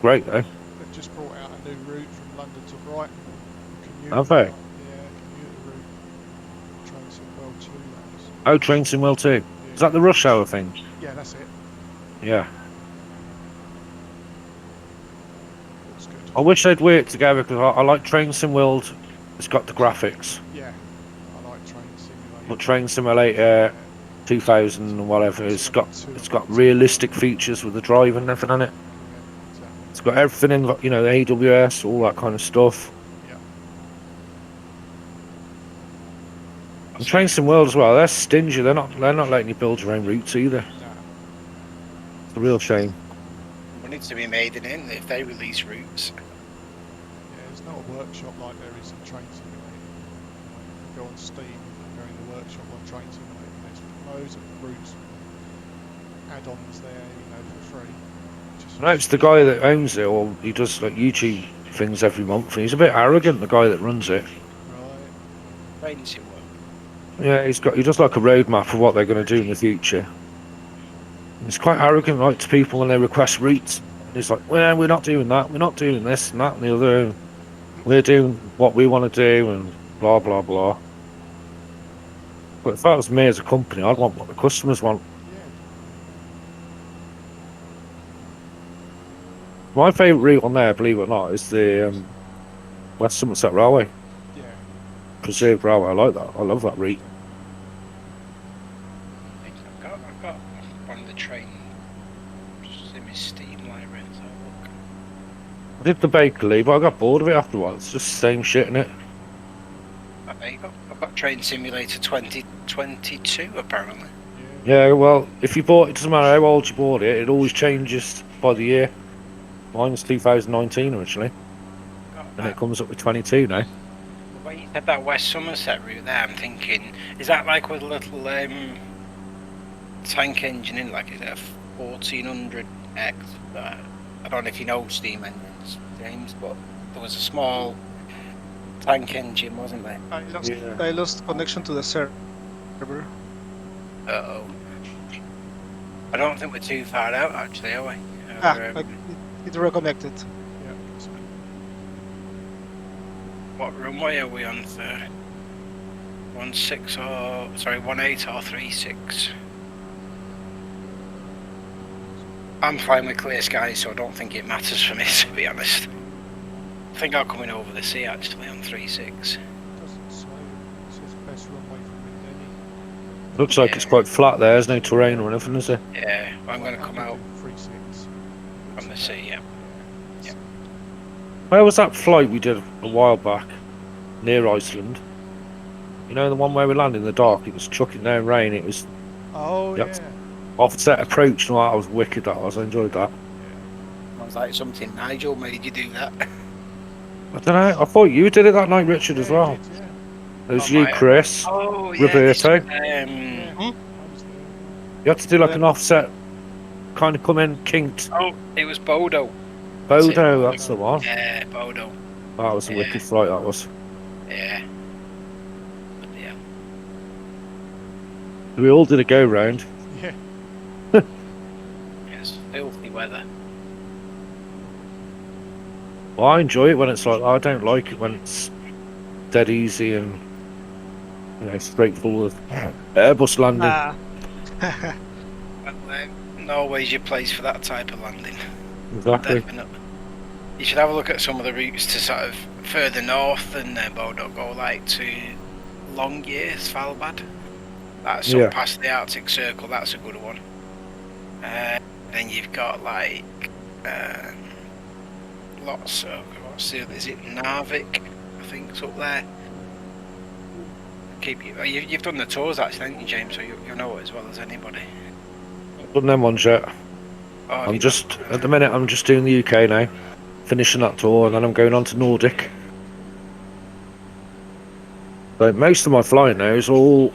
great, though. They've just brought out a new route from London to Brighton. Have they? Yeah, commuter route. Train Sim World 2. Oh, Train Sim World 2. Yeah. Is that the rush hour thing? Yeah, that's it. Yeah. Looks good. I wish they'd work together, because I like Train Sim World. It's got the graphics. Yeah, I like Train Simulator. But Train Simulator 2000 and whatever, it's got realistic features with the drive and everything on it. Yeah, exactly. It's got everything in, you know, the AWS, all that kind of stuff. Yeah. And Train Sim World as well, they're stingy. They're not letting you build your own routes either. No. It's a real shame. Money to be made in it if they release routes. Yeah, there's not a workshop like there is in Train Simulator. You go on Steam and go in the workshop on Train Simulator. There's loads of routes, add-ons there, for free. No, it's the guy that owns it, or he does like YouTube things every month, and he's a bit arrogant, the guy that runs it. Right. Train sim work. Yeah, he does like a roadmap of what they're going to do in the future. He's quite arrogant, like, to people when they request routes. And he's like, well, we're not doing that, we're not doing this and that and the other. We're doing what we want to do, and blah, blah, blah. But if that was me as a company, I'd want what the customers want. My favourite route on there, believe it or not, is the West Somerset Railway. Yeah. Preserved Railway, I like that. I love that route. I've got one of the train sim Steam library. So look. I did the Bakerley, but I got bored of it after a while. It's just the same shit, innit? There you go. I've got Train Simulator 2022 apparently. Yeah, well, if you bought it, doesn't matter how old you bought it, it always changes by the year. Mine was 2019 originally, and it comes up with 22 now. The way you said that West Somerset route there, I'm thinking, is that like with a little tank engine in, like is it a 1400X? I don't know if you know steam engines, James, but there was a small tank engine, wasn't there? I lost connection to the server. Uh-oh. I don't think we're too far out, actually, are we? It reconnected. Yeah. What runway are we on for? 18 or 36? I'm flying with clear skies, so I don't think it matters for me, to be honest. I think I'm coming over the sea actually on 3.6. Doesn't say. It says best runway from Mindeni. Looks like it's quite flat there. There's no terrain or anything, is there? Yeah, I'm going to come out 3.6. from the sea, yeah. Yeah. Where was that flight we did a while back? Near Iceland. You know, the one where we landed in the dark? It was chucking down rain. It was Oh, Yep. yeah. offset approach and all that. I was wicked, that was. I enjoyed that. I was like, something Nigel made you do that. I don't know. I thought you did it that night, Richard, as Yeah, well. it did, yeah. It was Oh, you, my- Chris. Oh, yeah. Roberto. Yeah, I was there. You had to do like an offset, kind of come in kinked. Oh, it was Bodo. That's it. Bodo, that's the one. Yeah, Bodo. That was a Yeah. wicked flight, that was. Yeah. But yeah. We all did a go round. Yeah. Yes, filthy weather. Well, I enjoy it when it's like, I don't like it when it's dead easy and, you know, straightforward. Airbus landing. Ah. Well, Norway's your place for that type of landing. Exactly. Definitely. You should have a look at some of the routes to sort of further north than Bodo, go like to Longyear, Svalbard. That's Yeah. up past the Arctic Circle, that's a good one. Then you've got like lots of, is it Narvik? I think it's up there. You've done the tours actually, haven't you, James? So you know it as well as anybody. Done them ones yet. Oh, have I'm you just, at the minute, I'm just doing the UK now. Finishing that tour, and then I'm going on to Nordic. So most of my flying now is all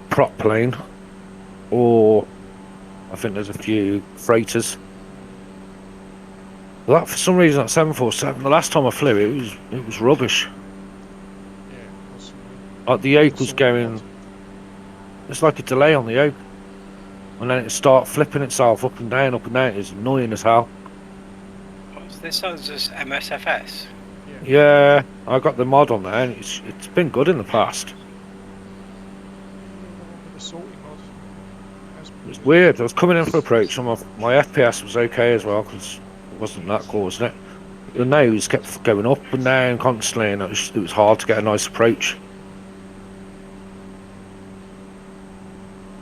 prop plane, or I think there's a few freighters. Well, that, for some reason, that 747, the last time I flew it was rubbish. Yeah, possibly. Like the yoke was Sort of going, bottom. it's like a delay on the yoke. And then it start flipping itself up and down, it's annoying as hell. This sounds just MSFS. Yeah, I got the mod on there, and it's been good in the past. Yeah, the one with the sorting mod. That's It's good. weird. I was coming in for approach, and my FPS was okay as well because it wasn't that causing it. The nose kept going up and down constantly, and it was hard to get a nice approach.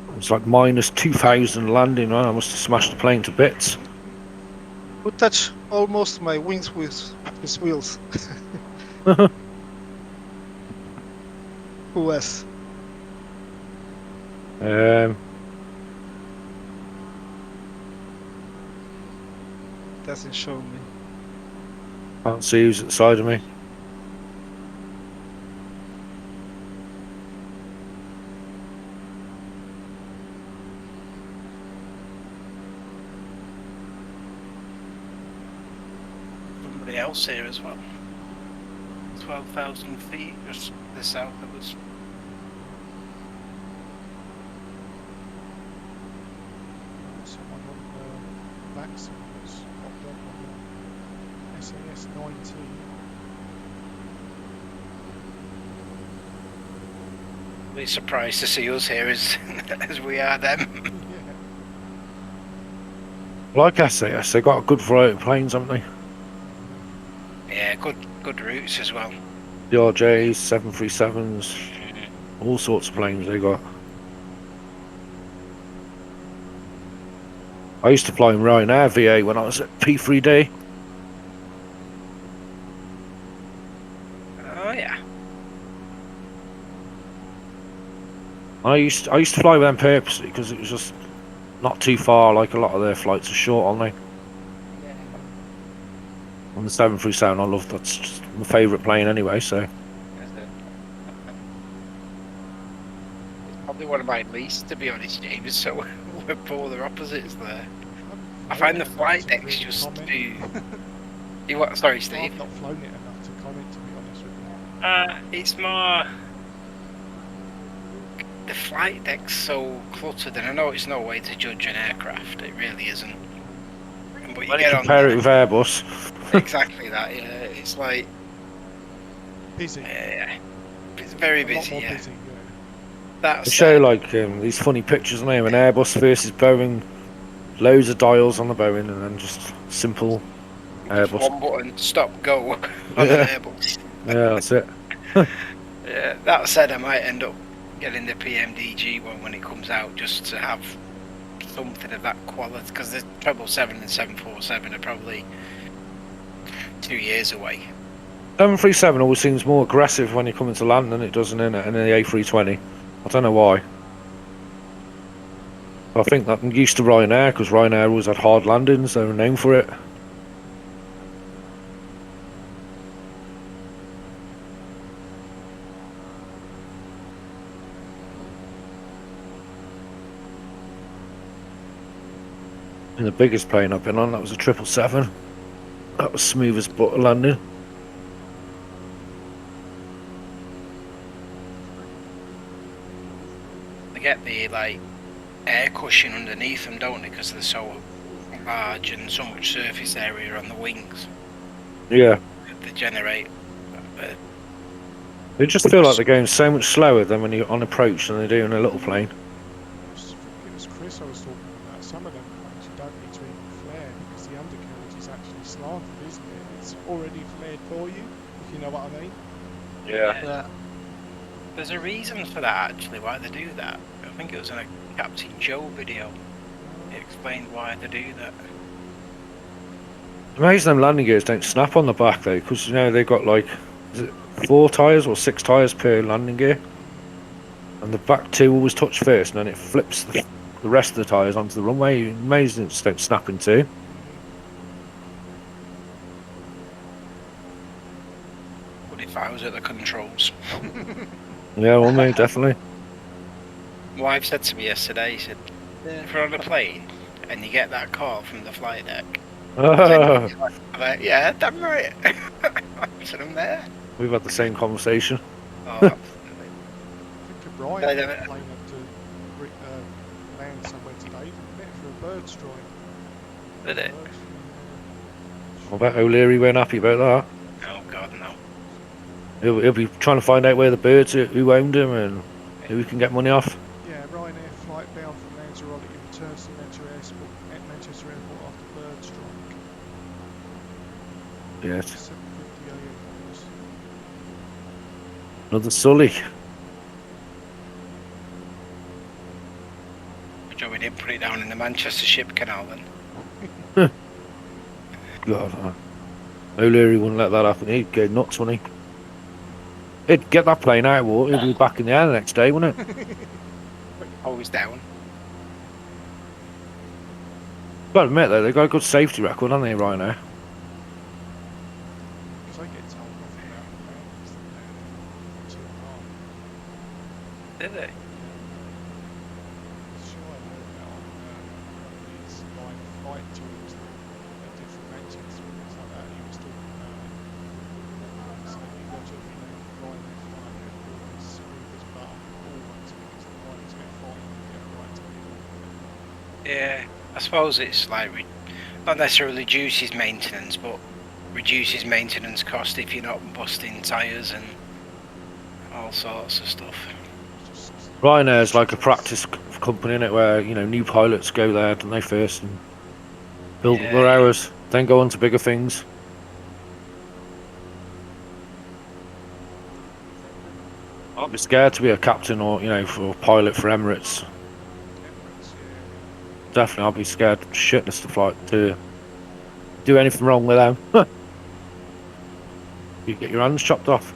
It was like minus 2,000 landing. I must have smashed the plane to bits. Who touched almost my wings with his wheels? Who was? Doesn't show me. Can't see who's at the side of me. Somebody else here as well. 12,000 feet just the south of us. Someone on the vaccine was popped up on the SAS 19. Really surprised to see us here as as we are them. Yeah. Like SAS, they got a good variety of planes, haven't they? Yeah, good routes as well. The RJs, 737s, all sorts of planes they got. I used to fly in Ryanair VA when I was at P3D. Oh yeah. I used to fly with them purposely because it was just not too far. Like a lot of their flights are short, aren't they? On the 737, I love that's just my favourite plane anyway. So It's probably one of my least, to be honest, James. So we're polar opposites there. I find the flight decks just too. You what? Sorry, Steve. I've not flown it enough to comment, to be honest with you. It's more. The flight deck's so cluttered, and I know it's no way to judge an aircraft. It really isn't. But you when you get on compare there, it with Airbus, exactly that. Yeah, it's like Busy. yeah, it's very A lot busy. more Yeah, busy, yeah. that's they show like these funny pictures on there, an Airbus versus Boeing, loads of dials on the Boeing, and then just simple Just Airbus. one button, stop, go on Yeah. an Airbus. Yeah, that's it. Yeah, that said, I might end up getting the PMDG one when it comes out just to have something of that quality, because the 777 and 747 are probably 2 years away. 737 always seems more aggressive when you come into land than it does in the A320. I don't know why. I think that I'm used to Ryanair, because Ryanair always had hard landings. They were known for it. And the biggest plane I've been on, that was a 777. That was smooth as butter landing. They get the like air cushion underneath them, don't they? Because they're so large and so much surface area on the wings. Yeah. They generate. They just feel like they're going so much slower than when you're on approach than they do in a little plane. It was Chris I was talking about. Some of them planes you don't need to even flare because the undercarriage is actually slanted, isn't it? It's already flared for you, if you know what I mean. Yeah. There's a reason for that actually, why they do that. I think it was in a Captain Joe video. It explained why they do that. Amazing them landing gears don't snap on the back though, because you know they've got like, is it 4 tyres or 6 tyres per landing gear? And the back 2 always touch first, and then it flips the rest of the tyres onto the runway. Amazing it just don't snap in two. But if I was at the controls. Yeah, well mate, definitely. My wife said to me yesterday, she said, if you're on a plane and you get that call from the flight deck, I'm like, yeah, damn right. I said, I'm there. We've had the same conversation. Oh, absolutely. I think Brian had a plane had to land somewhere today, didn't it, for a bird strike? Did it? I bet O'Leary weren't happy about that. Oh God, no. He'll be trying to find out where the birds are, who owned them, and who we can get money off. Yeah, Ryanair flight bound from Lanzarote returns to Manchester Airport after bird strike. Yes. 7:50 AM. Another Sully. Joe, we didn't put it down in the Manchester Ship Canal then. God, O'Leary wouldn't let that happen. He'd go nuts, wouldn't he? He'd get that plane out of water, he'd be back in the air the next day, wouldn't it? Always down. But admit though, they've got a good safety record, haven't they, Ryanair? Because I get told nothing about the landings that they're 2.5. Did they? Sure, I know about these like flight tours that they did from Manchester and things like that. He was talking about it. So you watch every Ryanair flight, they're always smooth as butter, always, because the pilot's going to find and get a right to be. Yeah. I suppose it's like not necessarily reduces maintenance, but reduces maintenance cost if you're not busting tyres and all sorts of stuff. Ryanair's like a practice company, innit, where, you know, new pilots go there, don't they, first, and build up their hours, then go on to bigger things. I'd be scared to be a captain or, you know, for a pilot for Emirates. Definitely, I'd be scared shitless to fly to do anything wrong with them. You get your hands chopped off.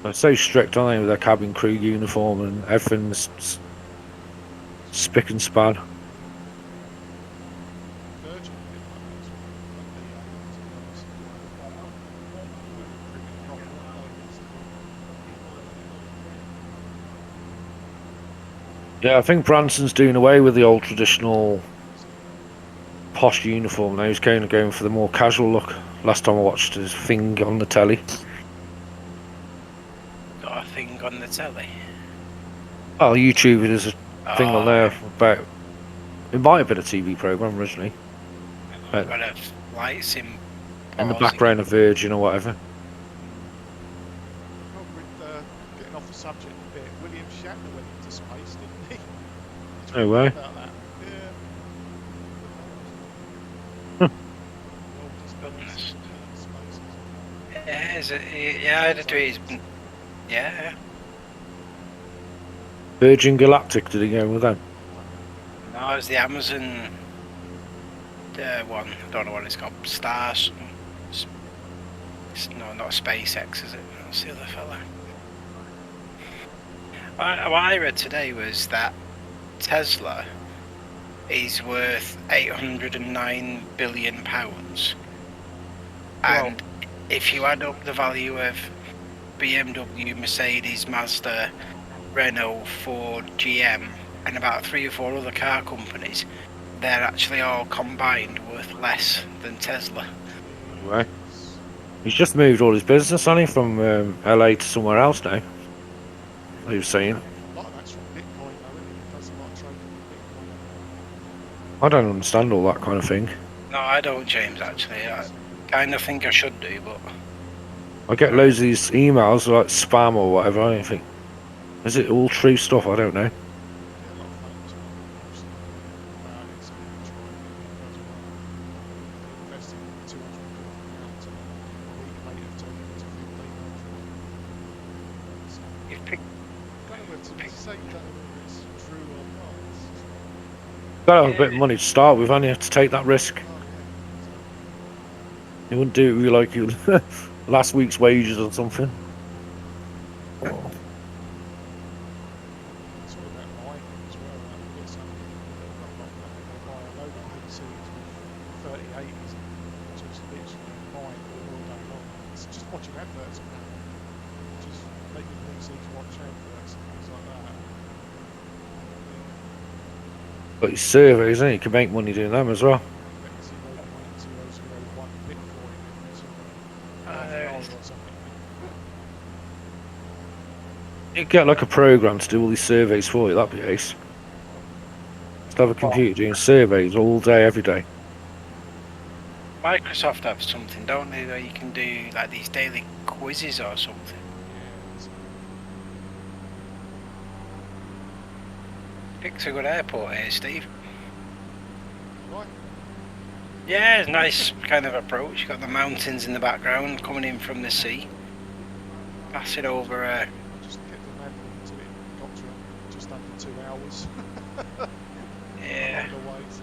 They're so strict, aren't they, with their cabin crew uniform and everything's spick and span. Yeah, I think Branson's doing away with the old traditional posh uniform now. He's kind of going for the more casual look. Last time I watched his thing on the telly. Got a thing on the telly. Oh, YouTube, there's a thing on there about... It might have been a TV programme originally. Got a light sim. In the background of Virgin or whatever. Oh, with getting off the subject a bit, William Shatner went into space, didn't he? No way. About that. Yeah. Spaces. Yeah, is it? Yeah, I'd do it. Yeah. Virgin Galactic, did he go with them? No, it's the Amazon one. I don't know what it's called. Stars. No, not SpaceX, is it? That's the other fella. What I read today was that Tesla is worth £809 billion, and if you add up the value of BMW, Mercedes, Mazda, Renault, Ford, GM, and about 3 or 4 other car companies, they're actually all combined worth less than Tesla. Right. He's just moved all his business, on from LA to somewhere else now. He was saying. A lot of that's from Bitcoin, though, isn't it? He does a lot of trading in Bitcoin. I don't understand all that kind of thing. No, I don't, James, actually. I kind of think I should do, but... I get loads of these emails, like spam or whatever, I think, is it all true stuff? I don't know. Yeah, a lot of folks posting about it, so you try and get it as well. Investing £250 and a week later turning it to 1500. So, You've picked... don't know whether to say, don't know whether it's true or not. Got to have a bit of money to start with, and you have to take that risk. Oh, yeah. You wouldn't do it with like your last week's wages or something. It's all about buying as well. Like, you get some people that they buy a load of PCs with 3080s and just literally buying all day long. It's just watching adverts about it. Just make your PC to watch adverts and things like that. But it's surveys, isn't it? You can make money doing them as well. Like 0.0001 Bitcoin and sort of half an hour or something. You get like a program to do all these surveys for you. That'd be ace. Just have a computer doing surveys all day, every day. Microsoft have something, don't they, where you can do like these daily quizzes or something. Picked a good airport here, Steve. Right. Yeah, it's a nice kind of approach. You've got the mountains in the background coming in from the sea. Passing over I just kept the manual until it got to just under 2 hours. yeah. On the way to...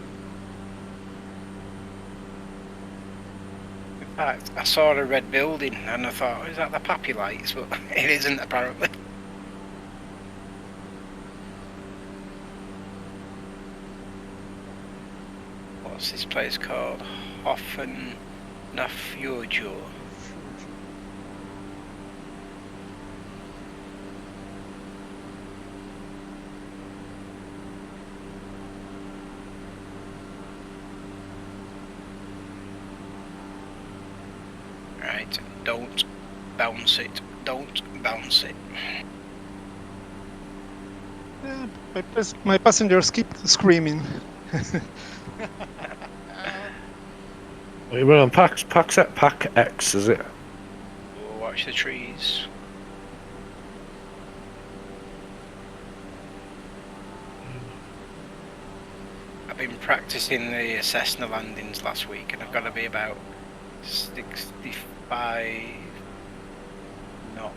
In fact, I saw a red building and I thought, is that the Pappy Lights? But it isn't, apparently. What's this place called? Hornafjordur. Right, don't bounce it. Don't bounce it. My passengers keep screaming. You run on Pack X, is it? Oh, watch the trees. I've been practicing the Cessna landings last week and I've got to be about 65. No,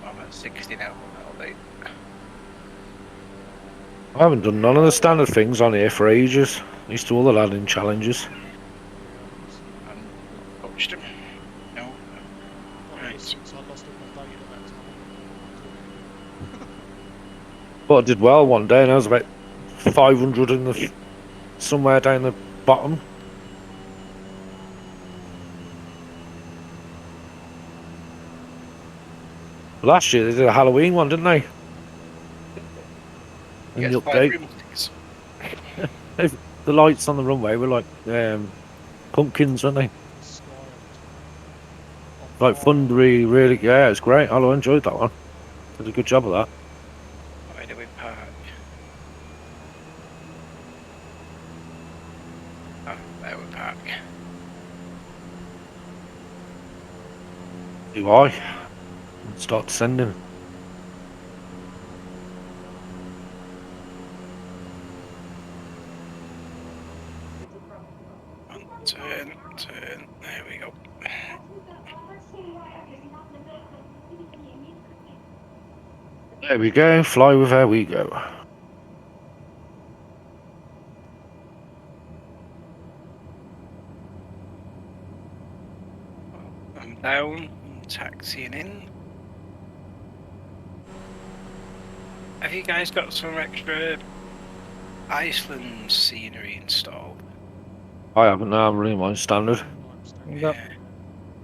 I'm at 60 now. I haven't done none of the standard things on here for ages. I used to all the landing challenges. Coached him. No. Right. Since I lost all my data that time. But I did well one day, and I was about 500 in the somewhere down the bottom. Last year they did a Halloween one, didn't they? And the update, the lights on the runway were like pumpkins, weren't they? Like thundery, really. Yeah, it's great. I enjoyed that one. Did a good job of that. Where do we park? Oh, there we park. Do I? Start descending. Turn. There we go. There we go. Fly with Airwego. I'm down. I'm taxiing in. Have you guys got some extra Iceland scenery installed? I haven't now. I'm running mine standard. I'm standing. Yep. Yeah.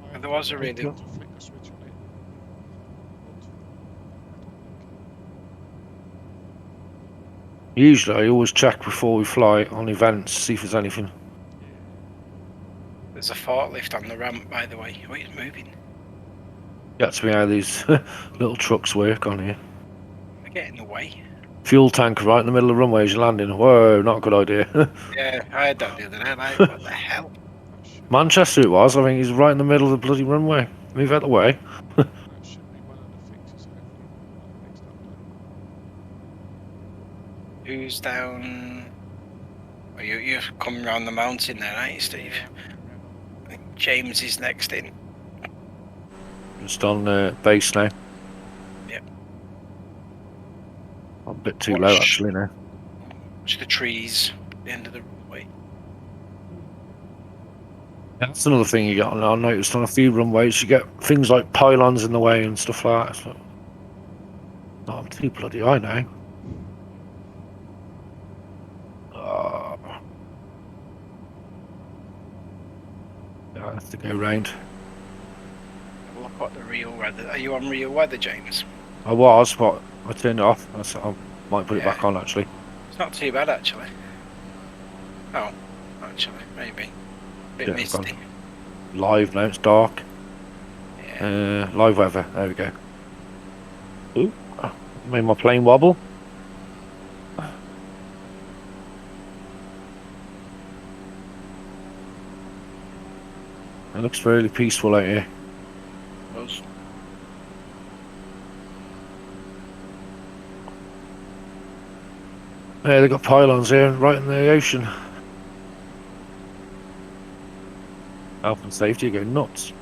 I have There was a to really- flick the switch on it. Usually, I always check before we fly on events, see if there's anything. There's a forklift on the ramp, by the way. Oh, it's moving. Gets me how these little trucks work on here. They're getting in the way. Fuel tanker right in the middle of the runway as you're landing. Whoa, not a good idea. Yeah, I had that the other day. Like, what the hell? That should, Manchester it was. I think he's right in the middle of the bloody runway. Move out the way. that should be one of the fixes, hopefully, on the next update. Who's down? Oh, you're coming round the mountain there, aren't you, Steve? I think James is next in. Just on base now. Yep. I'm a bit too low actually now. Watch the trees at the end of the runway. That's another thing you get on. I noticed on a few runways you get things like pylons in the way and stuff like that. So, oh, I'm too bloody high now. I have to go round. Look what the real weather. Are you on real weather, James? I was, but I turned it off. I might put it Yeah. back on actually. It's not too bad actually. Oh, actually, maybe. Bit Yeah, it's misty. Live now, it's dark. Yeah. Live weather, there we go. Ooh, made my plane wobble. It looks really peaceful out here. Those- Yeah, they've got pylons here, right in the ocean. Health and safety go nuts.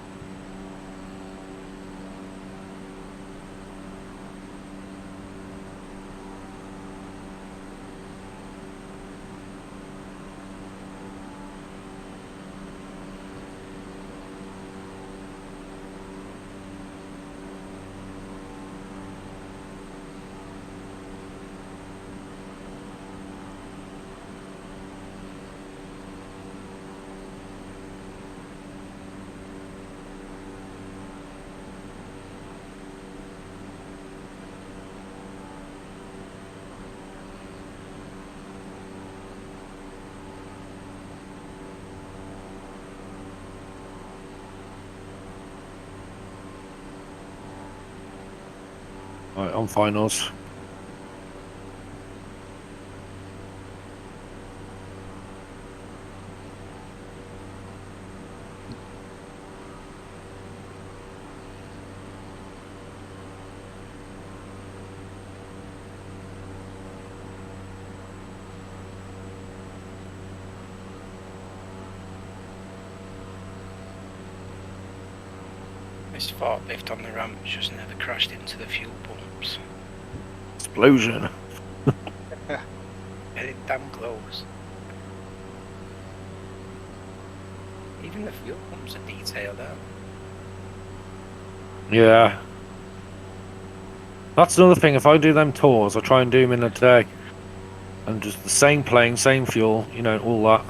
Right, on finals. This forklift on the ramp just never crashed into the fuel pumps. Explosion. Getting damn close. Even the fuel pumps are detailed out. Yeah. That's another thing, if I do them tours, I try and do them in a day. And just the same plane, same fuel, you know, all that.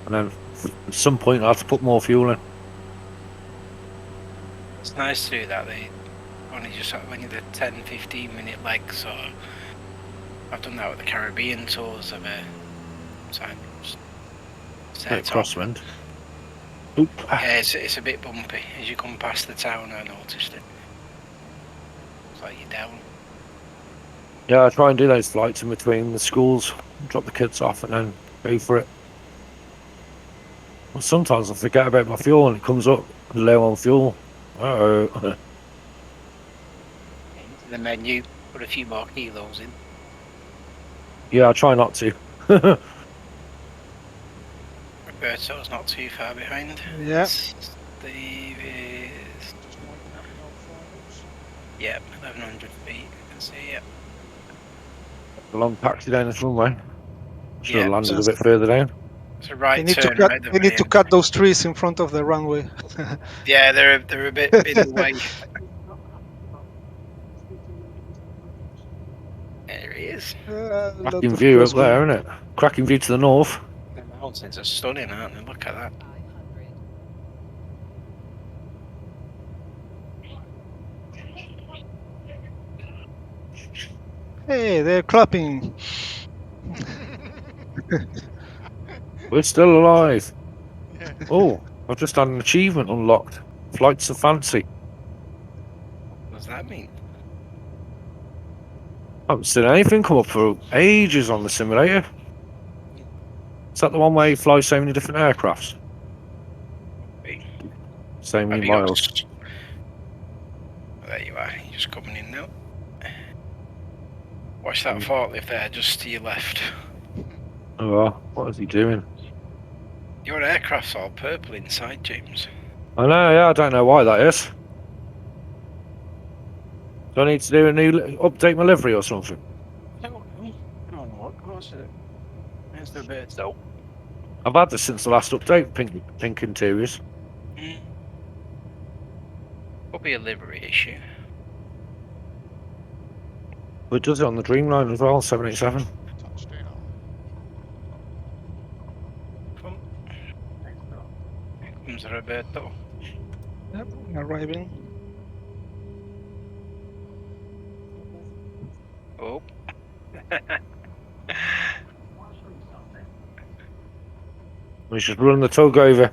And then at some point I have to put more fuel in. It's nice to do that. They only just when you're the 10-15 minute legs, or I've done that with the Caribbean tours of a time. Bit of crosswind. Oop. Yeah, it's a bit bumpy as you come past the town. I noticed it. It's like you're down. Yeah, I try and do those flights in between the schools, drop the kids off and then go for it. Well, sometimes I forget about my fuel and it comes up low on fuel. Uh-oh. Into the menu, put a few more kilos in. Yeah, I try not to. Roberto's not too far behind. Yeah. Steve is. Just winding up the old finals. Yeah, 1,100 feet. I can see it. A long taxi down this runway. Should have Yeah. landed a Yes. bit further down. It's a They right need to turn cut. right at They the need very to end. cut those trees in front of the runway. Yeah, they're a bit in the way. There he is. A lot Cracking of view up crosswind. there, isn't it? Cracking view to the north. The mountains are stunning, aren't they? Look at that. Hey, they're clapping. We're still alive. Yeah. Oh, I've just had an achievement unlocked. Flights of Fancy. What does that mean? I haven't seen anything come up for ages on the simulator. Is that the one where you fly so many different aircrafts? Wait, So many have you got miles. Oh, there you are. You're just coming in now. Watch that forklift there, just to your left. Oh, well, what is he doing? Your aircraft's all purple inside, James. I know, yeah, I don't know why that is. Do I need to do a new update my livery or something? I don't know what cause it. There's the birds though. I've had this since the last update, pink interiors. Could be a livery issue. But it does it on the Dreamline as well, 787. Touchdown. Come. Here comes Roberto. Yep, arriving. Oh. We should run the tug over.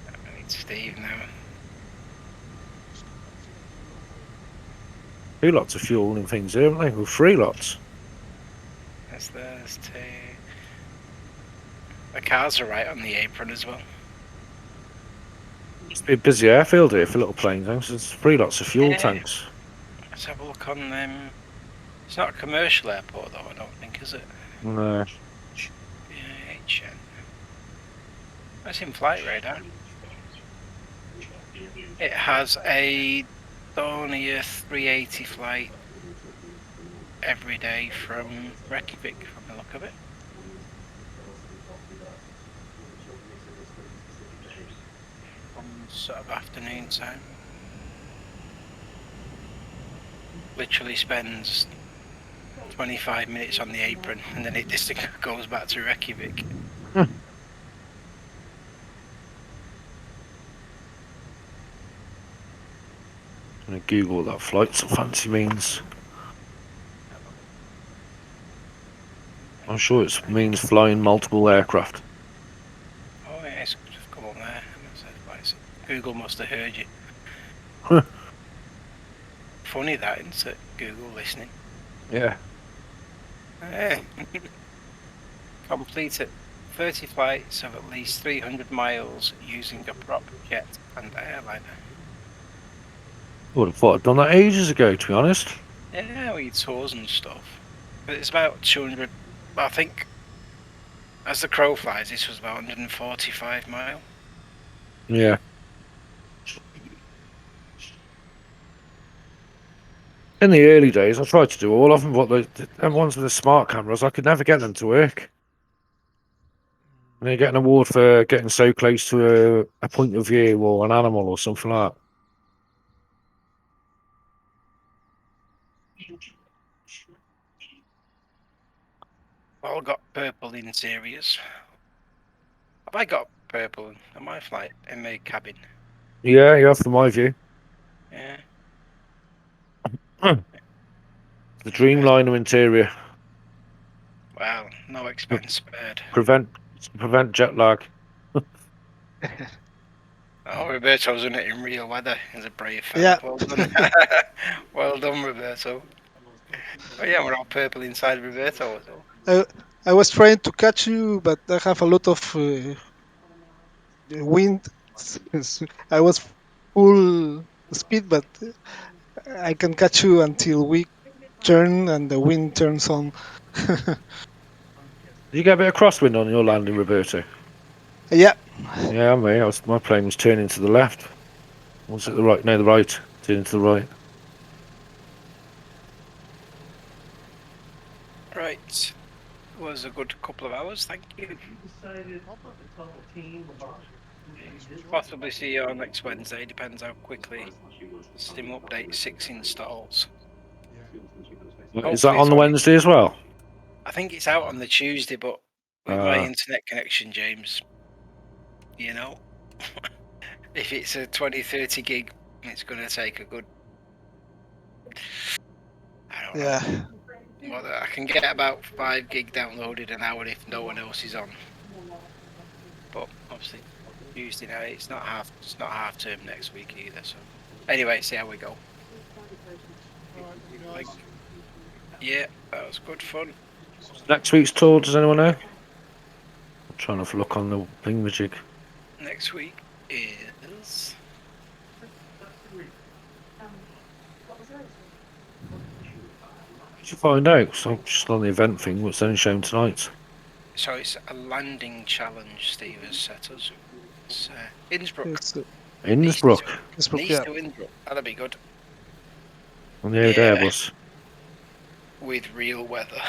I need Steve now. 2 lots of fuel and things here, haven't they? Well, 3 lots. There's two. The cars are right on the apron as well. It's a busy airfield here for little planes, thanks. There's 3 lots of fuel Yeah. tanks. Let's have a look on them. It's not a commercial airport though, I don't think, is it? No. BIHN. That's in flight radar. It has a Dornier 380 flight every day from Reykjavik, from the look of it. From sort of afternoon time. Literally spends 25 minutes on the apron and then it just goes back to Reykjavik. I'm going to Google what that flights of Fancy means. I'm sure it means flying multiple aircraft. Oh yeah, it's just come on there. Google must have heard you. Huh. Funny that, isn't it? Google listening. Yeah. Eh. Completed 30 flights of at least 300 miles using a prop jet and airliner. I would have thought I'd done that ages ago, to be honest. Yeah, we tours and stuff. But it's about 200. I think, as the crow flies, this was about 145 mile. Yeah. In the early days, I tried to do all of them, but the ones with the smart cameras, I could never get them to work. And you get an award for getting so close to a point of view or an animal or something like that. All got purple interiors. Have I got purple on my flight in my cabin? Yeah, yeah, from my view. Yeah. The Dreamliner interior. Well, no expense spared. Prevent jet lag. Oh, Roberto's in it in real weather. He's a brave fella. Yeah. Well done. Well done, Roberto. Oh yeah, we're all purple inside Roberto. I was trying to catch you, but I have a lot of wind. I was full speed, but I can catch you until we turn and the wind turns on. Did you get a bit of crosswind on your landing, Roberto? Yeah, Yeah, my plane was turning to the left. Was it the right? No, the right. Turning to the right. Right. Was a good couple of hours, thank you. Possibly see you on next Wednesday, depends how quickly Sim Update 6 installs. Is that Hopefully on it's the Wednesday as well? I think it's out on the Tuesday, but with my internet connection, James, you know, if it's a 20-30 gig, it's going to take a good, I don't know. Yeah. Well, I can get about 5 gig downloaded an hour if no one else is on. But obviously Tuesday night, it's not half term next week either. So anyway, see how we go. Alright, nice. Yeah, that was good fun. Next week's tour, does anyone know? I'm trying to look on the thingamajig. Next week is Did you find out? So I'm just on the event thing, what's only shown tonight. so it's a landing challenge Steve has set us. It's Innsbruck. It's, Innsbruck. Innsbruck, Nice yeah. to Innsbruck. That'll be good. On the old Yeah. Airbus. With real weather.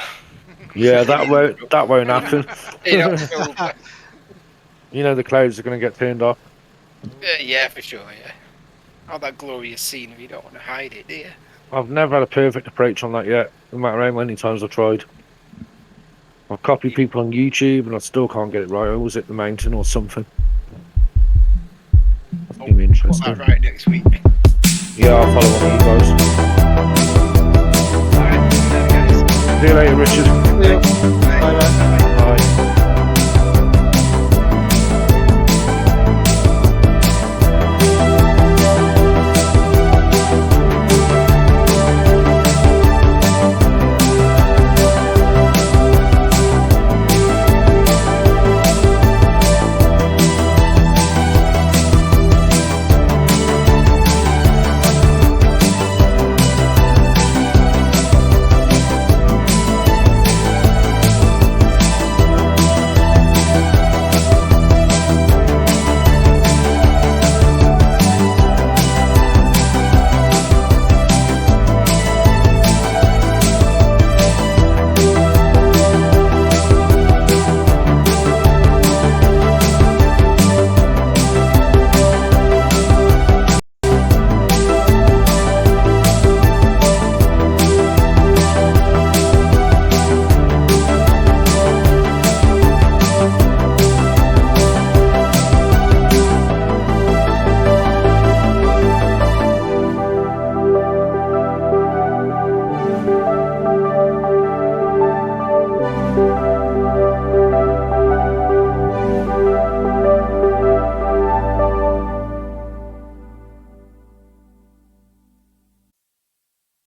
Yeah, that won't happen. In October. You know the clouds are going to get turned off. Yeah, for sure, yeah. Oh, that glorious scenery, you don't want to hide it, do you? I've never had a perfect approach on that yet, no matter how many times I've tried. I've copied people on YouTube and I still can't get it right. I always hit the mountain or something. That's going to be Put interesting. that right next week. Yeah, I'll follow up with you guys. Alright, guys. See you later, Richard. Yeah. Bye-bye.